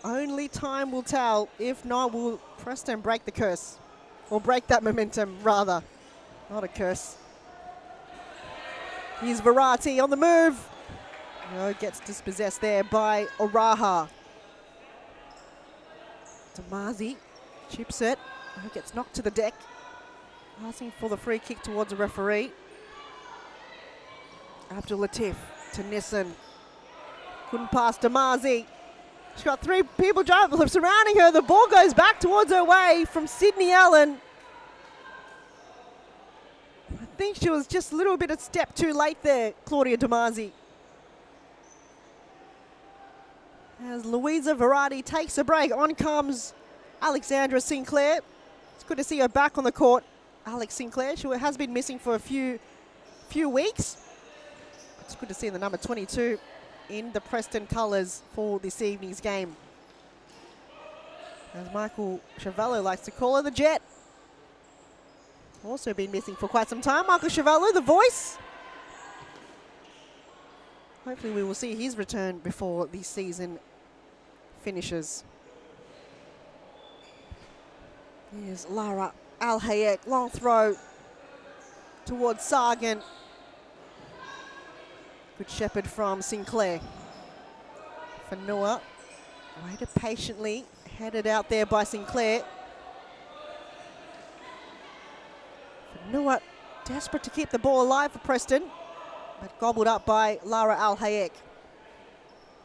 Only time will tell. If not, will Preston break the curse? Or break that momentum, rather. Not a curse. Here's Verratti on the move. No, gets dispossessed there by Araha. Damazi chips it. Oh, gets knocked to the deck. Passing for the free kick towards the referee. Abdul Latif to Nissen. Couldn't pass Damazi. She's got 3 people surrounding her. The ball goes back towards her way from Sydney Allen. I think she was just a little bit of step too late there, Claudia Damazi. As Louisa Verratti takes a break, on comes Alexandra Sinclair. It's good to see her back on the court. Alex Sinclair, she has been missing for a few weeks. It's good to see the number 22 in the Preston colours for this evening's game. As Michael Chavallo likes to call her, the Jet. Also been missing for quite some time. Michael Chavallo, the voice. Hopefully we will see his return before the season finishes. Here's Lara Al-Hayek, long throw towards Sargent. Good shepherd from Sinclair. Fanua waited patiently, headed out there by Sinclair. Fanua desperate to keep the ball alive for Preston, but gobbled up by Lara Al-Hayek.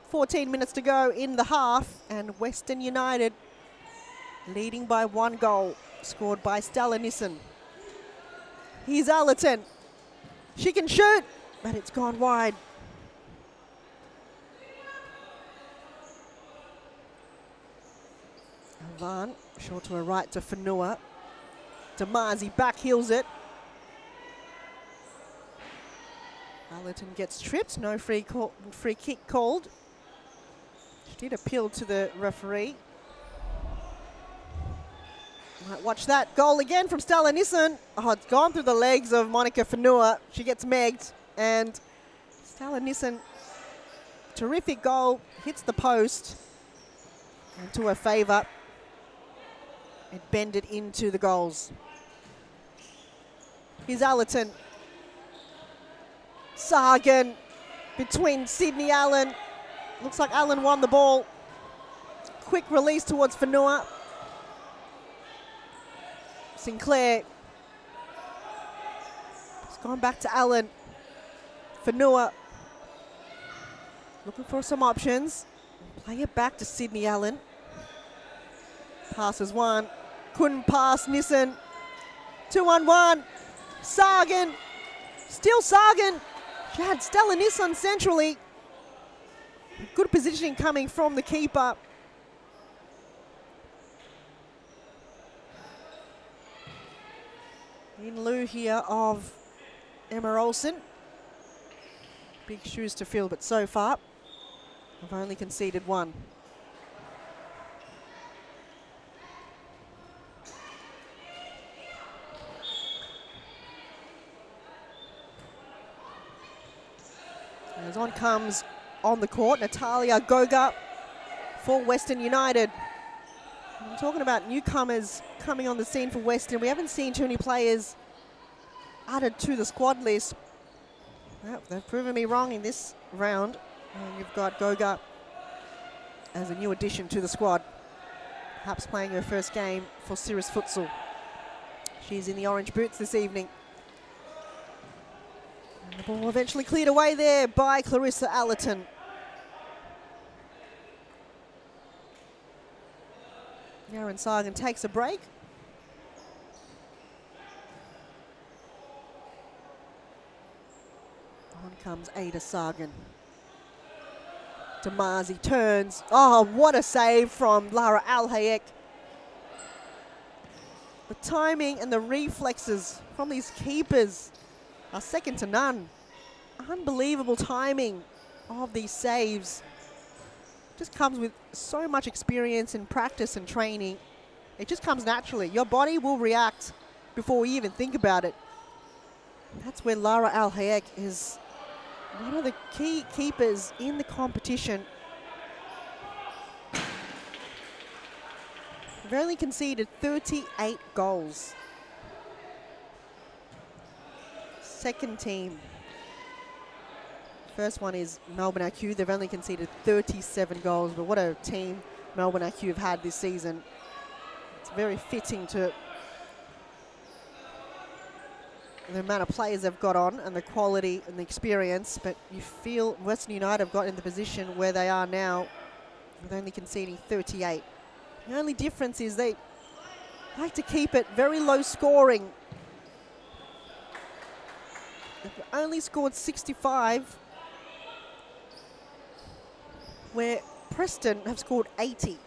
14 minutes to go in the half, and Western United leading by 1 goal, scored by Stella Nissen. Here's Allerton. She can shoot, but it's gone wide. Van, short to her right to Fanua. Damazi back heels it. Allerton gets tripped, no free kick called. She did appeal to the referee. Might watch that goal again from Stella Nissen. Oh, it's gone through the legs of Monica Fanua. She gets megged, and Stella Nissen, terrific goal, hits the post, and to her favour, it bended into the goals. Here's Allerton. Sargent between Sydney Allen. Looks like Allen won the ball. Quick release towards Fanua. Sinclair. It's gone back to Allen. Fanua looking for some options. Play it back to Sydney Allen. Passes one. Couldn't pass Nissen. 2-on-1. Sagan. Still Sagan. She had Stella Nissan centrally. Good positioning coming from the keeper. In lieu here of Emma Olsen. Big shoes to fill, but so far, I've only conceded one. As on comes on the court, Natalia Goga for Western United. I'm talking about newcomers coming on the scene for Western. We haven't seen too many players added to the squad list. Well, they've proven me wrong in this round. And you've got Goga as a new addition to the squad. Perhaps playing her first game for Cirrus Futsal. She's in the orange boots this evening. And the ball eventually cleared away there by Clarissa Allerton. Aaron Sagan takes a break. On comes Ada Sagan. Damazi turns. Oh, what a save from Lara Al-Hayek. The timing and the reflexes from these keepers are second to none. Unbelievable timing of these saves. Just comes with so much experience and practice and training. It just comes naturally. Your body will react before you even think about it. That's where Lara Al-Hayek is one of the key keepers in the competition. They've only conceded 38 goals. Second team. First one is Melbourne IQ. They've only conceded 37 goals, but what a team Melbourne IQ have had this season. It's very fitting to the amount of players they've got on and the quality and the experience, but you feel Western United have got in the position where they are now with only conceding 38. The only difference is they like to keep it very low scoring. They've only scored 65, where Preston have scored 80.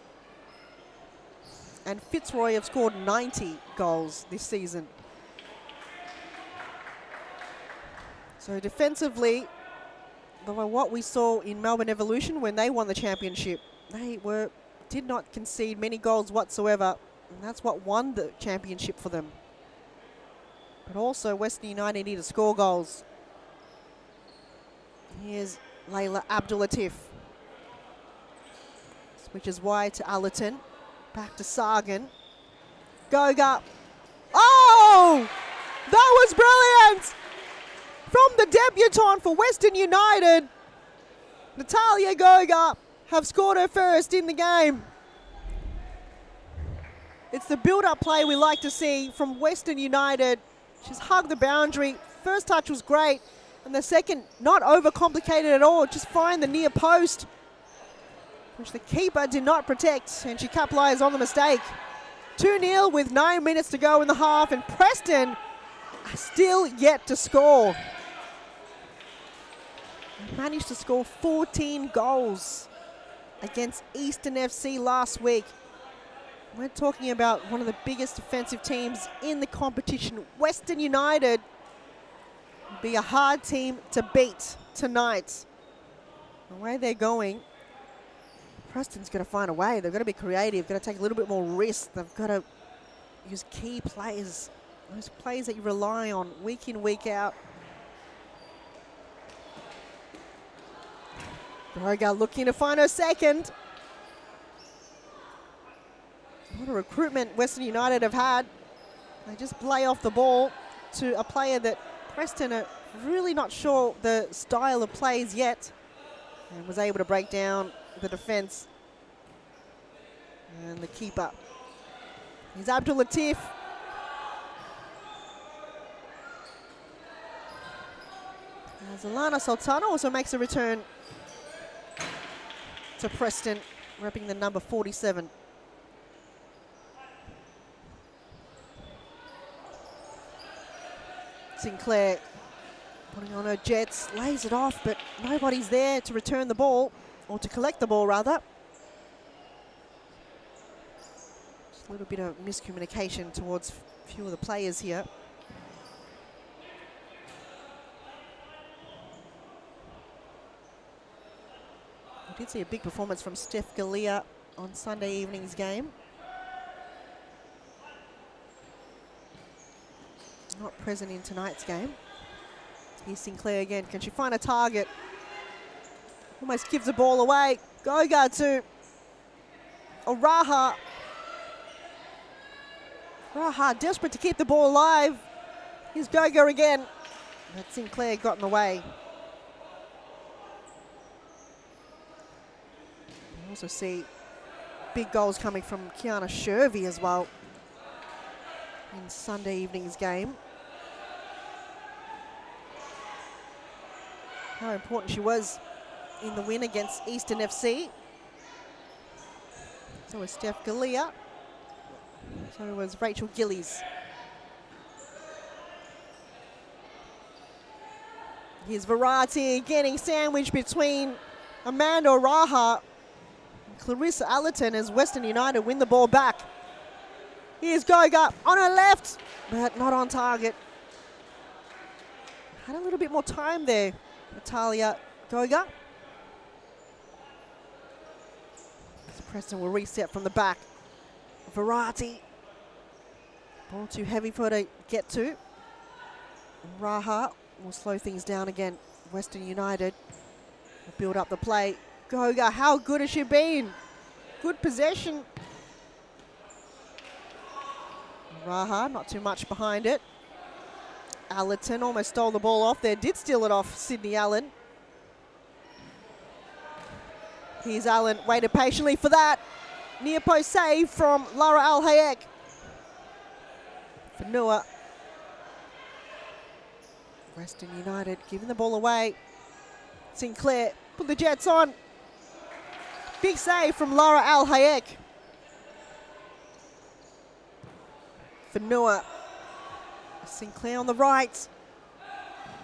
And Fitzroy have scored 90 goals this season. So defensively, what we saw in Melbourne Evolution when they won the championship, they did not concede many goals whatsoever, and that's what won the championship for them. But also Western United need to score goals. Here's Layla Abdulatif. Switches wide to Allerton. Back to Sagan. Goga. Oh! That was brilliant! From the debutante for Western United, Natalia Goga have scored her first in the game. It's the build-up play we like to see from Western United. She's hugged the boundary. First touch was great, and the second, not overcomplicated at all. Just find the near post, which the keeper did not protect, and she capitalized on the mistake. 2-0 with 9 minutes to go in the half, and Preston are still yet to score. They managed to score 14 goals against Eastern FC last week. We're talking about one of the biggest defensive teams in the competition. Western United will be a hard team to beat tonight. The way they're going, Preston's got to find a way. They've got to be creative, got to take a little bit more risk. They've got to use key players, those players that you rely on week in, week out. Broga looking to find her second. What a recruitment Western United have had. They just play off the ball to a player that Preston are really not sure the style of plays yet, and was able to break down the defense and the keeper. He's Abdul Latif. As Alana Sultana also makes a return for Preston, repping the number 47. Sinclair putting on her jets, lays it off, but nobody's there to return the ball, or to collect the ball rather. Just a little bit of miscommunication towards a few of the players here. We did see a big performance from Steph Galea on Sunday evening's game. Not present in tonight's game. Here's Sinclair again. Can she find a target? Almost gives the ball away. Goga to Oraha. Oraha desperate to keep the ball alive. Here's Goga again. But Sinclair got in the way. We also see big goals coming from Kiana Shervey as well in Sunday evening's game. How important she was in the win against Eastern FC. So was Steph Galea. So was Rachel Gillies. Here's Variety getting sandwiched between Amanda Oraha and Clarissa Allerton as Western United win the ball back. Here's Goga on her left, but not on target. Had a little bit more time there, Natalia Goga. So Preston will reset from the back. Variety. Ball too heavy for her to get to. Raha will slow things down again. Western United will build up the play. Goga, how good has she been? Good possession. Raha, not too much behind it. Allerton almost stole the ball off there. Did steal it off Sydney Allen. Here's Allen, waited patiently for that. Near post save from Lara Al Hayek. Fanua. Western United giving the ball away. Sinclair put the Jets on. Big save from Lara Al Hayek. Fanua. Sinclair on the right.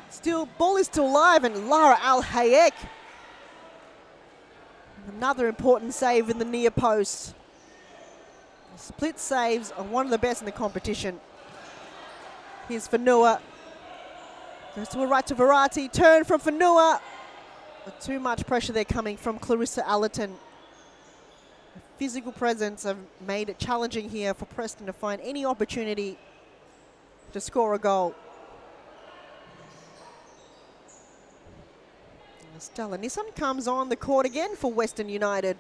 Still, ball is still live, and Lara Al Hayek. Another important save in the near post. The split saves are one of the best in the competition. Here's Fanua. Goes to a right to Variety. Turn from Fanua. But too much pressure there coming from Clarissa Allerton. The physical presence have made it challenging here for Preston to find any opportunity to score a goal. Stella Nissan comes on the court again for Western United.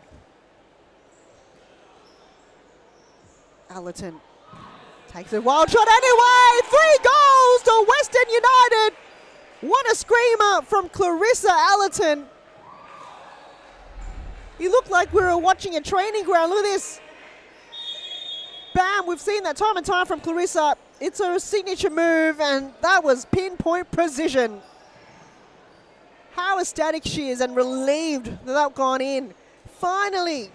Allerton takes a wild shot anyway. 3 goals to Western United. What a screamer from Clarissa Allerton. You look like we were watching a training ground. Look at this. Bam, we've seen that time and time from Clarissa. It's her signature move, and that was pinpoint precision. How ecstatic she is and relieved that that gone in. Finally,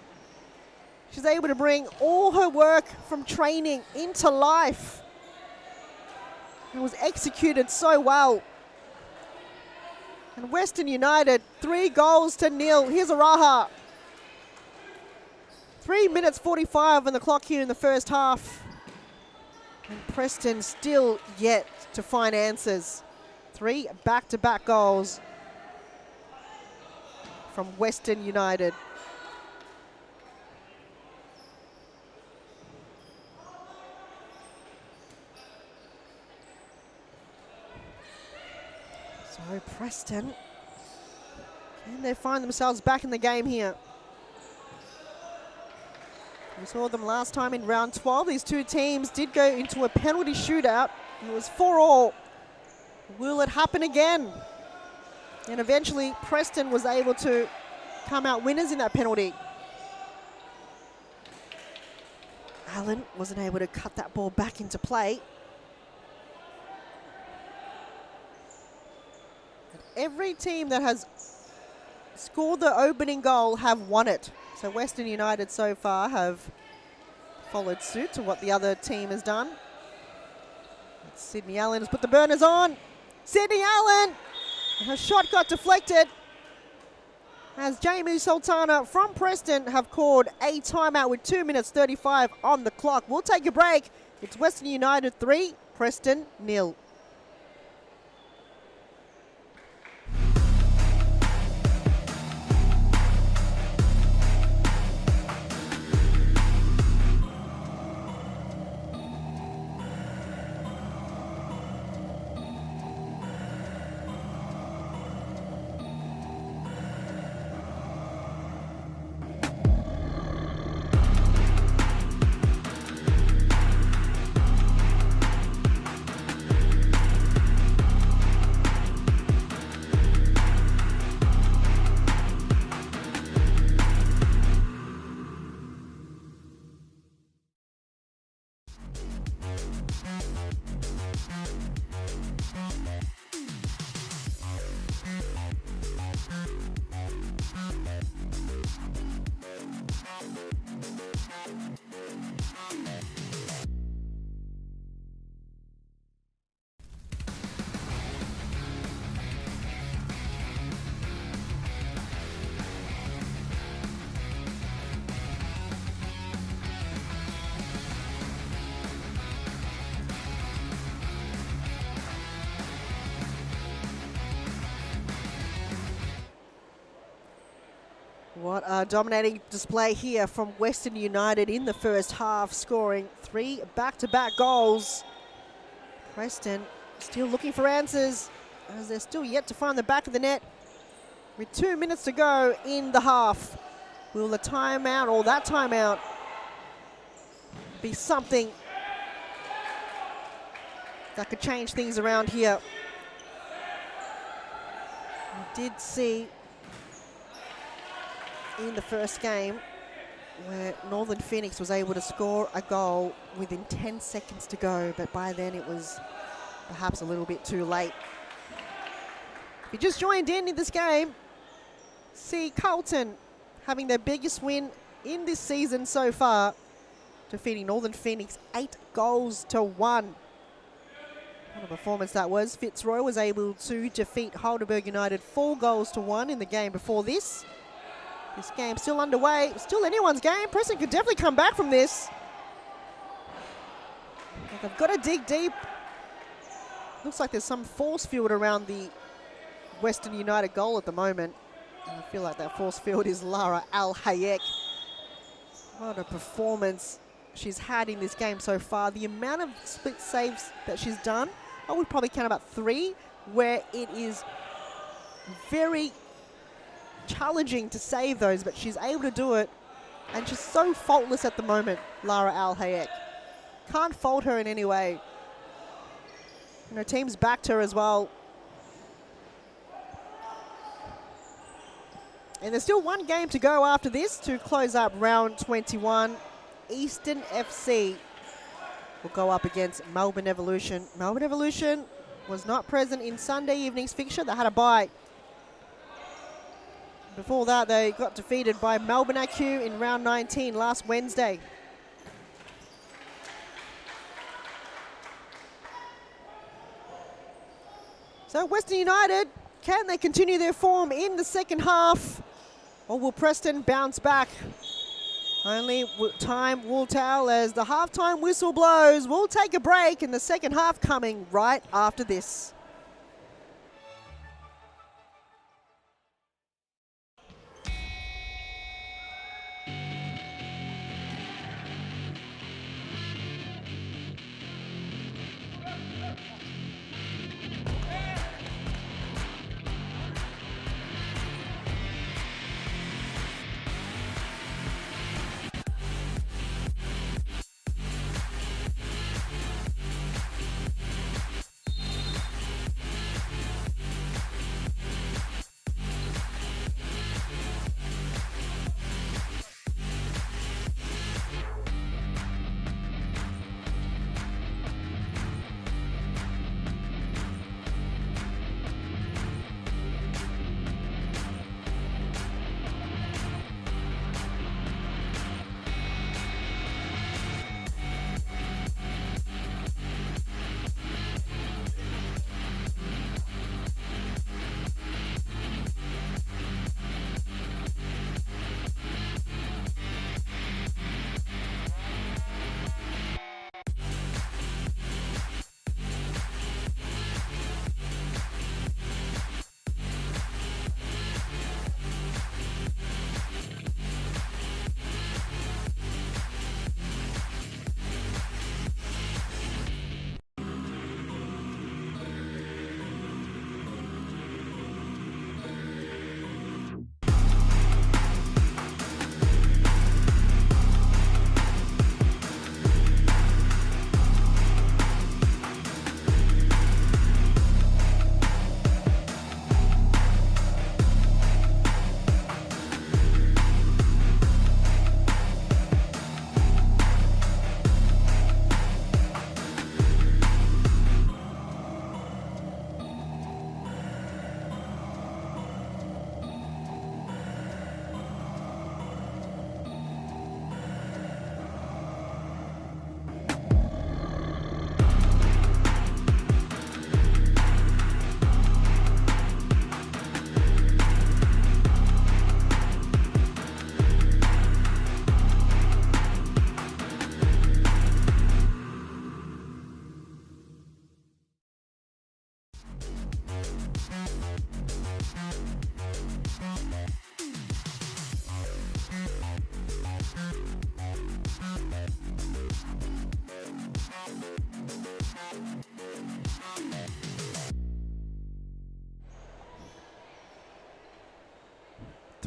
she's able to bring all her work from training into life. It was executed so well. And Western United, 3 goals to 0. Here's Araha. 3 minutes 45 on the clock here in the first half. And Preston still yet to find answers. 3 back-to-back goals from Western United. So Preston, can they find themselves back in the game here? We saw them last time in round 12. These two teams did go into a penalty shootout. It was 4-4. Will it happen again? And eventually Preston was able to come out winners in that penalty. Allen wasn't able to cut that ball back into play. Every team that has scored the opening goal have won it. So Western United so far have followed suit to what the other team has done. Sydney Allen has put the burners on. Sydney Allen! Her shot got deflected as Jamie Sultana from Preston have called a timeout with 2 minutes 35 on the clock. We'll take a break. It's Western United 3, Preston 0. What a dominating display here from Western United in the first half, scoring 3 back-to-back goals. Preston still looking for answers as they're still yet to find the back of the net. With 2 minutes to go in the half, will the timeout or that timeout be something that could change things around here? We did see in the first game where Northern Phoenix was able to score a goal within 10 seconds to go, but by then it was perhaps a little bit too late. If you just joined in this game, see Carlton having their biggest win in this season so far, defeating Northern Phoenix 8-1. What a performance that was. Fitzroy was able to defeat Halberg United 4-1 in the game before this. This game still underway, still anyone's game. Preston could definitely come back from this. But they've got to dig deep. Looks like there's some force field around the Western United goal at the moment. And I feel like that force field is Lara Al-Hayek. What a performance she's had in this game so far. The amount of split saves that she's done, I would probably count about 3, where it is very challenging to save those, but she's able to do it, and she's so faultless at the moment, Lara Al-Hayek. Can't fault her in any way. And her team's backed her as well. And there's still one game to go after this to close up round 21. Eastern FC will go up against Melbourne Evolution. Melbourne Evolution was not present in Sunday evening's fixture. They had a bye. Before that, they got defeated by Melbourne AQ in round 19 last Wednesday. So Western United, can they continue their form in the second half? Or will Preston bounce back? Only time will tell as the halftime whistle blows. We'll take a break in the second half coming right after this.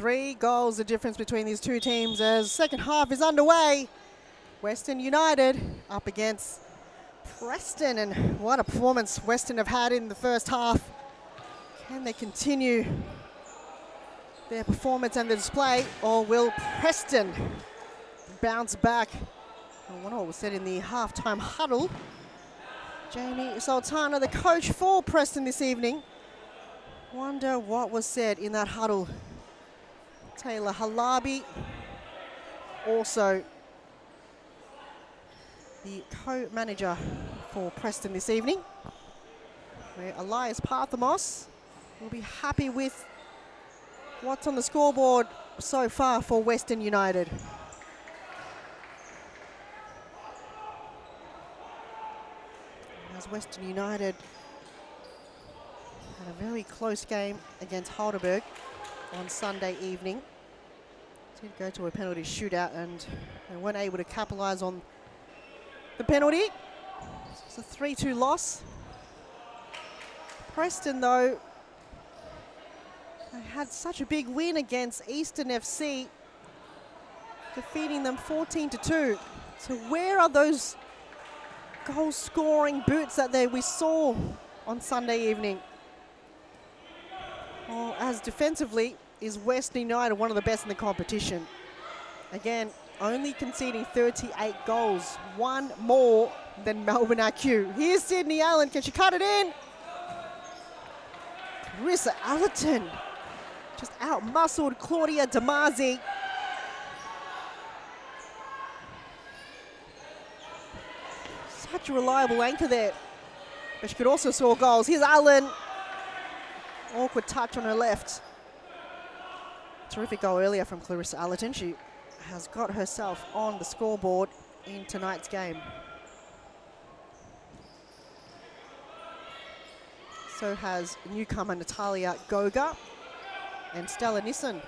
3 goals the difference between these two teams as second half is underway. Western United up against Preston, and what a performance Western have had in the first half. Can they continue their performance and the display, or will Preston bounce back? I wonder what was said in the halftime huddle. Jamie Sultana, the coach for Preston this evening. Wonder what was said in that huddle. Taylor Halabi, also the co-manager for Preston this evening, where Elias Parthamos will be happy with what's on the scoreboard so far for Western United. As Western United had a very close game against Halberg on Sunday evening. Did go to a penalty shootout and they weren't able to capitalise on the penalty. It's a 3-2 loss. Preston, though, they had such a big win against Eastern FC, defeating them 14-2. So where are those goal-scoring boots that we saw on Sunday evening? Well, as defensively, is Western United one of the best in the competition. Again, only conceding 38 goals, one more than Melbourne IQ. Here's Sydney Allen, can she cut it in? Carissa Allerton just out-muscled Claudia Damazi. Such a reliable anchor there, but she could also score goals. Here's Allen, awkward touch on her left. Terrific goal earlier from Clarissa Allerton. She has got herself on the scoreboard in tonight's game. So has newcomer Natalia Goga and Stella Nissen.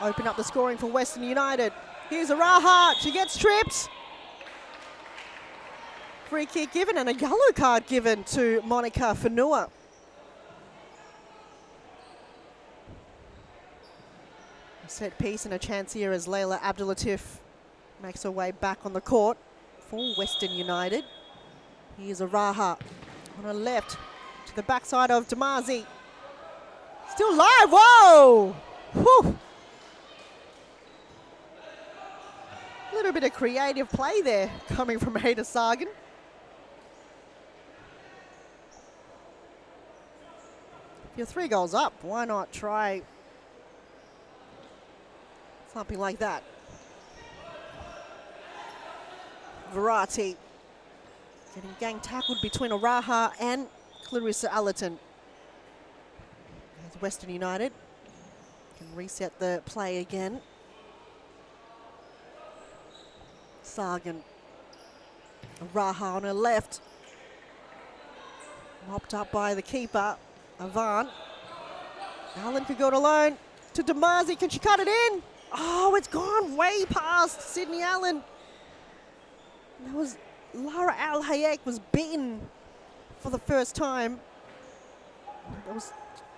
Open up the scoring for Western United. Here's Araha, she gets tripped. Free kick given and a yellow card given to Monica Fanua. Set piece and a chance here as Layla Abdulatif makes her way back on the court for Western United. Here's Araha on her left to the backside of Damazi. Still live, whoa! Whew. A little bit of creative play there coming from Ada Sargan. If you're 3 goals up, why not try something like that? Verratti getting gang tackled between Araha and Clarissa Allerton. As Western United can reset the play again. Sargan. Araha on her left. Mopped up by the keeper, Avan. Allen could go it alone to Damazi. Can she cut it in? Oh, it's gone way past Sydney Allen. That was Lara Al Hayek was beaten for the first time. That was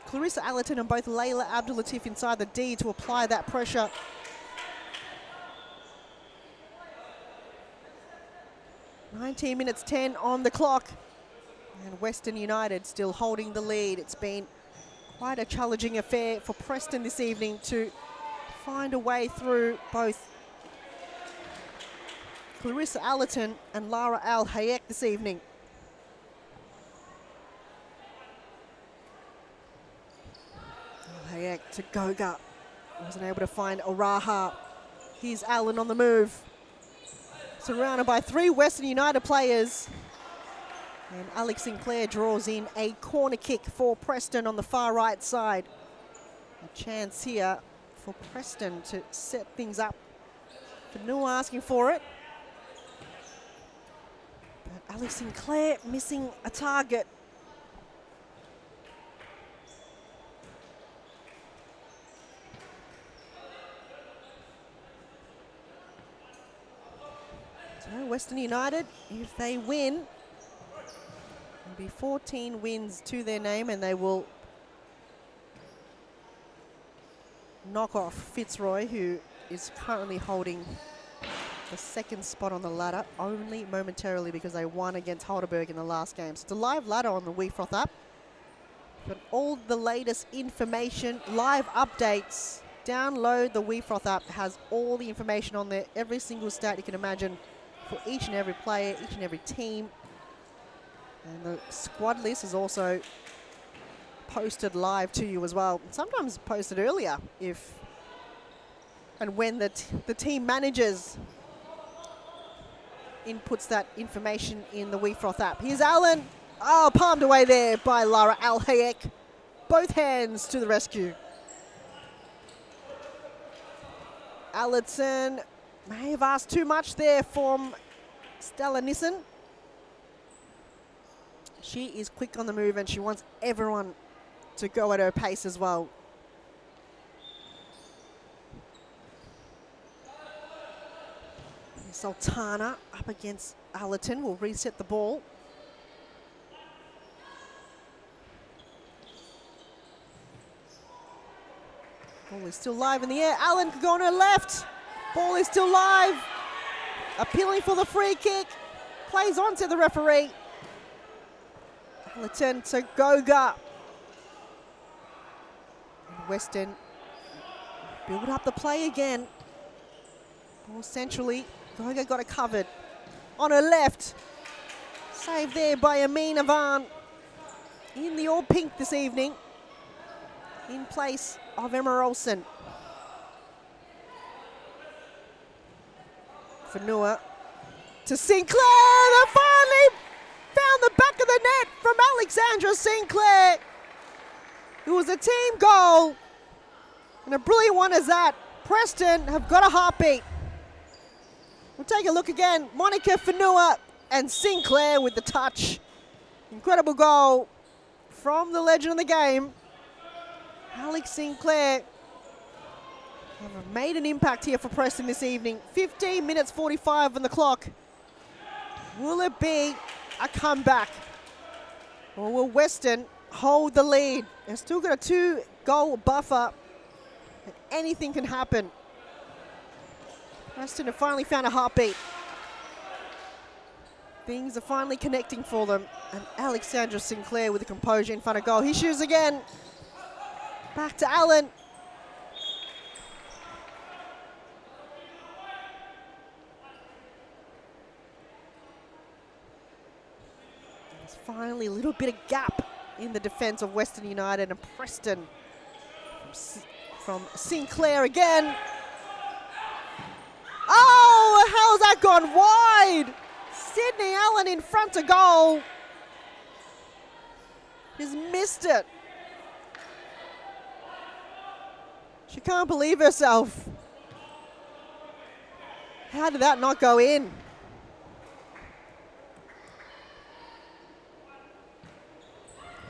Clarissa Allerton and both Layla Abdulatif inside the D to apply that pressure. (19 minutes 10 on the clock. And Western United still holding the lead. It's been quite a challenging affair for Preston this evening to find a way through both Clarissa Allerton and Lara Al Hayek this evening. Al Hayek to Goga. Wasn't able to find Araha. Here's Allen on the move. Surrounded by 3 Western United players. And Alex Sinclair draws in a corner kick for Preston on the far right side. A chance here for Preston to set things up. Fanua asking for it. But Alex Sinclair missing a target. So Western United, if they win, it'll be 14 wins to their name, and they will knock off Fitzroy, who is currently holding the second spot on the ladder, only momentarily because they won against Halberg in the last game. So it's a live ladder on the WeFroth app. Got all the latest information, live updates. Download the WeFroth app. It has all the information on there, every single stat you can imagine for each and every player, each and every team. And the squad list is also posted live to you as well. Sometimes posted earlier if and when the team managers inputs that information in the WeFroth app. Here's Allen. Oh, palmed away there by Lara Alhayek. Both hands to the rescue. Allison may have asked too much there from Stella Nissen. She is quick on the move and she wants everyone to go at her pace as well. Sultana up against Allerton will reset the ball. Ball is still live in the air. Allen could go on her left. Ball is still live. Appealing for the free kick. Plays on to the referee. Allerton to Goga. And Weston build up the play again. Ball centrally. Goga got it covered. On her left. Saved there by Amina Van. In the all pink this evening. In place of Emma Olsen. Fanua to Sinclair. They finally found the back of the net from Alexandra Sinclair. It was a team goal. And a brilliant one as that. Preston have got a heartbeat. We'll take a look again. Monica Fanua and Sinclair with the touch. Incredible goal from the legend of the game. Alex Sinclair have made an impact here for Preston this evening. 15 minutes 45 on the clock. Will it be a comeback? Or will Western hold the lead? They've still got a 2-goal buffer. And anything can happen. Preston have finally found a heartbeat. Things are finally connecting for them. And Alexandra Sinclair with the composure in front of goal. He shoots again. Back to Allen. There's finally a little bit of gap in the defense of Western United, and Preston from Sinclair again. Oh, how's that gone wide? Sydney Allen in front of goal. He's missed it. She can't believe herself. How did that not go in?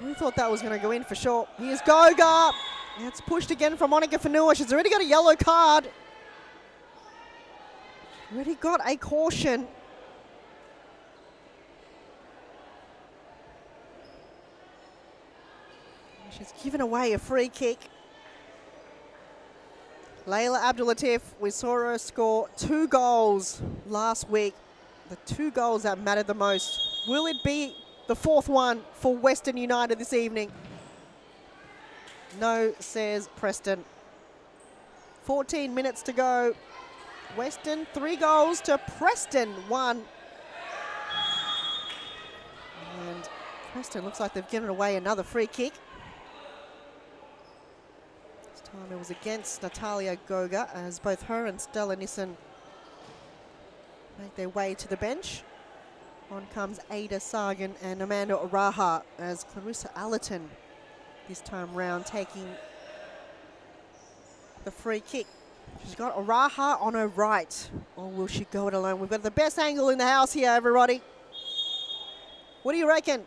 We thought that was going to go in for sure. Here's Goga. It's pushed again from Monica Fanua. She's already got a yellow card. Already got a caution. She's given away a free kick. Layla Abdulatif, we saw her score 2 goals last week. The 2 goals that mattered the most. Will it be the 4th one for Western United this evening? No, says Preston. 14 minutes to go. Western 3 goals to Preston 1. And Preston looks like they've given away another free kick. It was against Natalia Goga as both her and Stella Nissen make their way to the bench. On comes Ada Sargan and Amanda Oraha as Clarissa Allerton this time round taking the free kick. She's got Oraha on her right. Or will she go it alone? We've got the best angle in the house here, everybody. What do you reckon?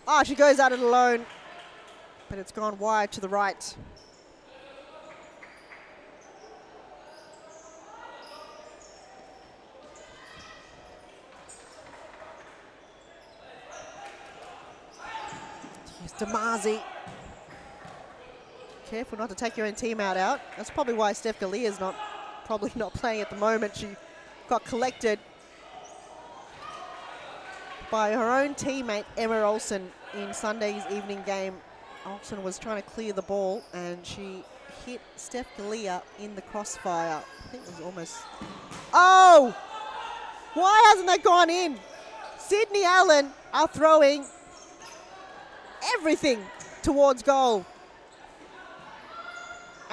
Ah, she goes at it alone. But it's gone wide to the right. Here's Damazi. Careful not to take your own teammate out. That's probably why Steph Galea is probably not playing at the moment. She got collected by her own teammate, Emma Olsen, in Sunday's evening game. Olsen was trying to clear the ball and she hit Steph Galea in the crossfire. I think it was almost... Oh! Why hasn't that gone in? Sydney Allen are throwing everything towards goal.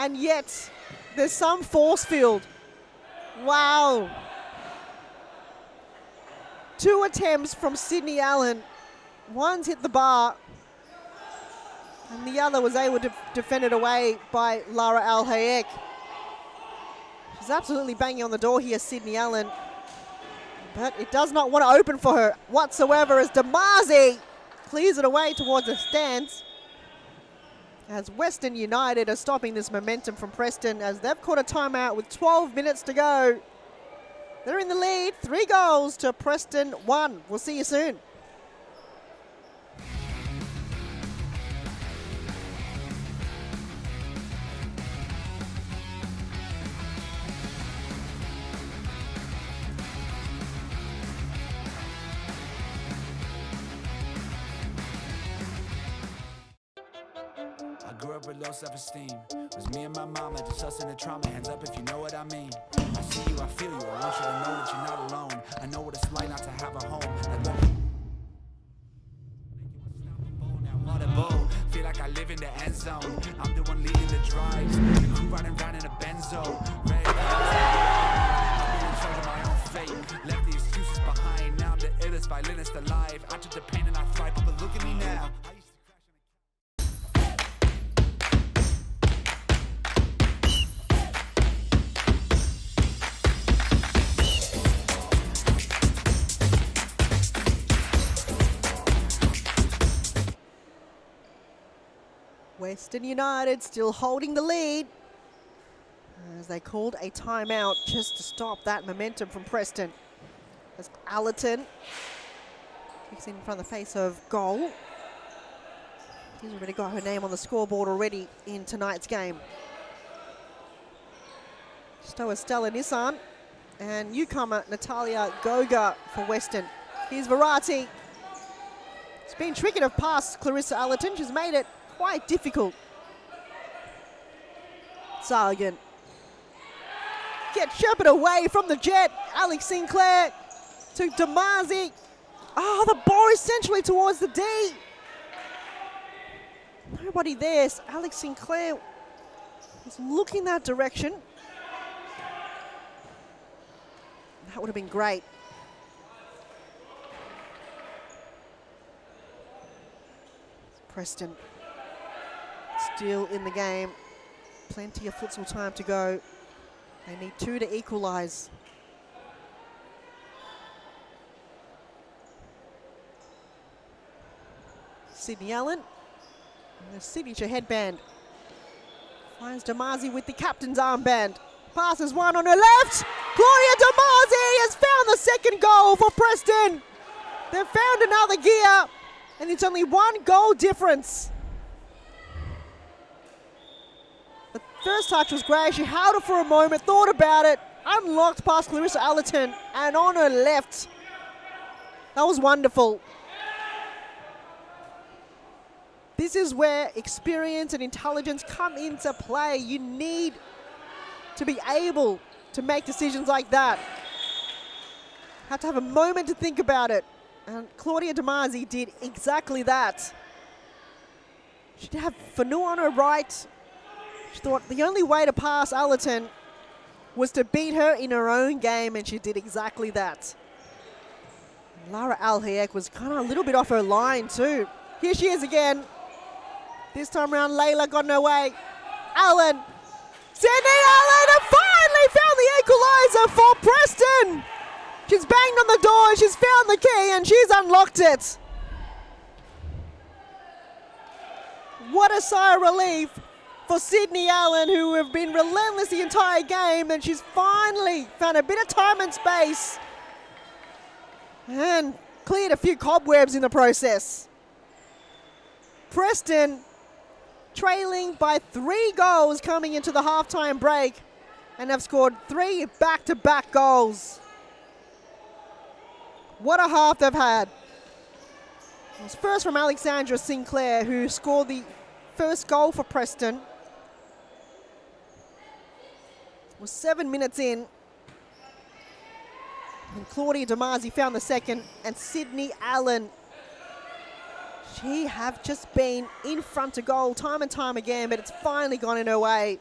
And yet, there's some force field. Wow. 2 attempts from Sydney Allen. One's hit the bar, and the other was able to defend it away by Lara Al-Hayek. She's absolutely banging on the door here, Sydney Allen. But it does not want to open for her whatsoever as Damazi clears it away towards the stands. As Western United are stopping this momentum from Preston as they've caught a timeout with 12 minutes to go. They're in the lead, 3 goals to Preston 1. We'll see you soon. I grew up with low self-esteem. Was me and my mama, just us in the trauma. Hands up if you know what I mean. I see you, I feel you. I want you to know that you're not alone. I know what it's like not to have a home. What a bowl. Feel like I live in the end zone. I'm the one leading the drives. The crew riding round in a benzo. Red I'll be in charge of my own fate. Left the excuses behind. Now I'm the illest violinist alive. I took the pain and I thrive, but look at me now. Western United still holding the lead as they called a timeout just to stop that momentum from Preston. As Allerton kicks in front of the face of goal. She's already got her name on the scoreboard already in tonight's game. Stoa Stella Nissan and newcomer Natalia Goga for Western. Here's Verratti. It's been tricky to pass Clarissa Allerton. She's made it quite difficult. Sargent. Get shepherded away from the jet. Alex Sinclair to Damazi. Oh, the ball essentially towards the D. Nobody there. Alex Sinclair is looking that direction. That would have been great. Preston still in the game. Plenty of futsal time to go. They need 2 to equalise. Sydney Allen. And the signature headband. Finds Damazi with the captain's armband. Passes one on her left. Gloria Damazi has found the second goal for Preston. They've found another gear. And it's only 1 goal difference. The first touch was great. She held it for a moment, thought about it, unlocked past Clarissa Allerton, and on her left. That was wonderful. This is where experience and intelligence come into play. You need to be able to make decisions like that. Have to have a moment to think about it. And Claudia Damazi did exactly that. She did have Fanu on her right. She thought the only way to pass Allerton was to beat her in her own game, and she did exactly that. And Lara Al-Hayek was kind of a little bit off her line too. Here she is again. This time around, Layla got in her way. Allen. Sydney Allen have finally found the equaliser for Preston. She's banged on the door, she's found the key, and she's unlocked it. What a sigh of relief for Sydney Allen, who have been relentless the entire game, and she's finally found a bit of time and space and cleared a few cobwebs in the process. Preston trailing by 3 goals coming into the halftime break and have scored 3 back-to-back goals. What a half they've had. It was first from Alexandra Sinclair, who scored the first goal for Preston. It was 7 minutes in. And Claudia Damasi found the second, and Sydney Allen. She have just been in front of goal time and time again, but it's finally gone in her way.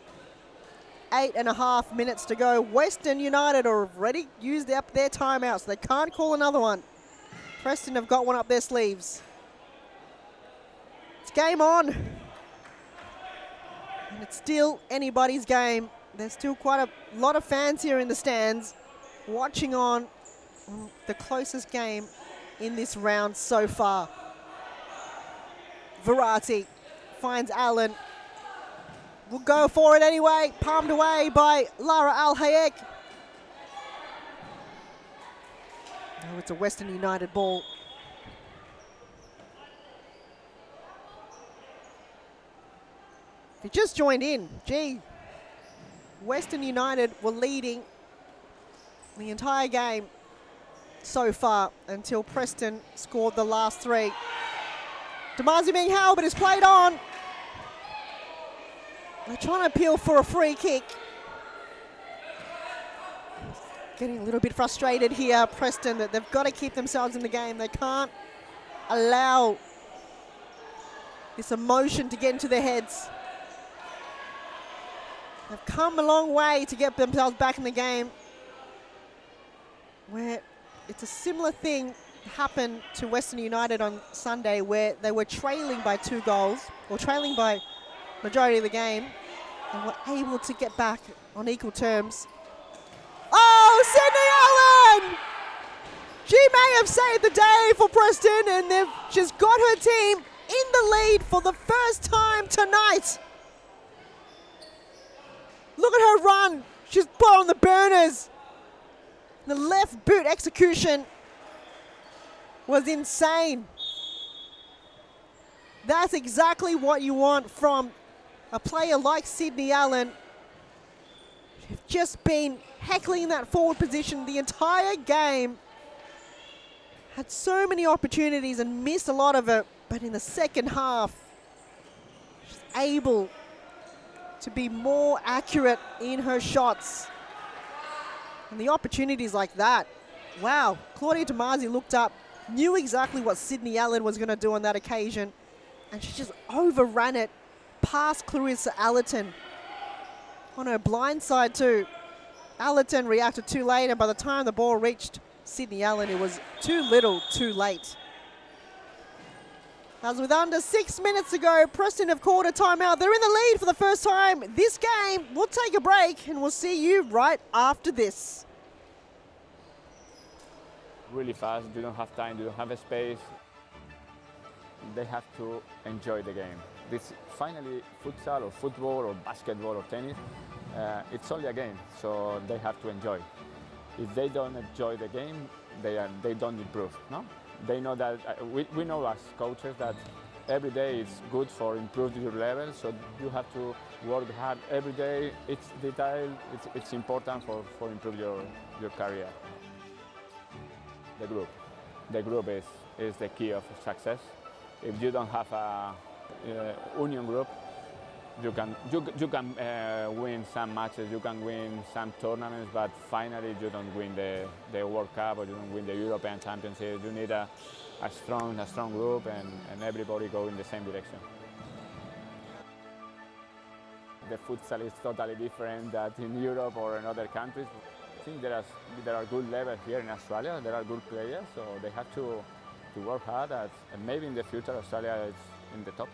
8.5 minutes to go. Western United are already used up their timeout, so they can't call another one. Preston have got one up their sleeves. It's game on. And it's still anybody's game. There's still quite a lot of fans here in the stands watching on the closest game in this round so far. Verratti finds Allen. Will go for it anyway. Palmed away by Lara Al-Hayek. Oh, it's a Western United ball. If you just joined in, gee, Western United were leading the entire game so far until Preston scored the last 3. Damasi being held, but it's played on. They're trying to appeal for a free kick. Getting a little bit frustrated here, Preston, that they've got to keep themselves in the game. They can't allow this emotion to get into their heads. They've come a long way to get themselves back in the game, where it's a similar thing happened to Western United on Sunday, where they were trailing by 2 goals, or trailing by majority of the game, and were able to get back on equal terms. Oh, Sydney Allen! She may have saved the day for Preston, and they've just got her team in the lead for the first time tonight. Look at her run. She's put on the burners. The left boot execution was insane. That's exactly what you want from a player like Sydney Allen. She's just been heckling that forward position the entire game. Had so many opportunities and missed a lot of it, but in the second half, she's able to be more accurate in her shots. And the opportunities like that, wow. Claudia Damasi looked up, knew exactly what Sydney Allen was going to do on that occasion, and she just overran it past Clarissa Allerton on her blind side too. Allerton reacted too late, and by the time the ball reached Sydney Allen, it was too little, too late. As with under 6 minutes to go, Preston have called a timeout. They're in the lead for the first time this game. We'll take a break, and we'll see you right after this. Really fast, they don't have time, they don't have a space. They have to enjoy the game. This finally, futsal or football or basketball or tennis, it's only a game, so they have to enjoy. If they don't enjoy the game, they don't improve, no? They know that, we know as coaches that every day is good for improving your level, so you have to work hard every day. It's detail, it's important for improve your career. The group is the key of success. If you don't have a union group, you can win some matches, you can win some tournaments, but finally you don't win the World Cup or you don't win the European Championship. You need a strong group and everybody go in the same direction. The futsal is totally different than in Europe or in other countries. I think there are good levels here in Australia. There are good players, so they have to work hard, and maybe in the future Australia is in the top.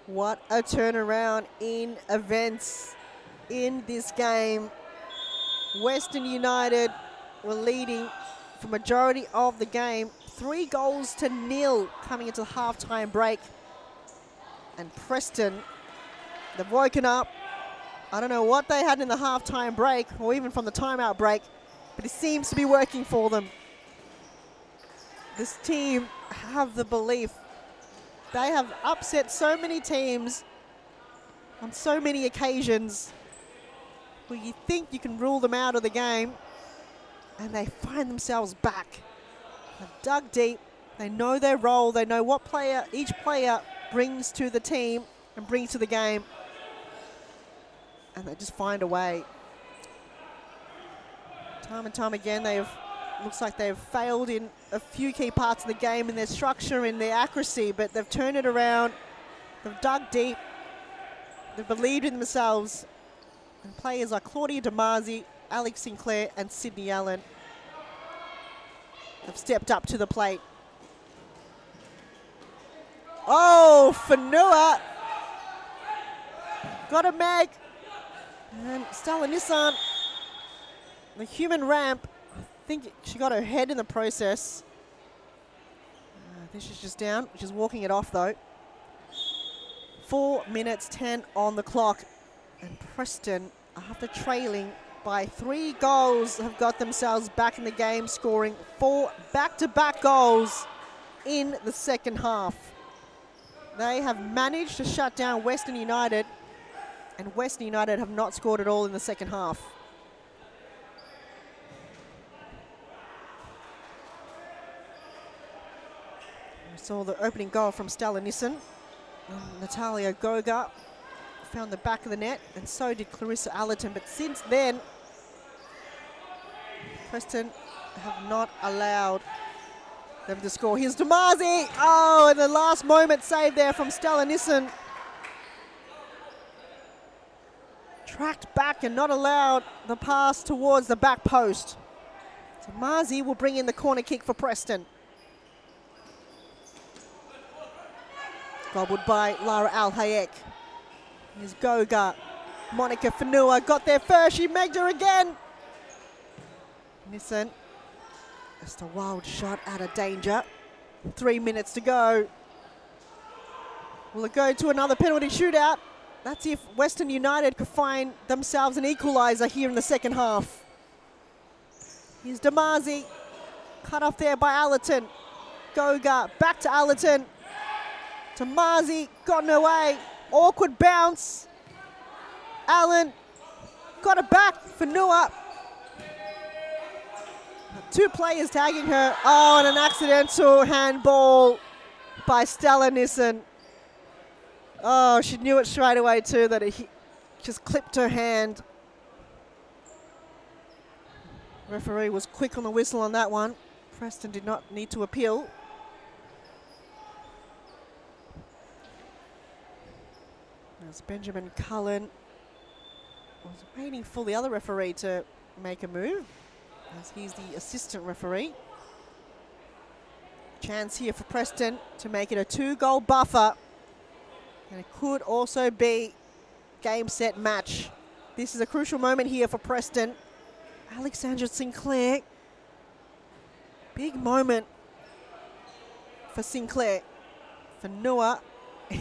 What a turnaround in events in this game. Western United were leading for majority of the game, 3-0 coming into the halftime break. And Preston, they've woken up. I don't know what they had in the halftime break or even from the timeout break, but it seems to be working for them. This team have the belief. They have upset so many teams on so many occasions where you think you can rule them out of the game, and they find themselves back. They've dug deep. They know their role. They know what each player brings to the team and brings to the game. And they just find a way. Time and time again, looks like they've failed in a few key parts of the game in their structure, in their accuracy, but they've turned it around. They've dug deep. They've believed in themselves. And players like Claudia Damasi, Alex Sinclair, and Sydney Allen have stepped up to the plate. Oh, Fanua. Got a mag. And Stella Nissan, the human ramp, I think she got her head in the process. I think she's just down. She's walking it off though. 4 minutes 10 on the clock. And Preston, after trailing by 3 goals, have got themselves back in the game, scoring 4 back-to-back goals in the second half. They have managed to shut down Western United, and Western United have not scored at all in the second half. We saw the opening goal from Stella Nissen. Natalia Goga found the back of the net, and so did Clarissa Allerton. But since then, Preston have not allowed them to score. Here's Damasi. Oh, and the last moment save there from Stella Nissen. Tracked back and not allowed the pass towards the back post. Damasi will bring in the corner kick for Preston. Gobbled by Lara Al-Hayek. Here's Goga. Monica Fanua got there first. She megged her again. Nissen. Just a wild shot out of danger. 3 minutes to go. Will it go to another penalty shootout? That's if Western United could find themselves an equaliser here in the second half. Here's Damasi. Cut off there by Allerton. Goga back to Allerton. Damasi gotten away. Awkward bounce. Allen got it back. Fanua. 2 players tagging her. Oh, and an accidental handball by Stella Nissen. Oh, she knew it straight away too, that it just clipped her hand. Referee was quick on the whistle on that one. Preston did not need to appeal. As Benjamin Cullen was waiting for the other referee to make a move, as he's the assistant referee. Chance here for Preston to make it a 2-goal buffer. And it could also be game, set, match. This is a crucial moment here for Preston. Alexandra Sinclair. Big moment for Sinclair. Fanua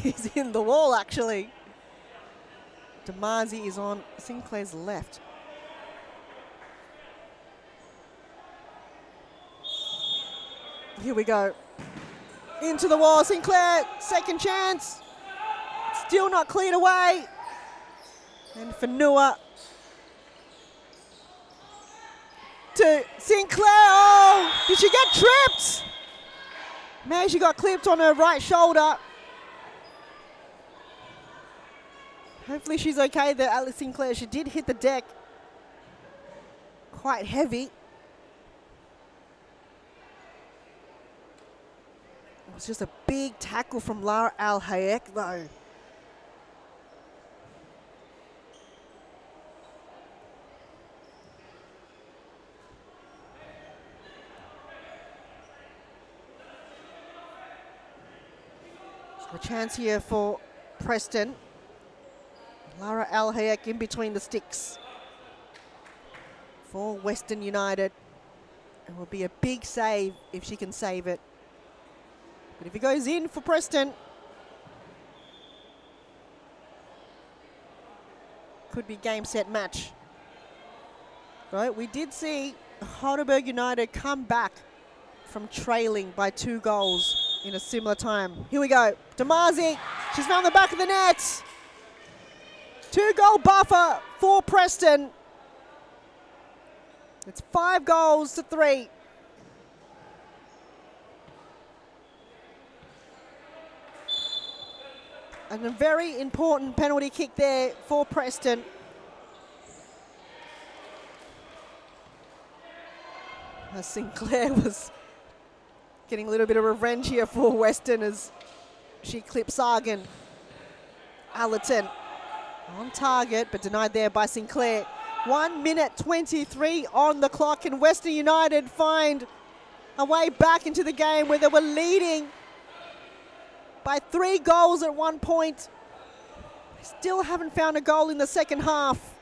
is in the wall, actually. Damasi is on Sinclair's left. Here we go. Into the wall, Sinclair, second chance. Still not cleared away. And Fanua to Sinclair. Oh, did she get tripped? Man, she got clipped on her right shoulder. Hopefully she's okay there, Alice Sinclair. She did hit the deck quite heavy. It was just a big tackle from Lara Al-Hayek, though. So a chance here for Preston. Lara Al-Hayek in between the sticks for Western United. It will be a big save if she can save it. But if it goes in for Preston, could be game, set, match. Right, we did see Halberg United come back from trailing by 2 goals in a similar time. Here we go. Damazi, she's found the back of the net. 2-goal buffer for Preston. It's 5 goals to 3. And a very important penalty kick there for Preston. As Sinclair was getting a little bit of revenge here for Western as she clips Sargan. Allerton on target, but denied there by Sinclair. 1 minute 23 on the clock, and Western United find a way back into the game where they were leading by 3 goals at one point. Still haven't found a goal in the second half.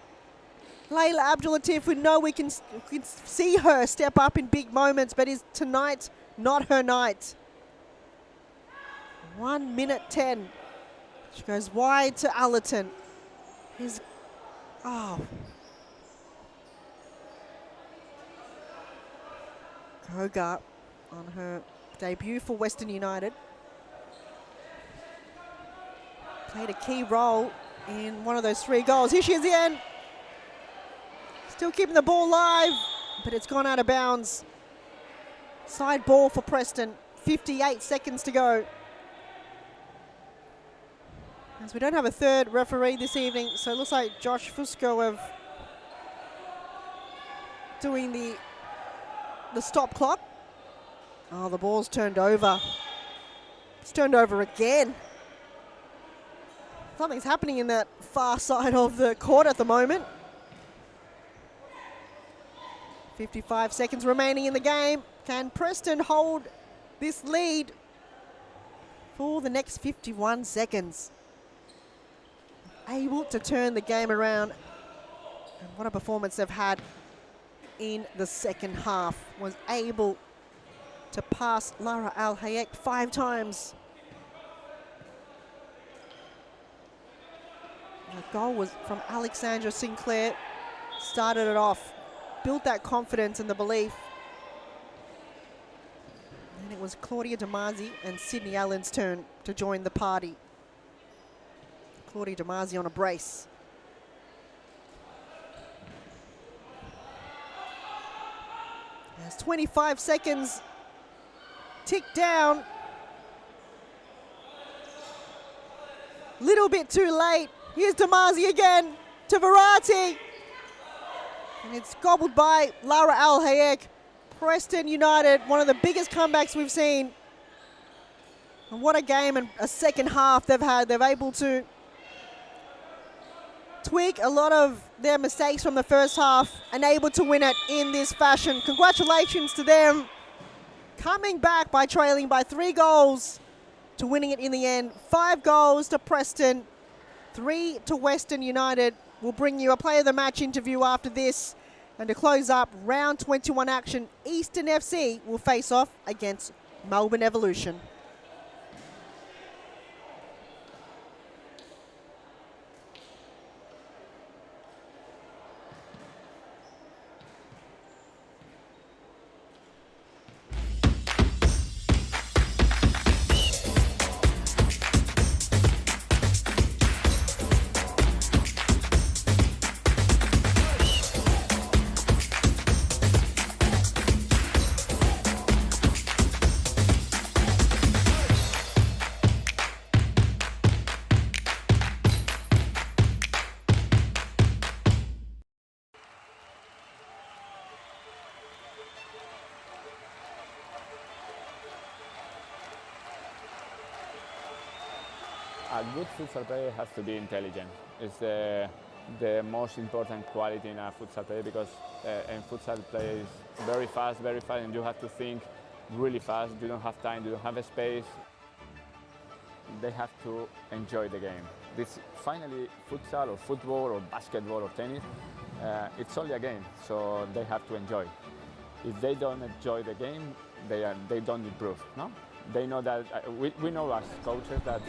Layla Abdulatif, we know we can see her step up in big moments, but is tonight not her night? 1 minute 10. She goes wide to Allerton. Koga on her debut for Western United. Played a key role in one of those 3 goals. Here she is again. Still keeping the ball live, but it's gone out of bounds. Side ball for Preston. 58 seconds to go. As we don't have a third referee this evening, so it looks like Josh Fusco of doing the stop clock. Oh, the ball's turned over. It's turned over again. Something's happening in that far side of the court at the moment. 55 seconds remaining in the game. Can Preston hold this lead for the next 51 seconds? Able to turn the game around. And what a performance they've had in the second half. Was able to pass Lara Al Hayek 5 times. The goal was from Alexandra Sinclair. Started it off. Built that confidence and the belief. And it was Claudia Damazi and Sydney Allen's turn to join the party. Claudia Damazi on a brace. There's 25 seconds tick down. Little bit too late. Here's Damazi again to Verratti. And it's gobbled by Lara Al Hayek. Preston United, one of the biggest comebacks we've seen. And what a game and a second half they've had. They're able to tweak a lot of their mistakes from the first half and able to win it in this fashion. Congratulations to them. Coming back by trailing by 3 goals to winning it in the end. 5 goals to Preston, 3 to Western United. We'll bring you a player of the match interview after this. And to close up round 21 action, Eastern FC will face off against Melbourne Evolution. A good futsal player has to be intelligent. It's the most important quality in a futsal player because in futsal play is very fast, and you have to think really fast. You don't have time, you don't have a space. They have to enjoy the game. This finally futsal or football or basketball or tennis, it's only a game, so they have to enjoy. If they don't enjoy the game, they don't improve. No? They know that, we know as coaches that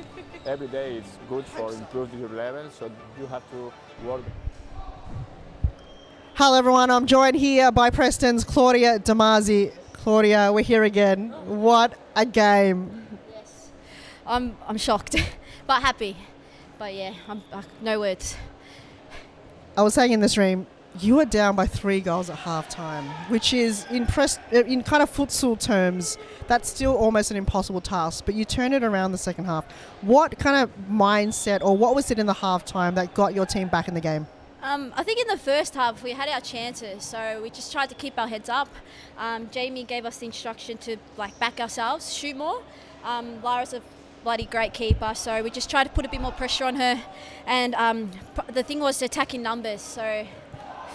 every day is good for improving your level, so you have to work. Hello everyone, I'm joined here by Preston's Claudia Damasi. Claudia, we're here again. What a game. Yes, I'm shocked, but happy. But yeah, no words. I was saying in the stream, you were down by 3 goals at halftime, which is in kind of futsal terms, that's still almost an impossible task, but you turned it around the second half. What kind of mindset or what was it in the halftime that got your team back in the game? I think in the first half we had our chances, so we just tried to keep our heads up. Jamie gave us the instruction to back ourselves, shoot more. Lara's a bloody great keeper, so we just tried to put a bit more pressure on her. And the thing was attacking numbers, so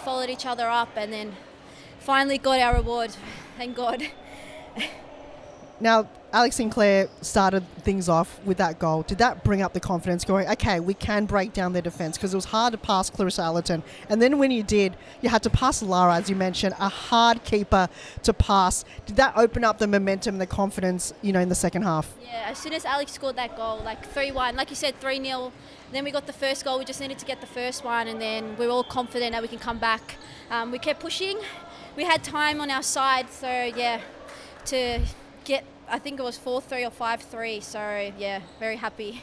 followed each other up and then finally got our reward, thank God. Now, Alex Sinclair started things off with that goal. Did that bring up the confidence going, okay, we can break down their defence? Because it was hard to pass Clarissa Allerton. And then when you did, you had to pass Lara, as you mentioned, a hard keeper to pass. Did that open up the momentum and the confidence, in the second half? Yeah, as soon as Alex scored that goal, 3-1, like you said, 3-0. Then we got the first goal. We just needed to get the first one, and then we were all confident that we can come back. We kept pushing. We had time on our side, so yeah, to get, I think it was 4-3 or 5-3, so yeah, very happy.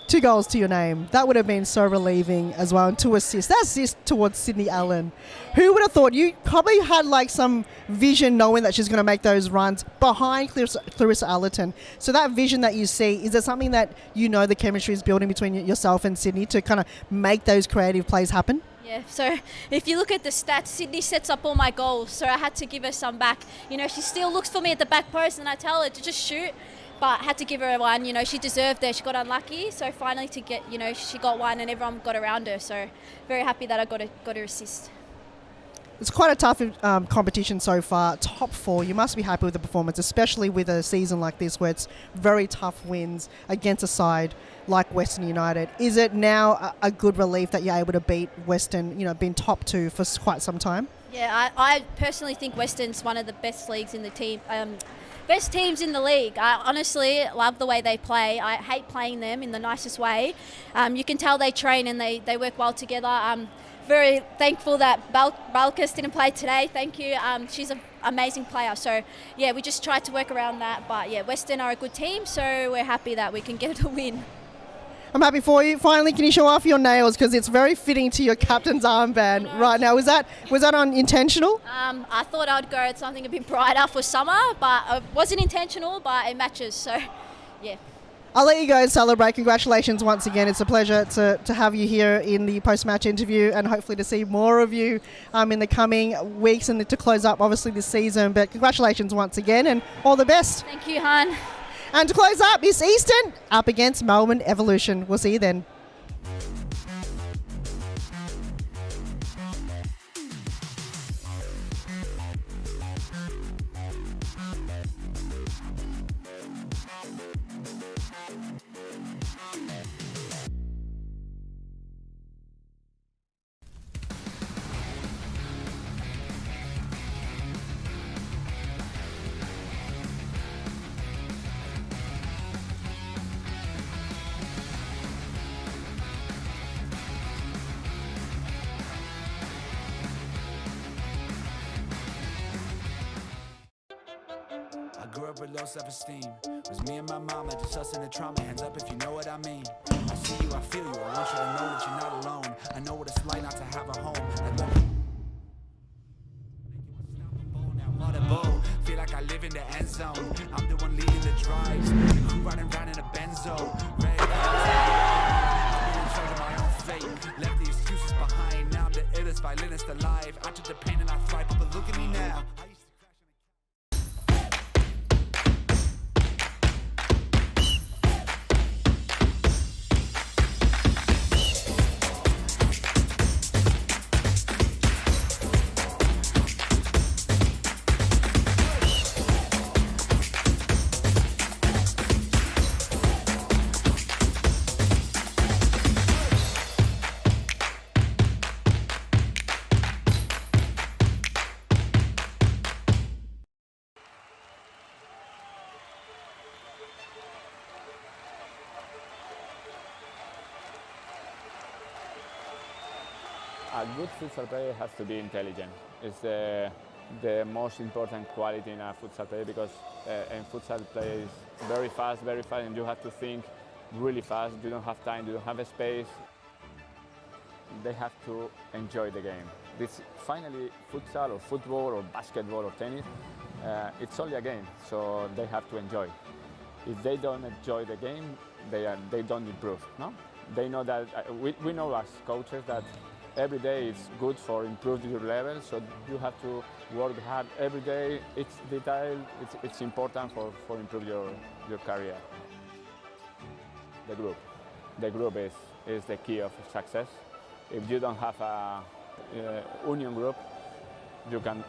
2 goals to your name. That would have been so relieving as well, and 2 assists. That assist towards Sydney Allen. Who would have thought? You probably had some vision knowing that she's going to make those runs behind Clarissa Allerton. So that vision that you see, is there something that the chemistry is building between yourself and Sydney to kind of make those creative plays happen? Yeah, so if you look at the stats, Sydney sets up all my goals, so I had to give her some back. She still looks for me at the back post and I tell her to just shoot, but had to give her one. She deserved it. She got unlucky, so finally to get, she got one and everyone got around her, so very happy that I got her assist. It's quite a tough competition so far. Top 4, you must be happy with the performance, especially with a season like this where it's very tough wins against a side like Western United. Is it now a good relief that you're able to beat Western, been top 2 for quite some time? Yeah, I personally think Western's one of the best leagues in the team. Best teams in the league. I honestly love the way they play. I hate playing them in the nicest way. You can tell they train and they work well together. I'm very thankful that Balkas didn't play today. Thank you. She's an amazing player. So, yeah, we just tried to work around that. But, yeah, Western are a good team, so we're happy that we can get a win. I'm happy for you. Finally, can you show off your nails? Because it's very fitting to your captain's armband right now. Was that unintentional? I thought I'd go with something a bit brighter for summer, but it wasn't intentional, but it matches. So, yeah. I'll let you go and celebrate. Congratulations once again. It's a pleasure to have you here in the post-match interview and hopefully to see more of you in the coming weeks and to close up, obviously, this season. But congratulations once again and all the best. Thank you, Han. And to close up is Eastern up against Melbourne Evolution. We'll see you then. I grew up with low self-esteem. It was me and my mama, just us in the trauma. Hands up if you know what I mean. I see you, I feel you. I want you to know that you're not alone. I know what it's like not to have a home. Feel like I live in the end zone. I'm the one leading the drives. The crew riding around in a Benzo. Red I'm in charge of my own fate. Left the excuses behind. Now I'm the illest violinist alive. I took the pain and I thrive, but look at me now. A good futsal player has to be intelligent. It's the most important quality in a futsal player because in futsal play is very fast, and you have to think really fast. You don't have time, you don't have a space. They have to enjoy the game. This finally futsal or football or basketball or tennis, it's only a game, so they have to enjoy. If they don't enjoy the game, they don't improve. No, they know that we know as coaches that every day it's good for improving your level. So you have to work hard every day. It's detail. It's important for improve your career. The group is the key of success. If you don't have a union group, you can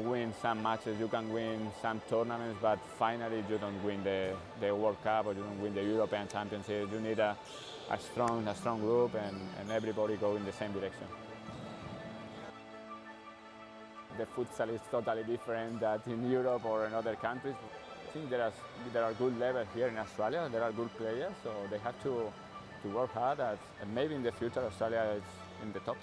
win some matches, you can win some tournaments, but finally you don't win the World Cup or you don't win the European Championship. You need a strong group and everybody go in the same direction. The futsal is totally different than in Europe or in other countries. I think there are good levels here in Australia. There are good players, so they have to work hard. And maybe in the future Australia is in the top.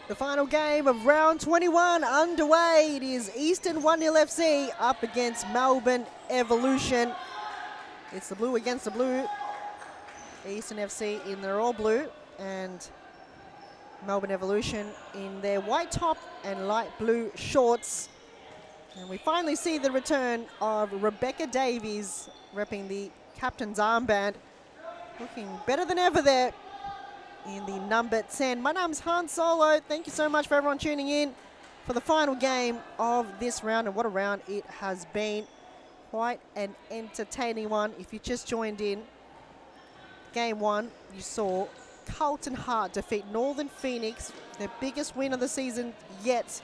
The final game of round 21 underway. It is Eastern 1-0 FC up against Melbourne Evolution. It's the blue against the blue. Eastern FC in their all blue and Melbourne Evolution in their white top and light blue shorts. And we finally see the return of Rebecca Davies repping the captain's armband. Looking better than ever there in the number 10. My name's Han Solo. Thank you so much for everyone tuning in for the final game of this round. And what a round it has been. Quite an entertaining one. If you just joined in, game one, you saw Carlton Heart defeat Northern Phoenix, their biggest win of the season yet,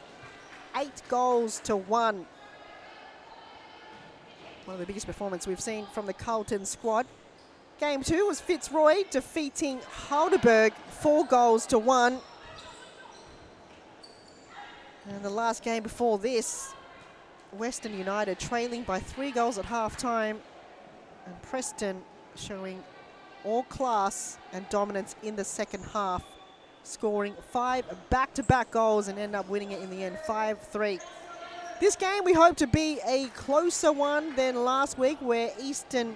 8-1. One of the biggest performances we've seen from the Carlton squad. Game 2 was Fitzroy defeating Halberg 4-1. And the last game before this, Western United trailing by 3 goals at half-time, and Preston showing all class and dominance in the second half, scoring 5 back-to-back goals and end up winning it in the end, 5-3. This game we hope to be a closer one than last week, where Eastern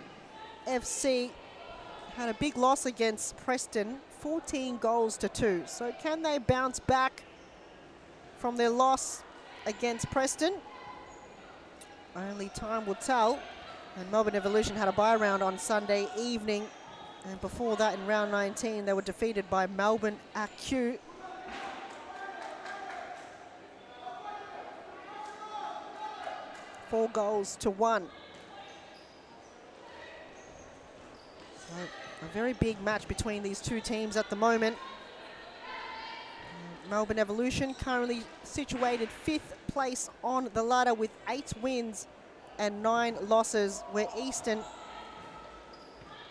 FC had a big loss against Preston, 14-2. So can they bounce back from their loss against Preston? Only time will tell. And Melbourne Evolution had a bye round on Sunday evening. And before that, in round 19, they were defeated by Melbourne AQ. Four goals to 1. So a very big match between these two teams at the moment. Melbourne Evolution currently situated 5th place on the ladder with 8 wins and 9 losses, where Eastern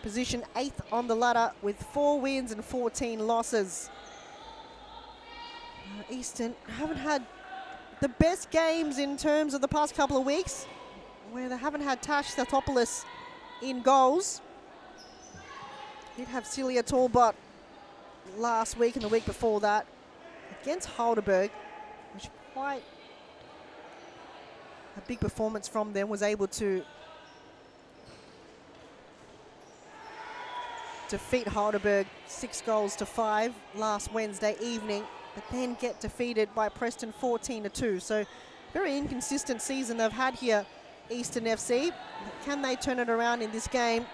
position 8th on the ladder with 4 wins and 14 losses. Eastern haven't had the best games in terms of the past couple of weeks, where they haven't had Tash Statopoulos in goals. Did have Celia Talbot last week and the week before that against Halberg, which quite a big performance from them, was able to defeat Halberg 6-5 last Wednesday evening, but then get defeated by Preston 14-2. So very inconsistent season they've had here, Eastern FC. Can they turn it around in this game,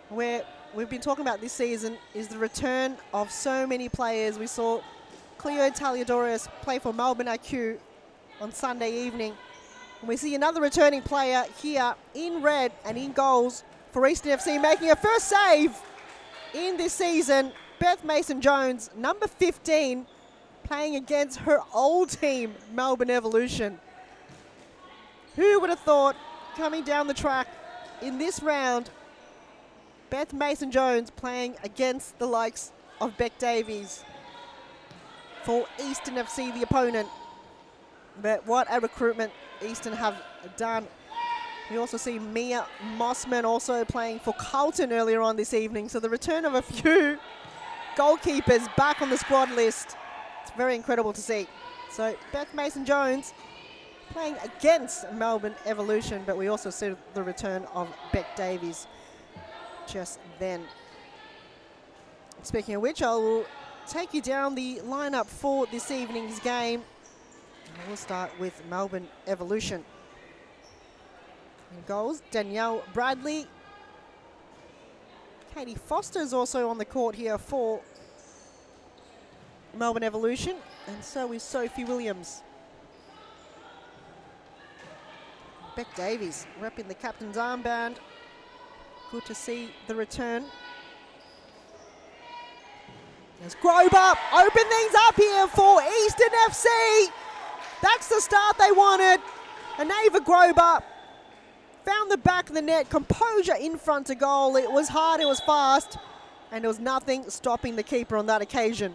where we've been talking about this season is the return of so many players. We saw Cleo Taliadorius play for Melbourne AQ on Sunday evening. And we see another returning player here in red and in goals for Eastern FC, making her first save in this season. Beth Mason-Jones, number 15, playing against her old team, Melbourne Evolution. Who would have thought, coming down the track in this round, Beth Mason-Jones playing against the likes of Beck Davies for Eastern FC, the opponent. But what a recruitment Eastern have done. We also see Mia Mossman also playing for Carlton earlier on this evening. So the return of a few goalkeepers back on the squad list. It's very incredible to see. So Beth Mason-Jones playing against Melbourne Evolution, but we also see the return of Beck Davies just then. Speaking of which, I will take you down the lineup for this evening's game. And we'll start with Melbourne Evolution. In goals, Danielle Bradley. Katie Foster is also on the court here for Melbourne Evolution, and so is Sophie Williams. Beck Davies repping the captain's armband. Good to see the return. There's Grober, open things up here for Eastern FC. That's the start they wanted. Aneva Grober found the back of the net, composure in front of goal. It was hard, it was fast, and there was nothing stopping the keeper on that occasion.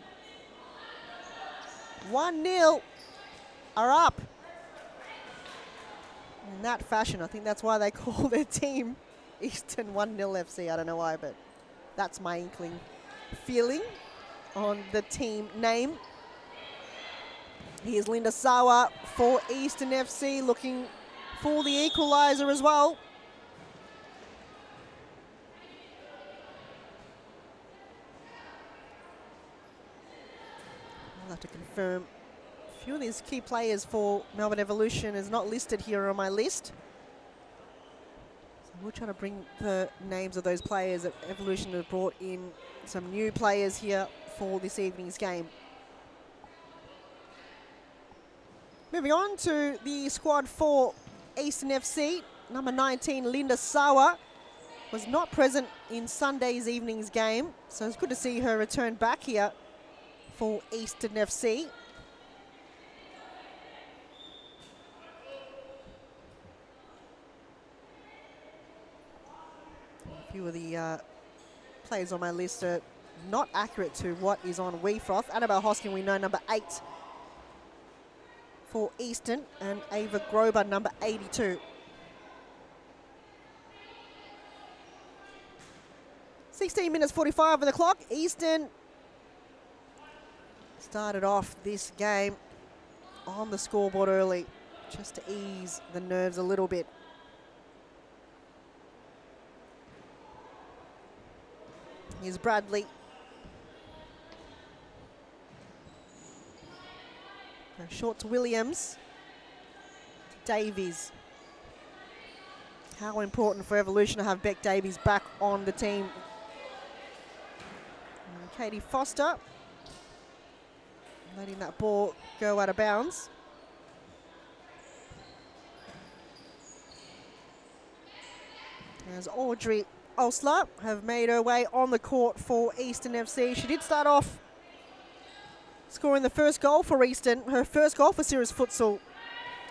1-0 are up. In that fashion, I think that's why they call their team Eastern 1-0 FC. I don't know why, but that's my inkling feeling on the team name. Here's Linda Sawa for Eastern FC, looking for the equaliser as well. I'll have to confirm. A few of these key players for Melbourne Evolution is not listed here on my list. So we'll try to bring the names of those players that Evolution have brought in. Some new players here for this evening's game. Moving on to the squad for Eastern FC. Number 19, Linda Sawa, was not present in Sunday's evening's game, so it's good to see her return back here for Eastern FC. A few of the players on my list are not accurate to what is on WeFroth. Annabelle Hosking, we know, number 8 for Eastern, and Ava Grober, number 82. (16 minutes 45 on the clock). Eastern started off this game on the scoreboard early, just to ease the nerves a little bit. Here's Bradley. Short to Williams. To Davies. How important for Evolution to have Beck Davies back on the team. And Katie Foster letting that ball go out of bounds. As Audrey Osler have made her way on the court for Eastern FC. She did start off scoring the first goal for Eastern, her first goal for Series Futsal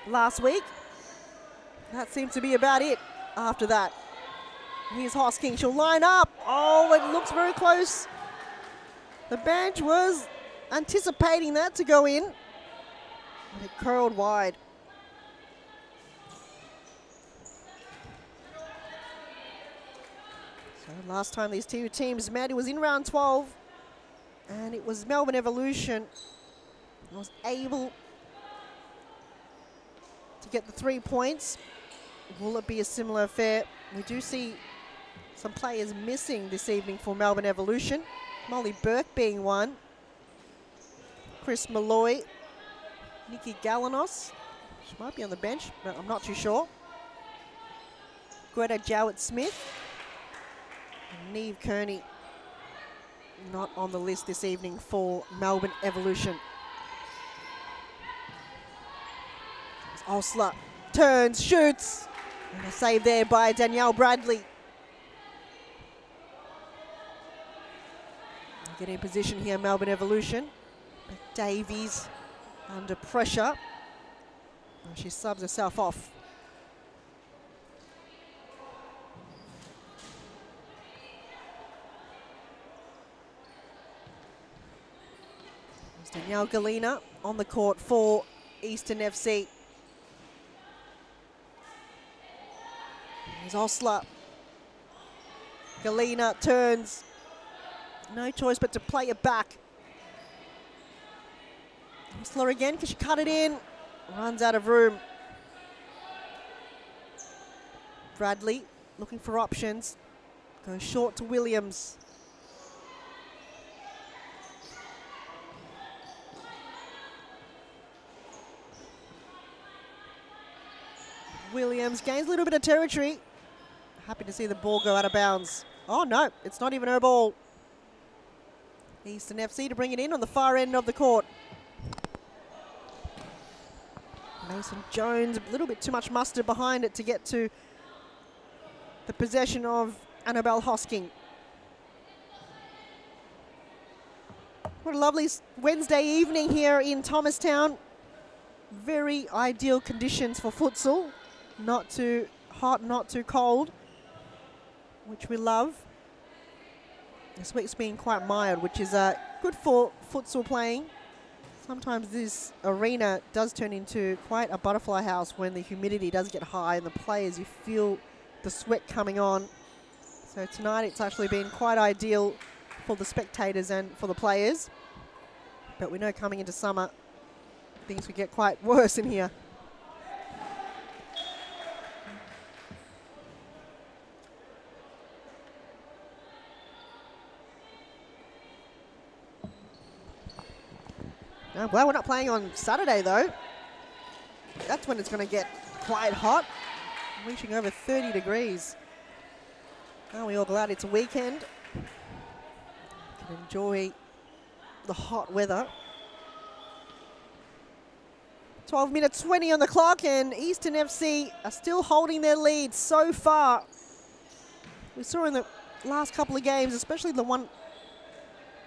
last week. That seems to be about it after that. Here's Hosking, she'll line up. Oh, it looks very close. The bench was anticipating that to go in, but it curled wide. So last time these two teams met, it was in round 12, and it was Melbourne Evolution that was able to get the 3 points. Will it be a similar affair? We do see some players missing this evening for Melbourne Evolution. Molly Burke being one. Chris Malloy. Nikki Galanos. She might be on the bench, but I'm not too sure. Greta Jowett-Smith. And Neve Kearney. Not on the list this evening for Melbourne Evolution. Osler turns, shoots. And a save there by Danielle Bradley. Getting in position here, Melbourne Evolution. But Davies under pressure. And she subs herself off. There's Danielle Galina on the court for Eastern FC. There's Osler. Galina turns. No choice but to play it back. Osler again, can she cut it in? Runs out of room. Bradley looking for options. Goes short to Williams. Williams gains a little bit of territory. Happy to see the ball go out of bounds. Oh no, it's not even her ball. Eastern FC to bring it in on the far end of the court. Mason Jones, a little bit too much mustard behind it to get to the possession of Annabelle Hosking. What a lovely Wednesday evening here in Thomastown. Very ideal conditions for futsal. Not too hot, not too cold, which we love. This week's been quite mild, which is good for futsal playing. Sometimes this arena does turn into quite a butterfly house when the humidity does get high and the players, you feel the sweat coming on. So tonight it's actually been quite ideal for the spectators and for the players. But we know coming into summer, things could get quite worse in here. I'm glad we're not playing on Saturday though. That's when it's going to get quite hot, reaching over 30 degrees. Aren't we all glad it's a weekend? Can enjoy the hot weather. 12 minutes 20 on the clock, and Eastern FC are still holding their lead so far. We saw in the last couple of games, especially the one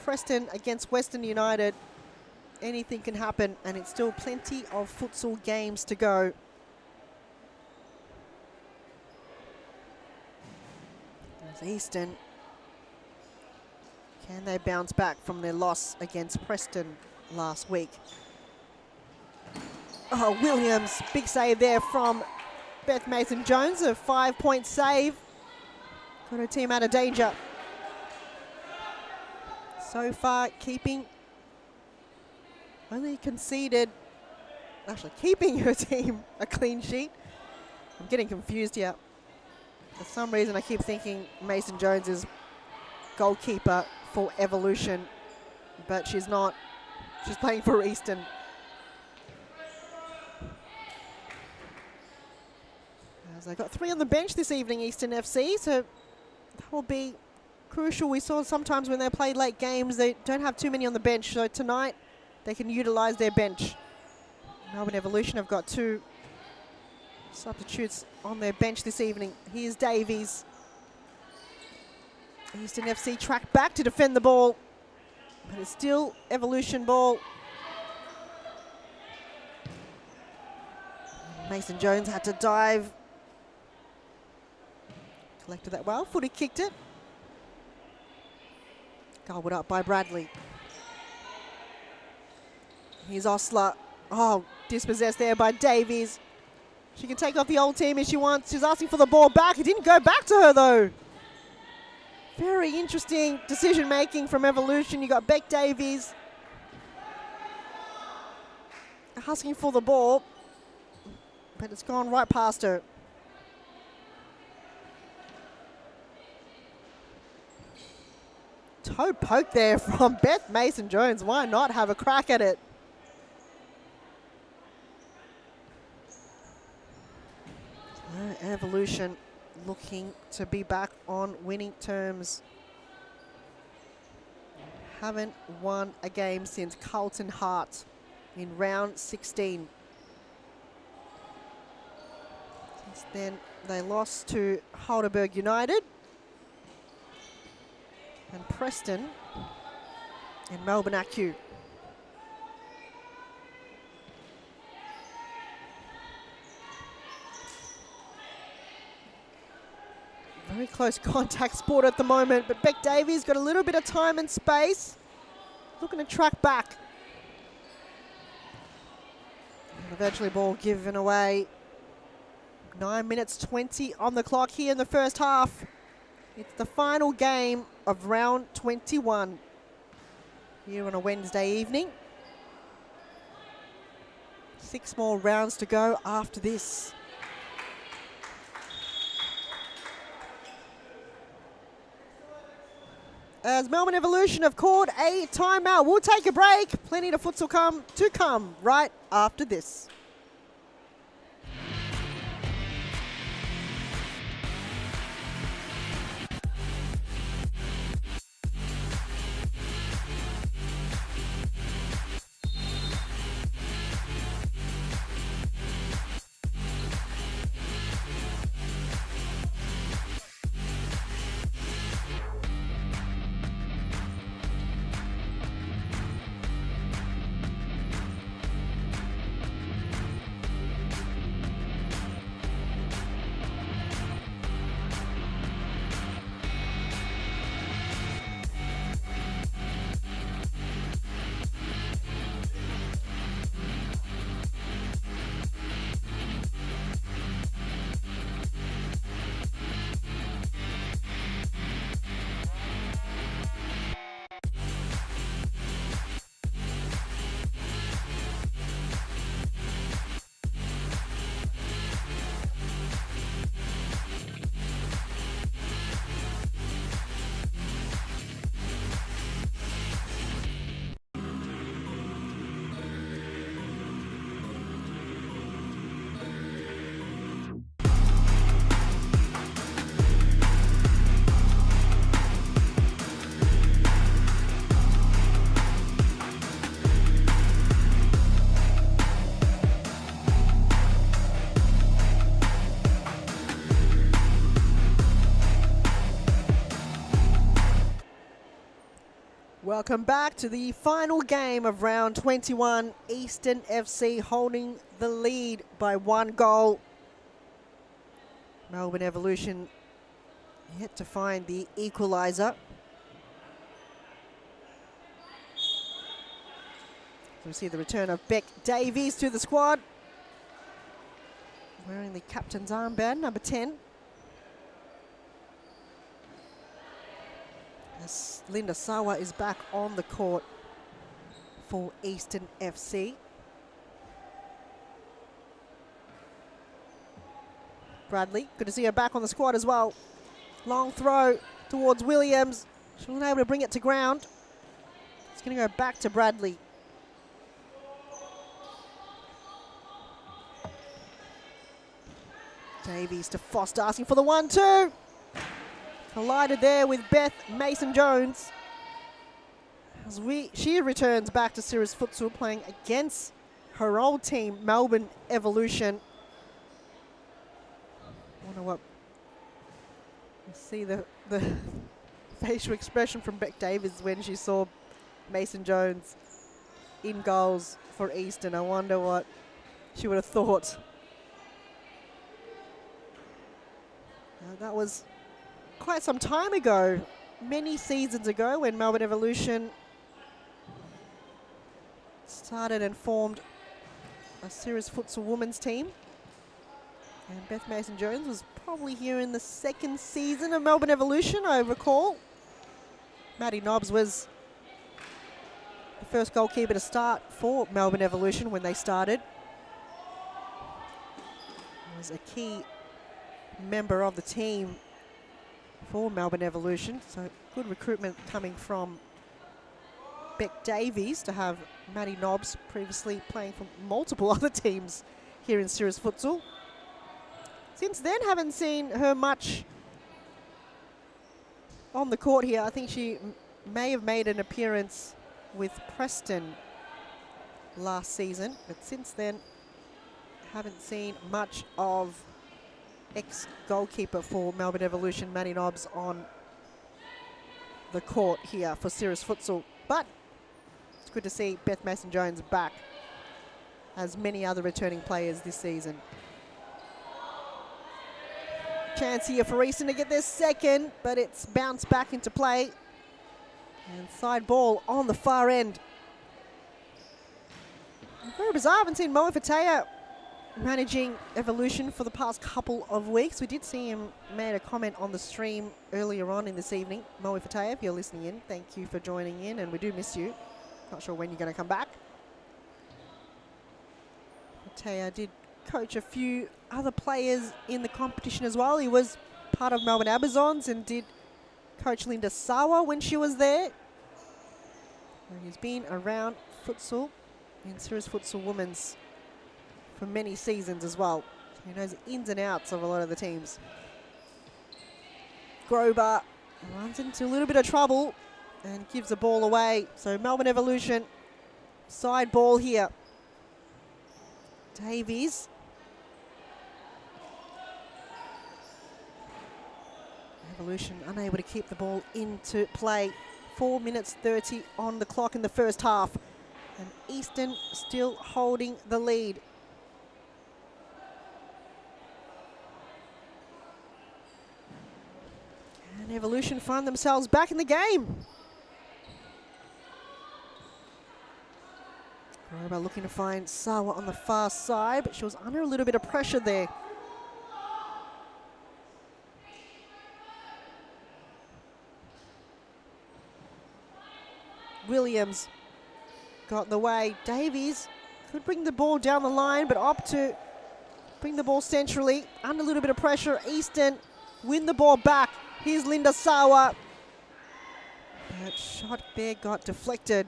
Preston against Western United, anything can happen, and it's still plenty of futsal games to go. There's Eastern, can they bounce back from their loss against Preston last week? Oh, Williams, big save there from Beth Mason-Jones, a 5-point save. Got her team out of danger. So far, keeping keeping her team a clean sheet. I'm getting confused here. For some reason, I keep thinking Mason-Jones is goalkeeper for Evolution, but she's not. She's playing for Eastern. As they got 3 on the bench this evening, Eastern FC, so that will be crucial. We saw sometimes when they play late games, they don't have too many on the bench, so tonight they can utilise their bench. Melbourne Evolution have got 2 substitutes on their bench this evening. Here's Davies. Eastern FC track back to defend the ball, but it's still Evolution ball. Mason-Jones had to dive. Collected that well, footy kicked it. Gobbled up by Bradley. Here's Osler. Oh, dispossessed there by Davies. She can take off the old team if she wants. She's asking for the ball back. It didn't go back to her though. Very interesting decision making from Evolution. You got Beck Davies asking for the ball, but it's gone right past her. Toe poke there from Beth Mason-Jones. Why not have a crack at it? Evolution looking to be back on winning terms. Haven't won a game since Carlton Hart in round 16. Since then, they lost to Halberg United and Preston and Melbourne AQ. Very close contact sport at the moment, but Beck Davies got a little bit of time and space. Looking to track back. And eventually ball given away. 9 minutes 20 on the clock here in the first half. It's the final game of round 21 here on a Wednesday evening. 6 more rounds to go after this. As Melbourne Evolution have called a timeout. We'll take a break. Plenty of futsal to come right after this. Welcome back to the final game of round 21. Eastern FC holding the lead by 1 goal. Melbourne Evolution Yet to find the equaliser. We see the return of Beck Davies to the squad. Wearing the captain's armband, number 10. As Linda Sawa is back on the court for Eastern FC. Bradley, good to see her back on the squad as well. Long throw towards Williams. She wasn't able to bring it to ground. It's going to go back to Bradley. Davies to Foster, asking for the 1-2. Collided there with Beth Mason-Jones. As she returns back to Sirius Futsal, playing against her old team, Melbourne Evolution. I wonder what. You see the facial expression from Beck Davies when she saw Mason-Jones in goals for Eastern. I wonder what she would have thought. That was quite some time ago, many seasons ago, when Melbourne Evolution started and formed a Sirius Futsal women's team. And Beth Mason-Jones was probably here in the second season of Melbourne Evolution, I recall. Maddie Nobbs was the first goalkeeper to start for Melbourne Evolution when they started. Was a key member of the team for Melbourne Evolution, so good recruitment coming from Beck Davies to have Maddie Nobbs, previously playing for multiple other teams here in Sirius Futsal. Since then, haven't seen her much on the court here. I think she may have made an appearance with Preston last season, but since then, haven't seen much of ex-goalkeeper for Melbourne Evolution, Maddie Nobbs, on the court here for Sirius Futsal. But it's good to see Beth Mason-Jones back, as many other returning players this season. Chance here for Eastern to get their second, but it's bounced back into play. And side ball on the far end. Very bizarre, I haven't seen Moe Fatea managing Evolution for the past couple of weeks. We did see him made a comment on the stream earlier on in this evening. Moe Fatea, if you're listening in, thank you for joining in, and we do miss you. Not sure when you're going to come back. Fatea did coach a few other players in the competition as well. He was part of Melbourne Amazons and did coach Linda Sawa when she was there. And he's been around futsal in Sirius Futsal Women's for many seasons as well. He knows the ins and outs of a lot of the teams. Grober runs into a little bit of trouble and gives the ball away. So Melbourne Evolution, side ball here. Davies. Evolution unable to keep the ball into play. 4 minutes 30 on the clock in the first half. And Eastern still holding the lead. And Evolution find themselves back in the game. Grover looking to find Sawa on the far side, but she was under a little bit of pressure there. Williams got in the way. Davies could bring the ball down the line, but opt to bring the ball centrally. Under a little bit of pressure, Eastern win the ball back. Here's Linda Sawa. That shot there got deflected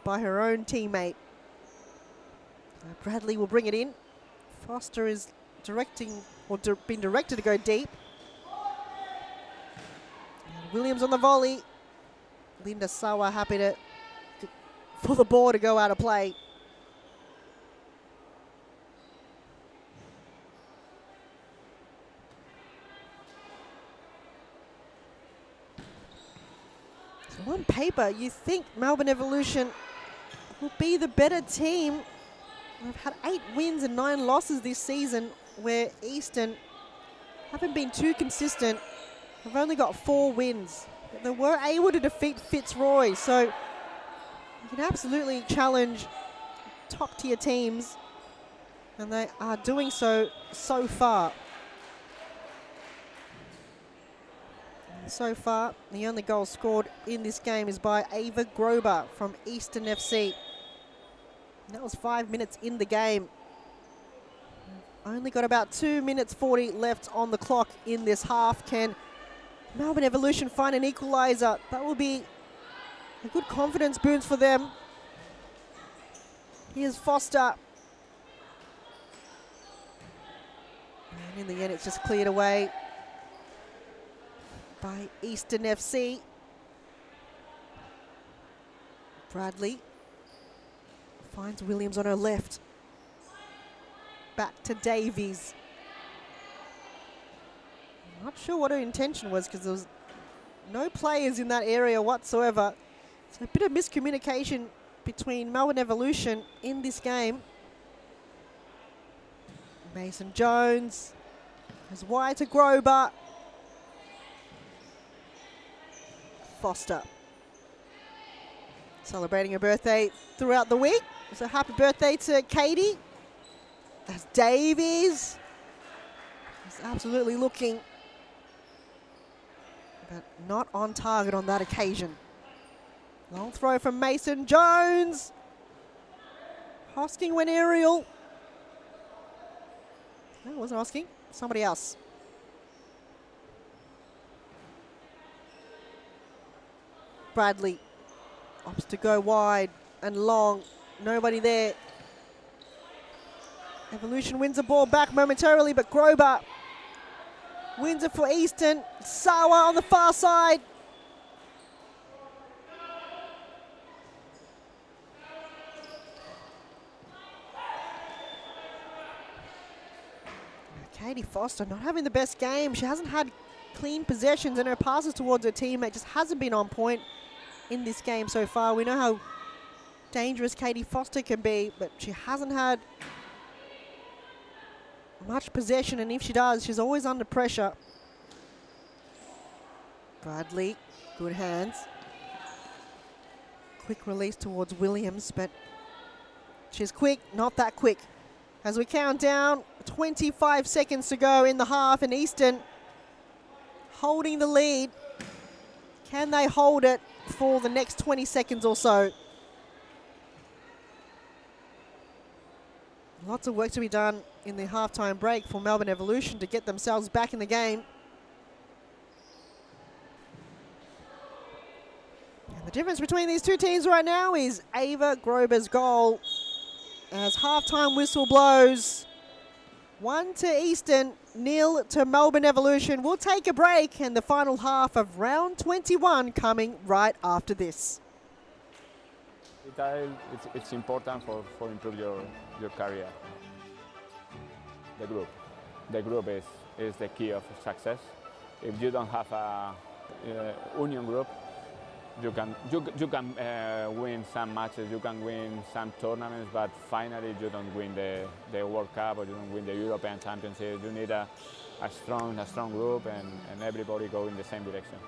by her own teammate. Bradley will bring it in. Foster is directing, or been directed to go deep. And Williams on the volley. Linda Sawa happy for the ball to go out of play. So on paper, you think Melbourne Evolution will be the better team. They've had 8 wins and 9 losses this season, where Eastern haven't been too consistent. They've only got 4 wins. But they were able to defeat Fitzroy, so you can absolutely challenge top-tier teams, and they are doing so far. So far, the only goal scored in this game is by Ava Grober from Eastern FC. And that was 5 minutes in the game. Only got about 2 minutes 40 left on the clock in this half. Can Melbourne Evolution find an equaliser? That will be a good confidence boost for them. Here's Foster. And in the end, it's just cleared away by Eastern FC. Bradley finds Williams on her left. Back to Davies. Not sure what her intention was because there was no players in that area whatsoever. So a bit of miscommunication between Melbourne Evolution in this game. Mason Jones has wide to Grober. Foster celebrating her birthday throughout the week. So happy birthday to Katie. That's Davies. He's absolutely looking, but not on target on that occasion. Long throw from Mason Jones. Hosking went aerial. No, it wasn't Hosking. Somebody else. Bradley opts to go wide and long. Nobody there. Evolution wins the ball back momentarily, but Grober wins it for Eastern. Sawa on the far side. Katie Foster not having the best game. She hasn't had clean possessions, and her passes towards her teammate just hasn't been on point in this game so far. We know how dangerous Katie Foster can be, but she hasn't had much possession, and if she does, she's always under pressure. Bradley, good hands. Quick release towards Williams, but she's quick, not that quick. As we count down, 25 seconds to go in the half, and Eastern holding the lead. Can they hold it for the next 20 seconds or so? Lots of work to be done in the halftime break for Melbourne Evolution to get themselves back in the game. And the difference between these two teams right now is Ava Grober's goal. As halftime whistle blows, 1 to Eastern, 0 to Melbourne Evolution. We'll take a break, and the final half of round 21 coming right after this. It's important for improve your career. The group is the key of success. If you don't have a union group, you can win some matches, you can win some tournaments, but finally you don't win the World Cup or you don't win the European Championship. You need a strong group and everybody go in the same direction.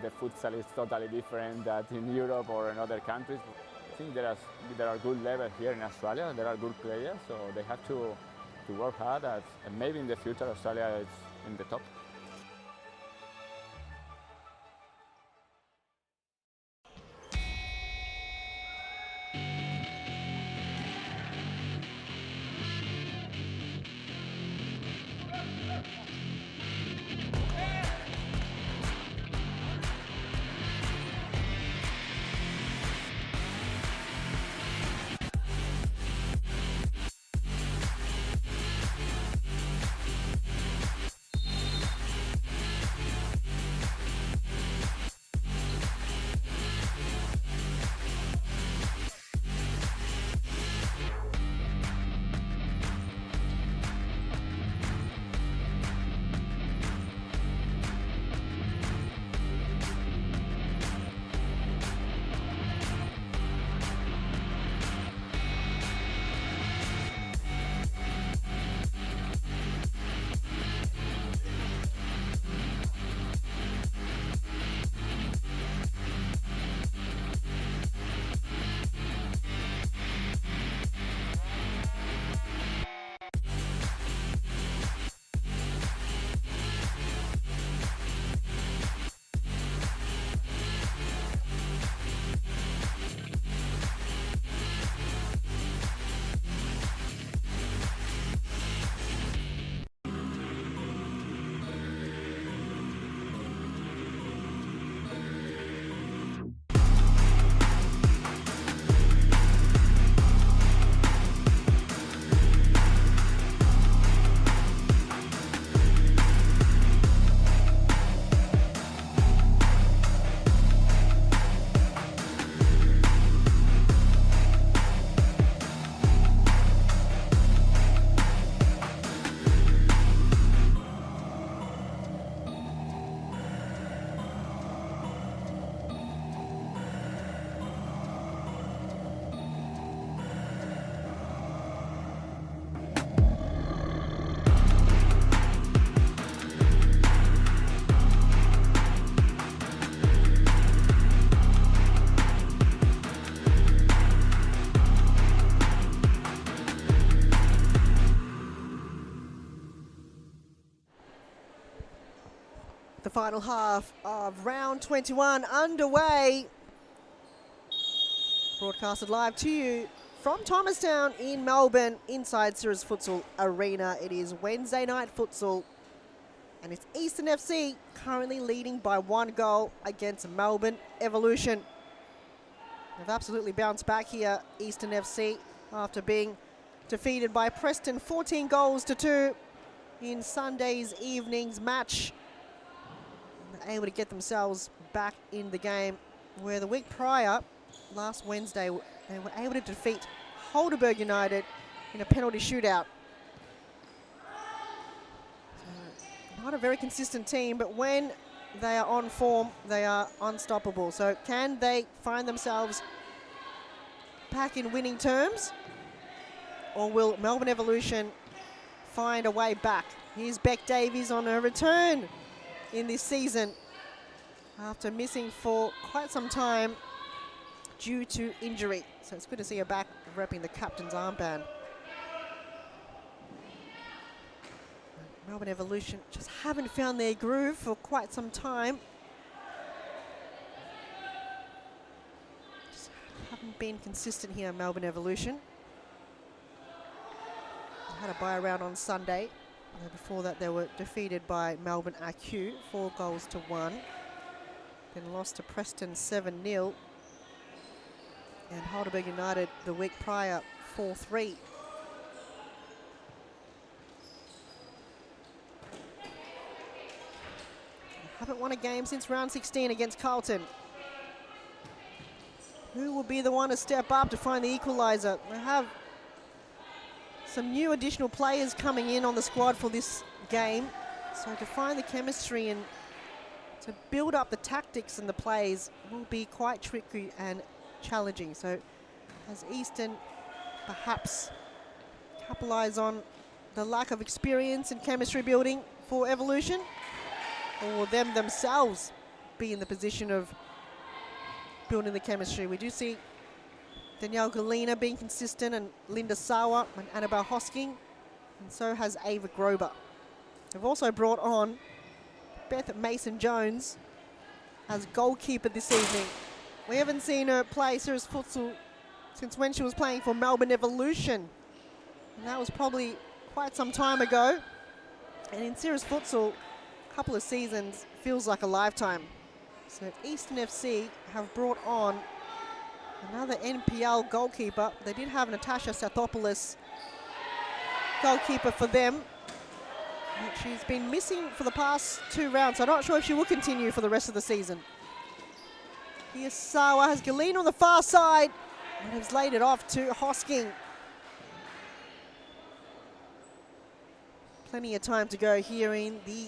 The futsal is totally different than in Europe or in other countries. I think there are good levels here in Australia. There are good players, so they have to work hard. And maybe in the future Australia is in the top. final half of round 21 underway. Broadcasted live to you from Thomastown in Melbourne inside Sirius Futsal Arena. It is Wednesday night futsal and it's Eastern FC currently leading by 1 goal against Melbourne Evolution. They've absolutely bounced back here, Eastern FC, after being defeated by Preston 14 goals to 2 in Sunday's evening's match. They're able to get themselves back in the game, where the week prior, last Wednesday, they were able to defeat Halberg United in a penalty shootout. So, not a very consistent team, but when they are on form, they are unstoppable. So can they find themselves back in winning terms? Or will Melbourne Evolution find a way back? Here's Beck Davies on her return in this season after missing for quite some time due to injury. So it's good to see her back repping the captain's armband. Melbourne Evolution just haven't found their groove for quite some time. Just haven't been consistent here, Melbourne Evolution. They had a bye round on Sunday. Before that, they were defeated by Melbourne IQ, 4 goals to 1. Then lost to Preston 7-0. And Halberg United the week prior, 4-3. Haven't won a game since round 16 against Carlton. Who will be the one to step up to find the equaliser? They have some new additional players coming in on the squad for this game. So to find the chemistry and to build up the tactics and the plays will be quite tricky and challenging. So as Eastern perhaps capitalise on the lack of experience and chemistry building for Evolution, or will them themselves be in the position of building the chemistry? We do see Danielle Galina being consistent, and Linda Sawa and Annabelle Hosking, and so has Ava Grober. They've also brought on Beth Mason-Jones as goalkeeper this evening. We haven't seen her play Sirius Futsal since when she was playing for Melbourne Evolution, and that was probably quite some time ago. And in Sirius Futsal, a couple of seasons feels like a lifetime. So Eastern FC have brought on another NPL goalkeeper. They did have Natasha Sathopoulos goalkeeper for them. But she's been missing for the past 2 rounds, so I'm not sure if she will continue for the rest of the season. Here's Sawa, has Galina on the far side, and has laid it off to Hosking. Plenty of time to go here in the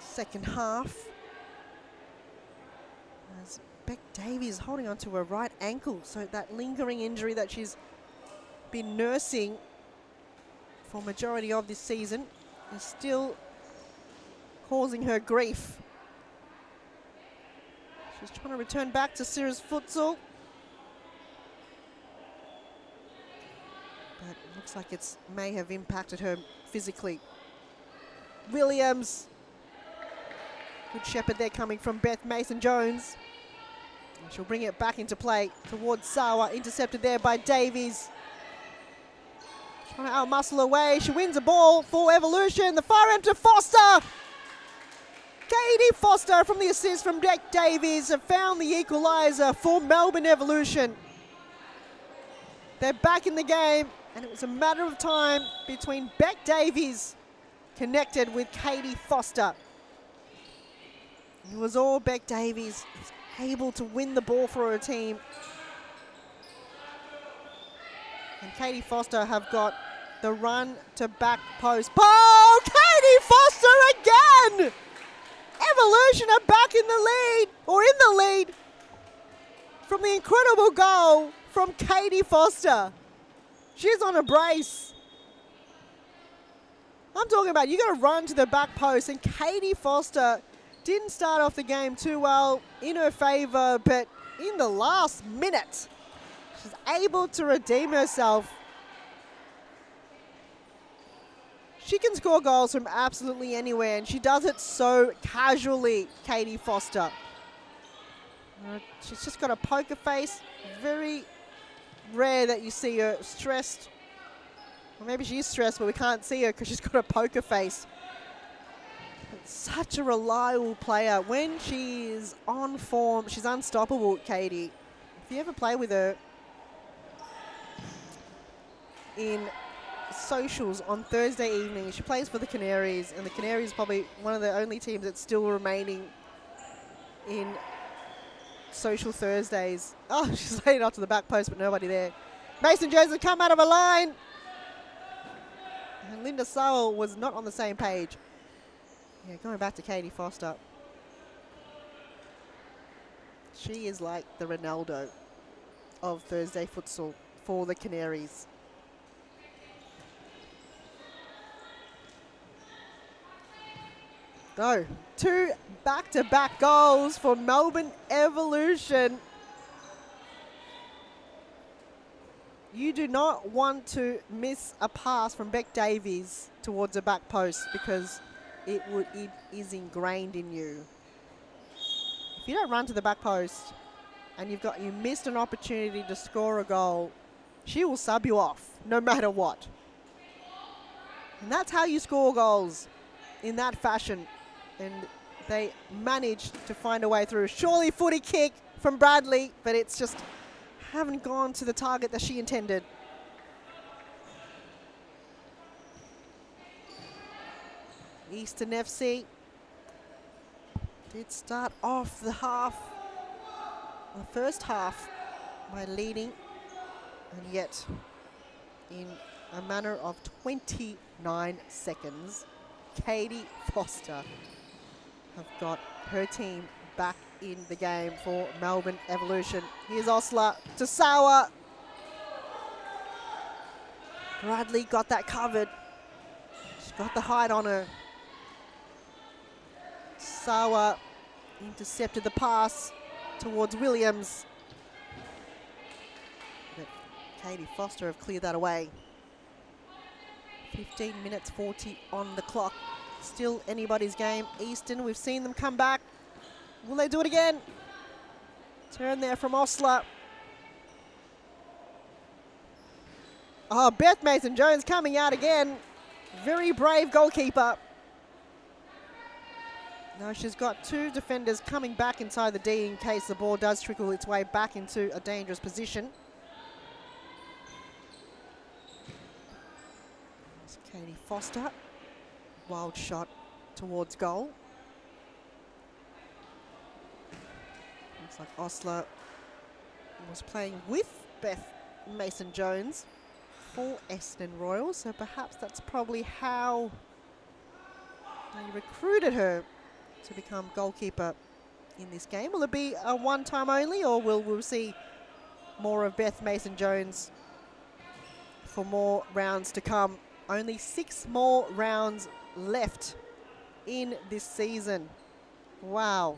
second half. As Beck Davies holding on to her right ankle, so that lingering injury that she's been nursing for majority of this season is still causing her grief. She's trying to return back to Sirius Futsal, but it looks like it may have impacted her physically. Williams, good shepherd there coming from Beth Mason-Jones. She'll bring it back into play towards Sawa, intercepted there by Davies. Trying to out-muscle away, she wins the ball for Evolution. The far end to Foster. Katie Foster from the assist from Beck Davies have found the equaliser for Melbourne Evolution. They're back in the game, and it was a matter of time between Beck Davies connected with Katie Foster. It was all Beck Davies able to win the ball for her team. And Katie Foster have got the run to back post. Oh, Katie Foster again! Evolution are back in the lead, or in the lead, from the incredible goal from Katie Foster. She's on a brace. I'm talking about, you got to run to the back post, and Katie Foster didn't start off the game too well in her favour, but in the last minute, she's able to redeem herself. She can score goals from absolutely anywhere, and she does it so casually, Katie Foster. She's just got a poker face. Very rare that you see her stressed. Or maybe she is stressed, but we can't see her because she's got a poker face. But such a reliable player. When she's on form, she's unstoppable, Katie. If you ever play with her in socials on Thursday evening, she plays for the Canaries, and the Canaries probably one of the only teams that's still remaining in social Thursdays. Oh, she's laid it off to the back post, but nobody there. Mason Jones has come out of a line. And Linda Sowell was not on the same page. Yeah, going back to Katie Foster. She is like the Ronaldo of Thursday futsal for the Canaries. No, 2 back-to-back goals for Melbourne Evolution. You do not want to miss a pass from Beck Davies towards a back post because it is ingrained in you. If you don't run to the back post and you missed an opportunity to score a goal, she will sub you off no matter what. And that's how you score goals, in that fashion. And they managed to find a way through. Surely footy kick from Bradley, but it's just haven't gone to the target that she intended. Eastern FC did start off the first half by leading, and yet in a matter of 29 seconds, Katie Foster have got her team back in the game for Melbourne Evolution. Here's Osler to Sauer. Bradley got that covered. She's got the height on her. Sauer intercepted the pass towards Williams. But Katie Foster have cleared that away. 15 minutes 40 on the clock. Still anybody's game. Easton, we've seen them come back. Will they do it again? Turn there from Osler. Oh, Beth Mason-Jones coming out again. Very brave goalkeeper. Now she's got 2 defenders coming back inside the D in case the ball does trickle its way back into a dangerous position. It's Katie Foster. Wild shot towards goal. Looks like Osler was playing with Beth Mason-Jones for Essendon Royals, so perhaps that's probably how they recruited her to become goalkeeper in this game. Will it be a one-time only, or will we see more of Beth Mason-Jones for more rounds to come? Only 6 more rounds left in this season. Wow.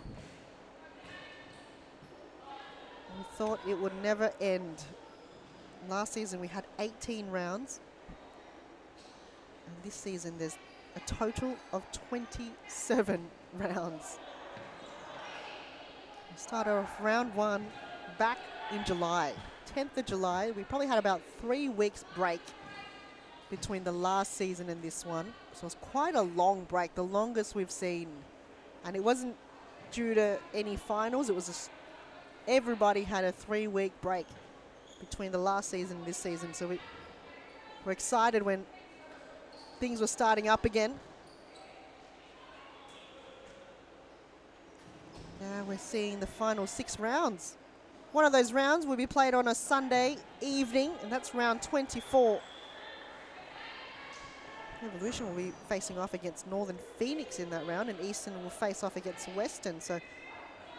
We thought it would never end. Last season we had 18 rounds. And this season there's a total of 27 rounds. We started off round 1 back in July. 10th of July. We probably had about 3 weeks break between the last season and this one. So it's quite a long break, the longest we've seen. And it wasn't due to any finals, it was just everybody had a 3-week break between the last season and this season. So we're excited when things were starting up again. Now we're seeing the final 6 rounds. One of those rounds will be played on a Sunday evening, and that's round 24. Evolution will be facing off against Northern Phoenix in that round, and Eastern will face off against Western. So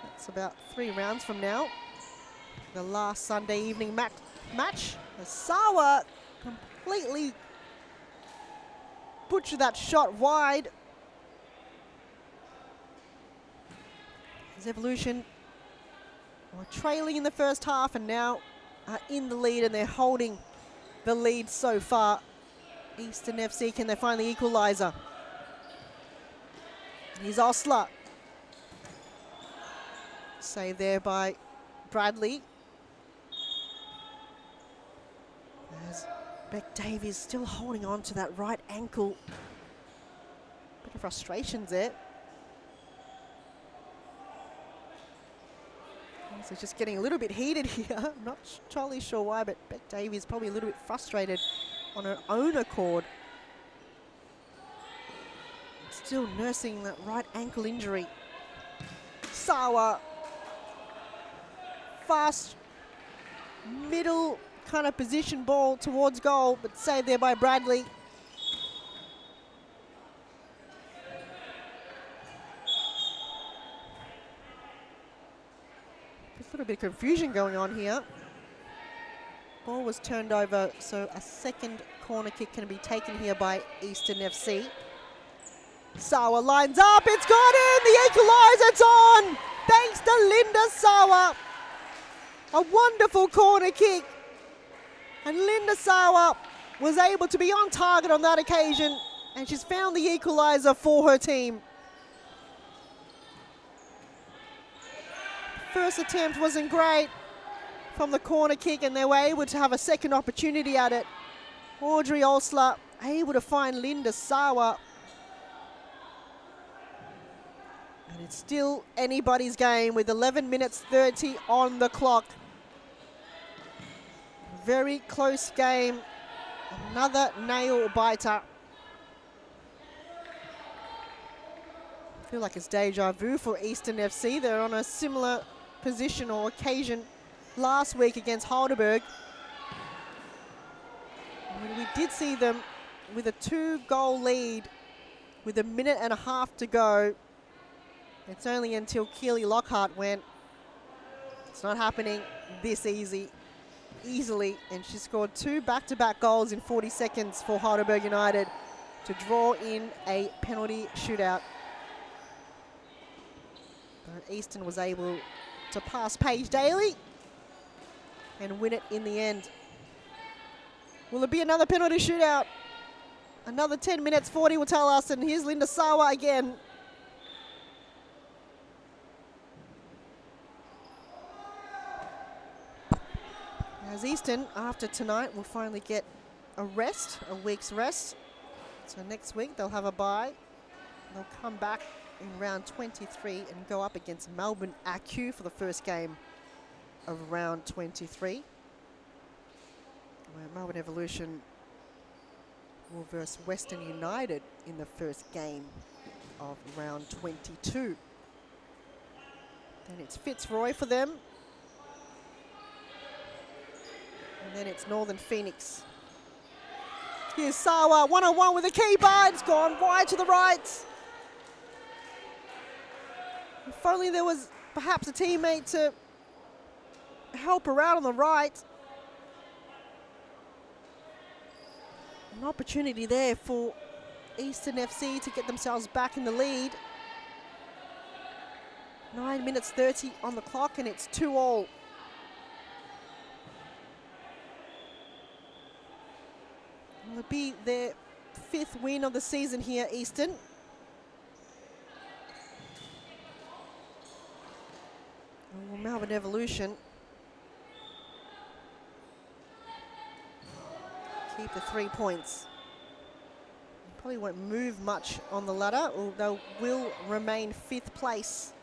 that's about 3 rounds from now. The last Sunday evening match. Sawa completely butchered that shot wide. As Evolution were trailing in the first half and now are in the lead, and they're holding the lead so far Eastern FC, can they find the equaliser? Here's Osler. Saved there by Bradley. As Beck Davies still holding on to that right ankle. Bit of frustrations there. So just getting a little bit heated here. I'm not totally sure why, but Beck Davies probably a little bit frustrated on her own accord. Still nursing that right ankle injury. Sawa. Fast middle kind of position ball towards goal, but saved there by Bradley. There's a little bit of confusion going on here. Ball was turned over, so a second corner kick can be taken here by Eastern FC. Sawa lines up, it's got in, the equaliser, it's on! Thanks to Linda Sawa. A wonderful corner kick. And Linda Sawa was able to be on target on that occasion, and she's found the equaliser for her team. First attempt wasn't great from the corner kick, and they were able to have a second opportunity at it. Audrey Osler able to find Linda Sawa. And it's still anybody's game with 11 minutes 30 on the clock. Very close game. Another nail biter. I feel like it's deja vu for Eastern FC. They're on a similar position or occasion last week against Halberg. We did see them with a 2-goal lead with a minute and a half to go. It's only until Keely Lockhart went, it's not happening this easily, and she scored 2 back-to-back goals in 40 seconds for Heidelberg United to draw in a penalty shootout. But Eastern was able to pass Paige Daly and win it in the end. Will it be another penalty shootout? Another 10 minutes 40 will tell us, and here's Linda Sawa again. As Eastern, after tonight, will finally get a rest, a week's rest. So next week they'll have a bye. They'll come back in round 23 and go up against Melbourne AQ for the first game of round 23. Where Melbourne Evolution will verse Western United in the first game of round 22. Then it's Fitzroy for them. And then it's Northern Phoenix. Here's Sawa, one-on-one with the keeper. It's gone wide to the right. If only there was perhaps a teammate to help her out on the right. An opportunity there for Eastern FC to get themselves back in the lead. 9 minutes 30 on the clock, and it's 2-2. Will it be their 5th win of the season here, Eastern? Well, Melbourne Evolution keep the 3 points. Probably won't move much on the ladder, although will remain 5th place.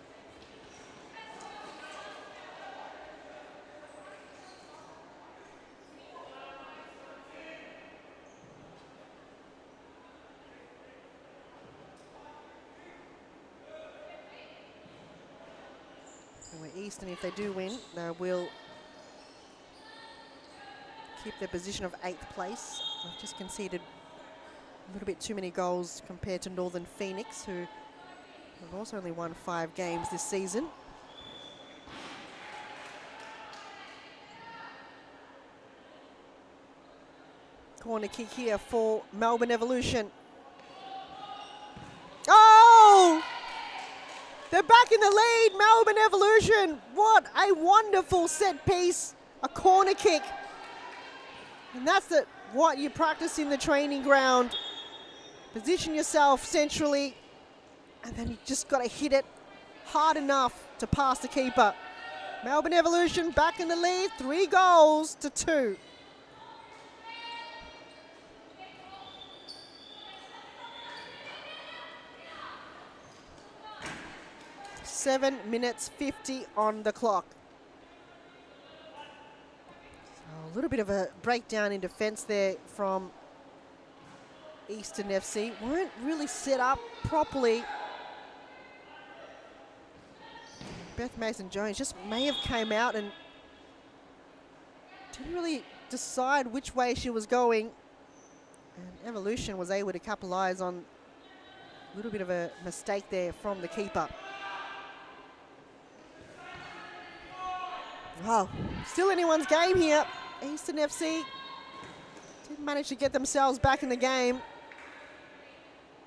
Eastern, if they do win, they will keep their position of 8th place. They've just conceded a little bit too many goals compared to Northern Phoenix, who have also only won 5 games this season. Corner kick here for Melbourne Evolution. Oh! They're back in the lead, Melbourne Evolution. What a wonderful set piece, a corner kick. And that's what you practice in the training ground. Position yourself centrally, and then you just got to hit it hard enough to pass the keeper. Melbourne Evolution back in the lead, 3-2. 7 minutes 50 on the clock. So a little bit of a breakdown in defence there from Eastern FC. Weren't really set up properly. Beth Mason-Jones just may have came out and didn't really decide which way she was going. And Evolution was able to capitalise on a little bit of a mistake there from the keeper. Wow, still anyone's game here. Eastern FC didn't manage to get themselves back in the game.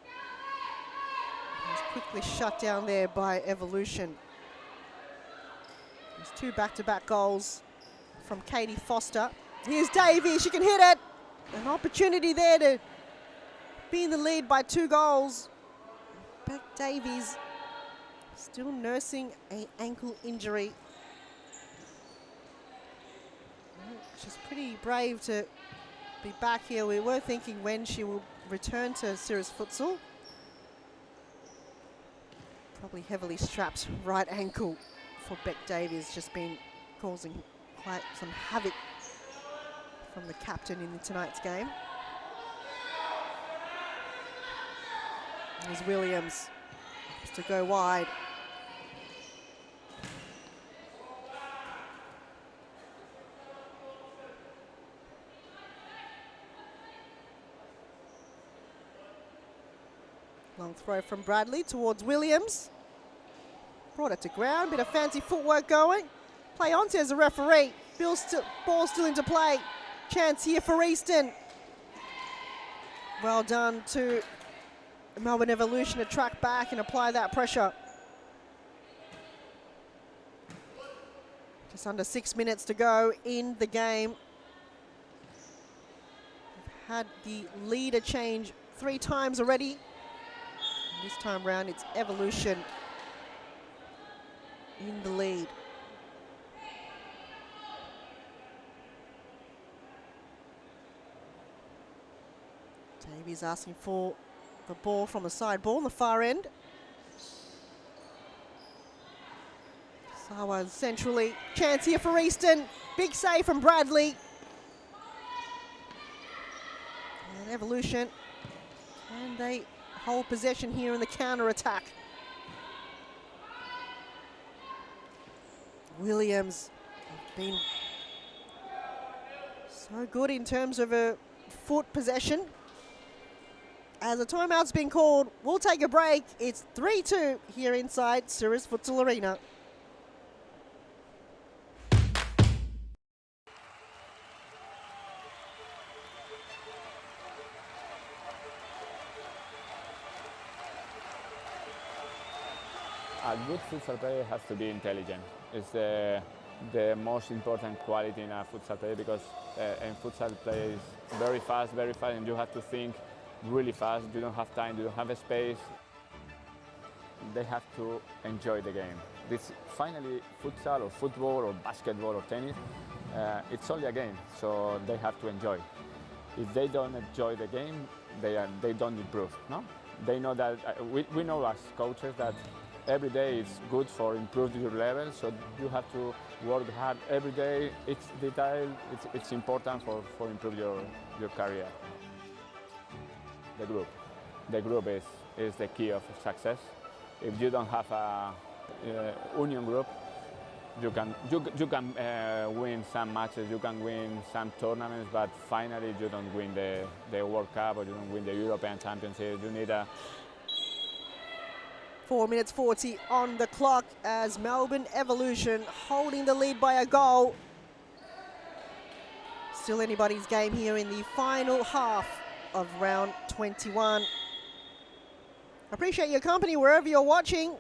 It was quickly shut down there by Evolution. There's 2 back-to-back goals from Katie Foster. Here's Davey, she can hit it. An opportunity there to be in the lead by 2 goals. Beck Davies still nursing an ankle injury. She's pretty brave to be back here. We were thinking when she will return to Cirrus Futsal. Probably heavily strapped right ankle for Beck Davies, just been causing quite some havoc from the captain in tonight's game. Here's Williams, to go wide. Long throw from Bradley towards Williams. Brought it to ground, bit of fancy footwork going. Play on, says the referee. Ball still into play. Chance here for Easton. Well done to Melbourne Evolution to track back and apply that pressure. Just under 6 minutes to go in the game. We've had the leader change 3 times already. This time round, it's Evolution in the lead. Davies asking for the ball from the side ball on the far end. Sawa centrally. Chance here for Easton. Big save from Bradley. And Evolution. Can they hold possession here in the counter-attack? Williams been so good in terms of a foot possession. As a timeout's been called, we'll take a break. It's 3-2 here inside Cirrus Futsal Arena. A good futsal player has to be intelligent. It's the most important quality in a futsal player, because in futsal play is very fast, and you have to think really fast. You don't have time, you don't have a space. They have to enjoy the game. This finally, futsal or football or basketball or tennis, it's only a game, so they have to enjoy. If they don't enjoy the game, they don't improve. No, they know that. We know as coaches that every day is good for improving your level, so you have to work hard every day. Each detail, it's important for improve your career. The group is the key of success. If you don't have a union group, you can win some matches, you can win some tournaments, but finally you don't win the World Cup or you don't win the European Championship. You need a 4 minutes 40 on the clock as Melbourne Evolution holding the lead by a goal. Still anybody's game here in the final half of round 21. Appreciate your company wherever you're watching.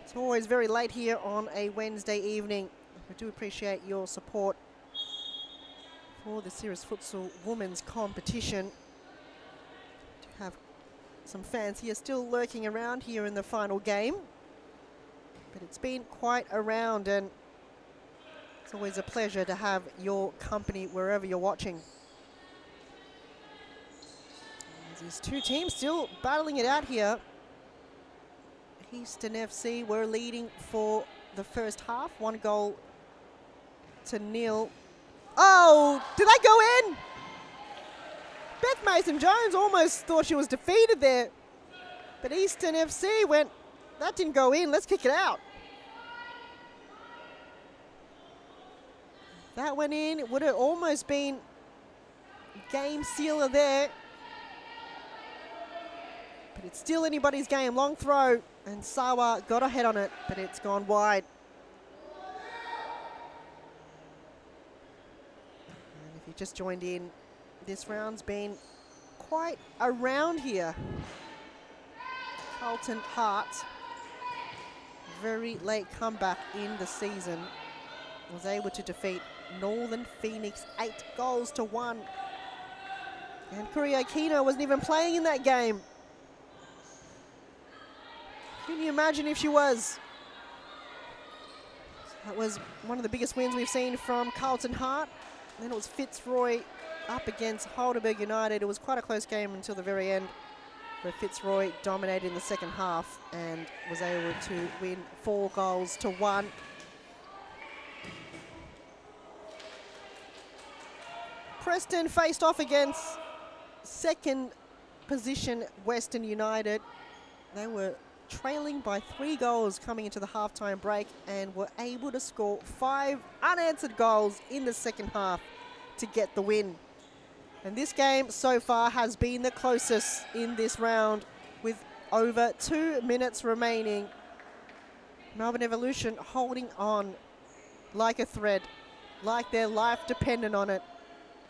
It's always very late here on a Wednesday evening. I do appreciate your support for the Serious Futsal Women's Competition. To have some fans here still lurking around here in the final game. But it's been quite a round, and it's always a pleasure to have your company wherever you're watching. These two teams still battling it out here. Eastern FC were leading for the first half, 1-0 to nil. Oh, did that go in? Beth Mason-Jones almost thought she was defeated there. But Eastern FC went, that didn't go in, let's kick it out. That went in, it would have almost been game sealer there. But it's still anybody's game, long throw, and Sawa got a head on it, but it's gone wide. And if you just joined in, this round's been quite a round here. Carlton Hart, very late comeback in the season, was able to defeat Northern Phoenix 8-1. And Kuria Kino wasn't even playing in that game. Can you imagine if she was? That was one of the biggest wins we've seen from Carlton Hart. And then it was Fitzroy up against Halberg United. It was quite a close game until the very end, where Fitzroy dominated in the second half and was able to win 4-1. Preston faced off against second position Western United. They were trailing by 3 goals coming into the halftime break and were able to score 5 unanswered goals in the second half to get the win. And this game so far has been the closest in this round, with over 2 minutes remaining. Melbourne Evolution holding on like a thread, like their life depended on it.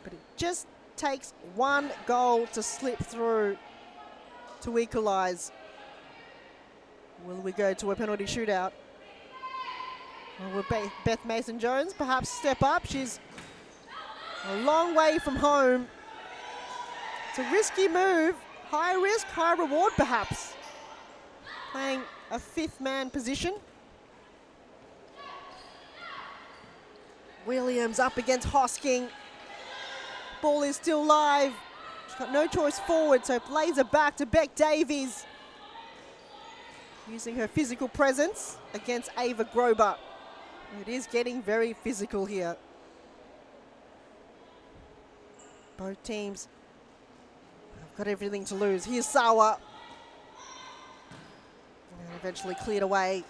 But it just takes 1 goal to slip through to equalise. Will we go to a penalty shootout? Or will Beth Mason-Jones perhaps step up? She's a long way from home. It's a risky move. High risk, high reward perhaps. Playing a 5th man position. Williams up against Hosking. Ball is still live. She's got no choice forward, so plays it back to Beck Davies. Using her physical presence against Ava Grober. It is getting very physical here. Both teams have got everything to lose. Here's Sawa. And eventually cleared away.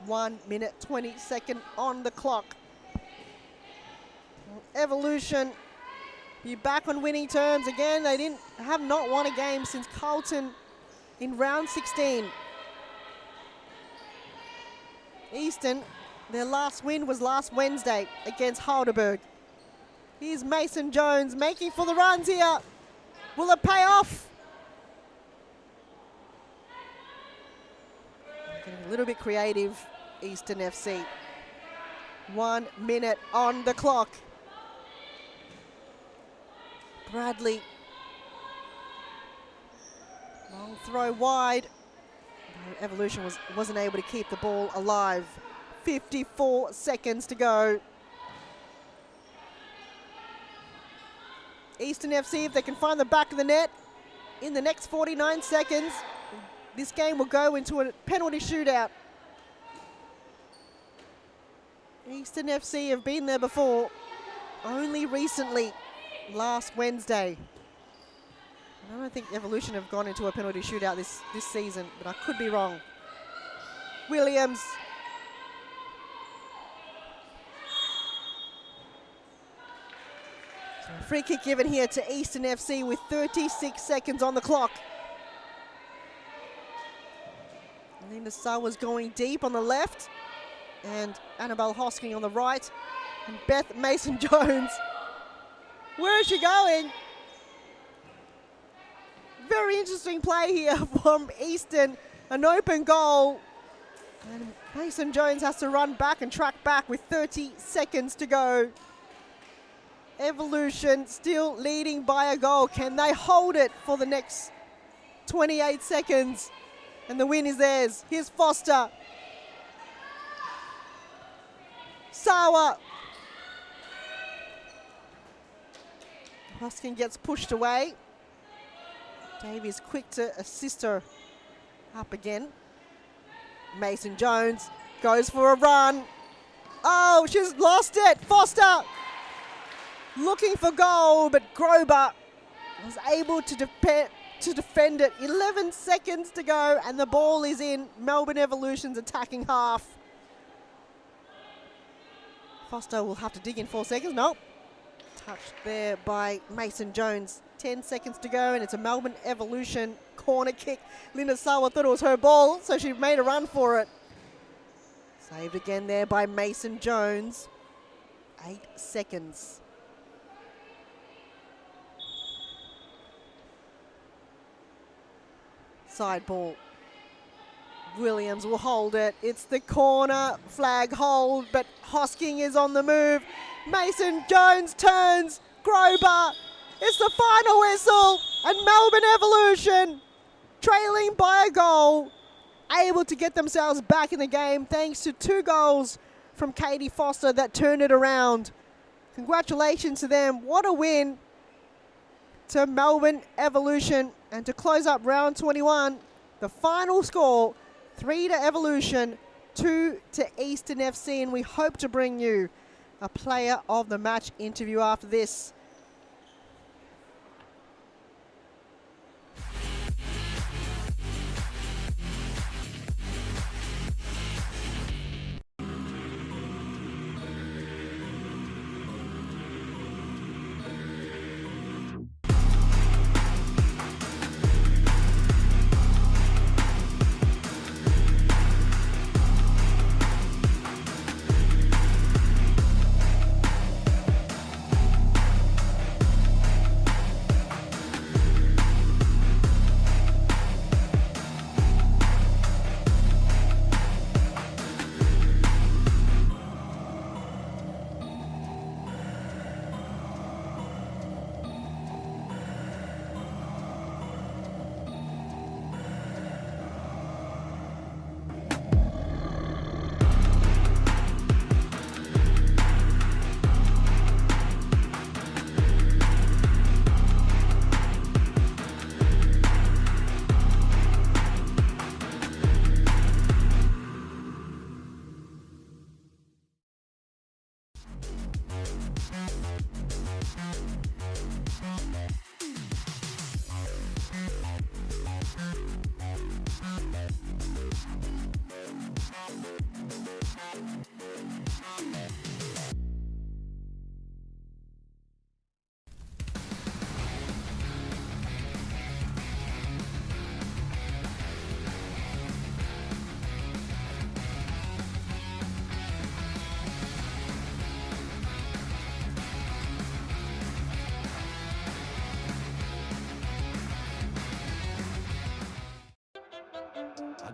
1 minute 20 on the clock. Evolution be back on winning terms again. They have not won a game since Carlton in round 16. Eastern, their last win was last Wednesday against Halberg. Here's Mason-Jones making for the runs here. Will it pay off? Getting a little bit creative, Eastern FC. 1 minute on the clock. Bradley. Long throw wide. Evolution wasn't able to keep the ball alive. 54 seconds to go. Eastern FC, if they can find the back of the net in the next 49 seconds, this game will go into a penalty shootout. Eastern FC have been there before, only recently, last Wednesday. I don't think Evolution have gone into a penalty shootout this season, but I could be wrong. Williams. So a free kick given here to Eastern FC with 36 seconds on the clock. Linda Sawa's going deep on the left, and Annabelle Hosking on the right, and Beth Mason-Jones. Where is she going? Very interesting play here from Eastern. An open goal. And Mason-Jones has to run back and track back with 30 seconds to go. Evolution still leading by a goal. Can they hold it for the next 28 seconds? And the win is theirs. Here's Foster. Sawa. Hoskin gets pushed away. Davies quick to assist her up again. Mason Jones goes for a run. Oh, she's lost it. Foster looking for goal, but Grober was able to defend it. 11 seconds to go, and the ball is in Melbourne Evolution's attacking half. Foster will have to dig in 4 seconds. Nope. Touched there by Mason Jones. 10 seconds to go, and it's a Melbourne Evolution corner kick. Linda Sawa thought it was her ball, so she made a run for it. Saved again there by Mason Jones. 8 seconds. Side ball. Williams will hold it. It's the corner flag hold, but Hosking is on the move. Mason Jones turns. Grober. It's the final whistle, and Melbourne Evolution, trailing by a goal, able to get themselves back in the game thanks to 2 goals from Katie Foster that turned it around. Congratulations to them. What a win to Melbourne Evolution. And to close up round 21, the final score, 3 to Evolution, 2 to Eastern FC. And we hope to bring you a player of the match interview after this.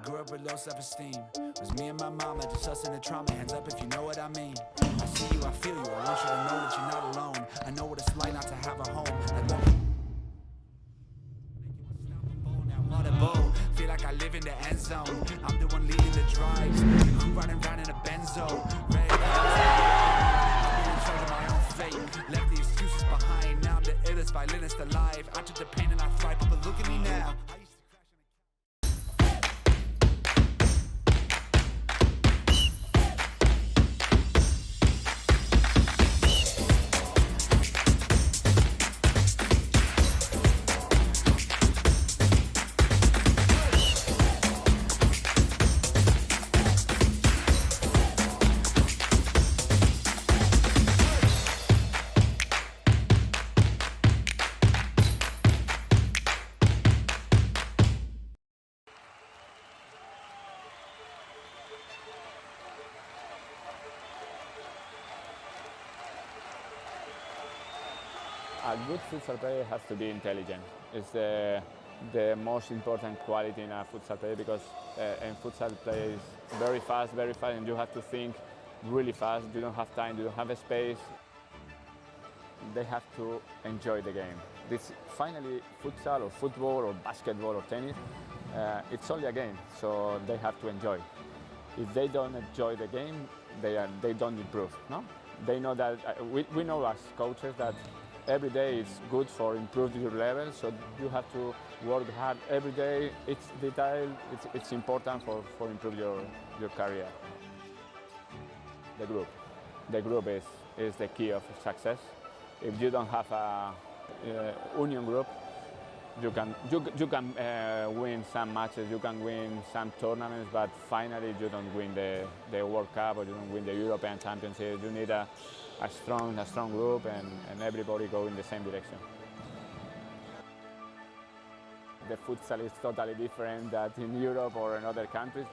Grew up with low self-esteem. Was me and my mama, just us in the trauma. Hands up if you know what I mean. I see you, I feel you. I want you to know that you're not alone. I know what it's like not to have a home. Feel like I live in the end zone. I'm the one leading the drives. Running around in a benzo. Red I'm in charge of my own fate. Left the excuses behind. Now I'm the illest violinist alive. I took the pain and I thrive, but look at me now. A good futsal player has to be intelligent. It's the most important quality in a futsal player because in futsal play is very fast, and you have to think really fast. You don't have time, you don't have space. they have to enjoy the game. This finally, futsal or football or basketball or tennis, it's only a game, so they have to enjoy. If they don't enjoy the game, they don't improve. No, they know that we know as coaches that every day is good for improving your level. So you have to work hard every day. It's detail. It's important for improve your career. The group is the key of success. If you don't have a union group, you can win some matches, you can win some tournaments, but finally you don't win the World Cup or you don't win the European Championship. You need a strong group and everybody go in the same direction. The futsal is totally different than in Europe or in other countries.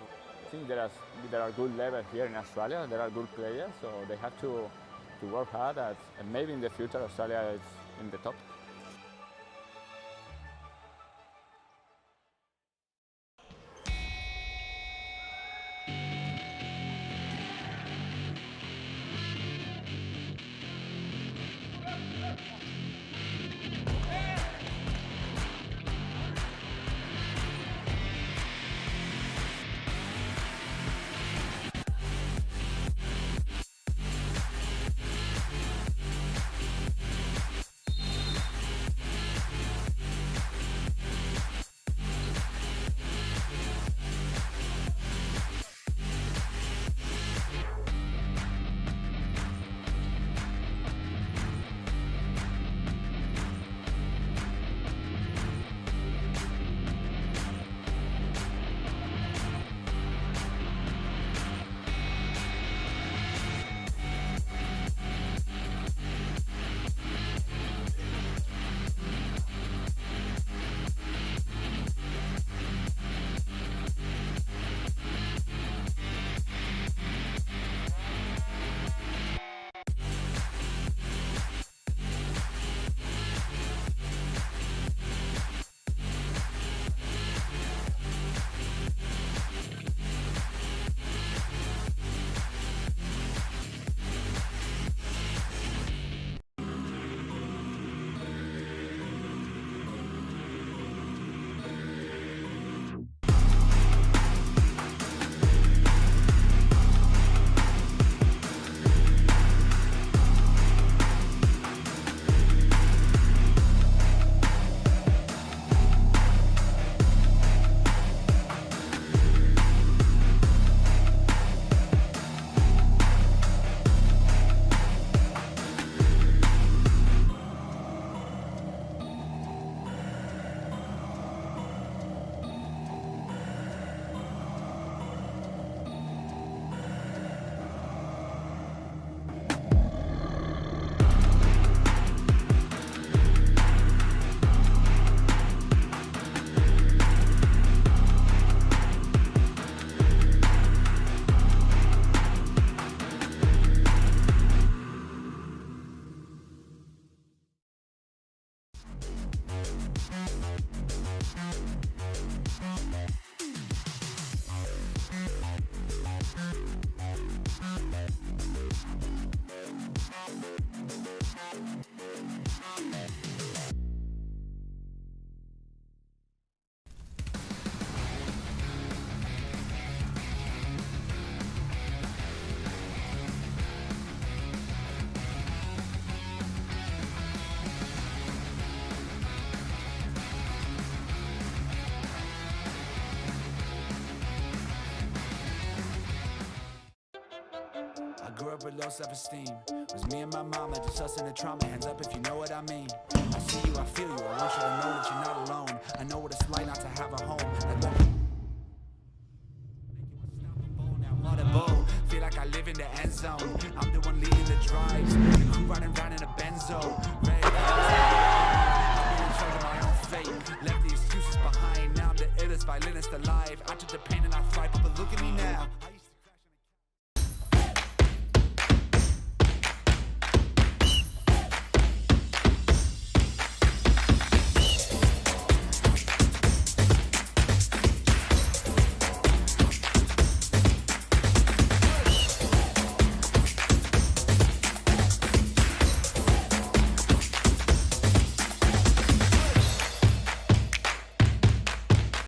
I think there are good levels here in Australia. There are good players, so they have to work hard. And maybe in the future Australia is in the top. Grew up with low self-esteem. Was me and my mama, just us in the trauma. Hands up if you know what I mean. I see you, I feel you. I want you to know that you're not alone. I know what it's like not to have a home. Feel like I live in the end zone. I'm the one leading the drives. The crew riding round in a Benzo. Red I'm in charge of my own fate. Left the excuses behind. Now I'm the illest violinist alive. I took the pain and I thrive. But look at me now.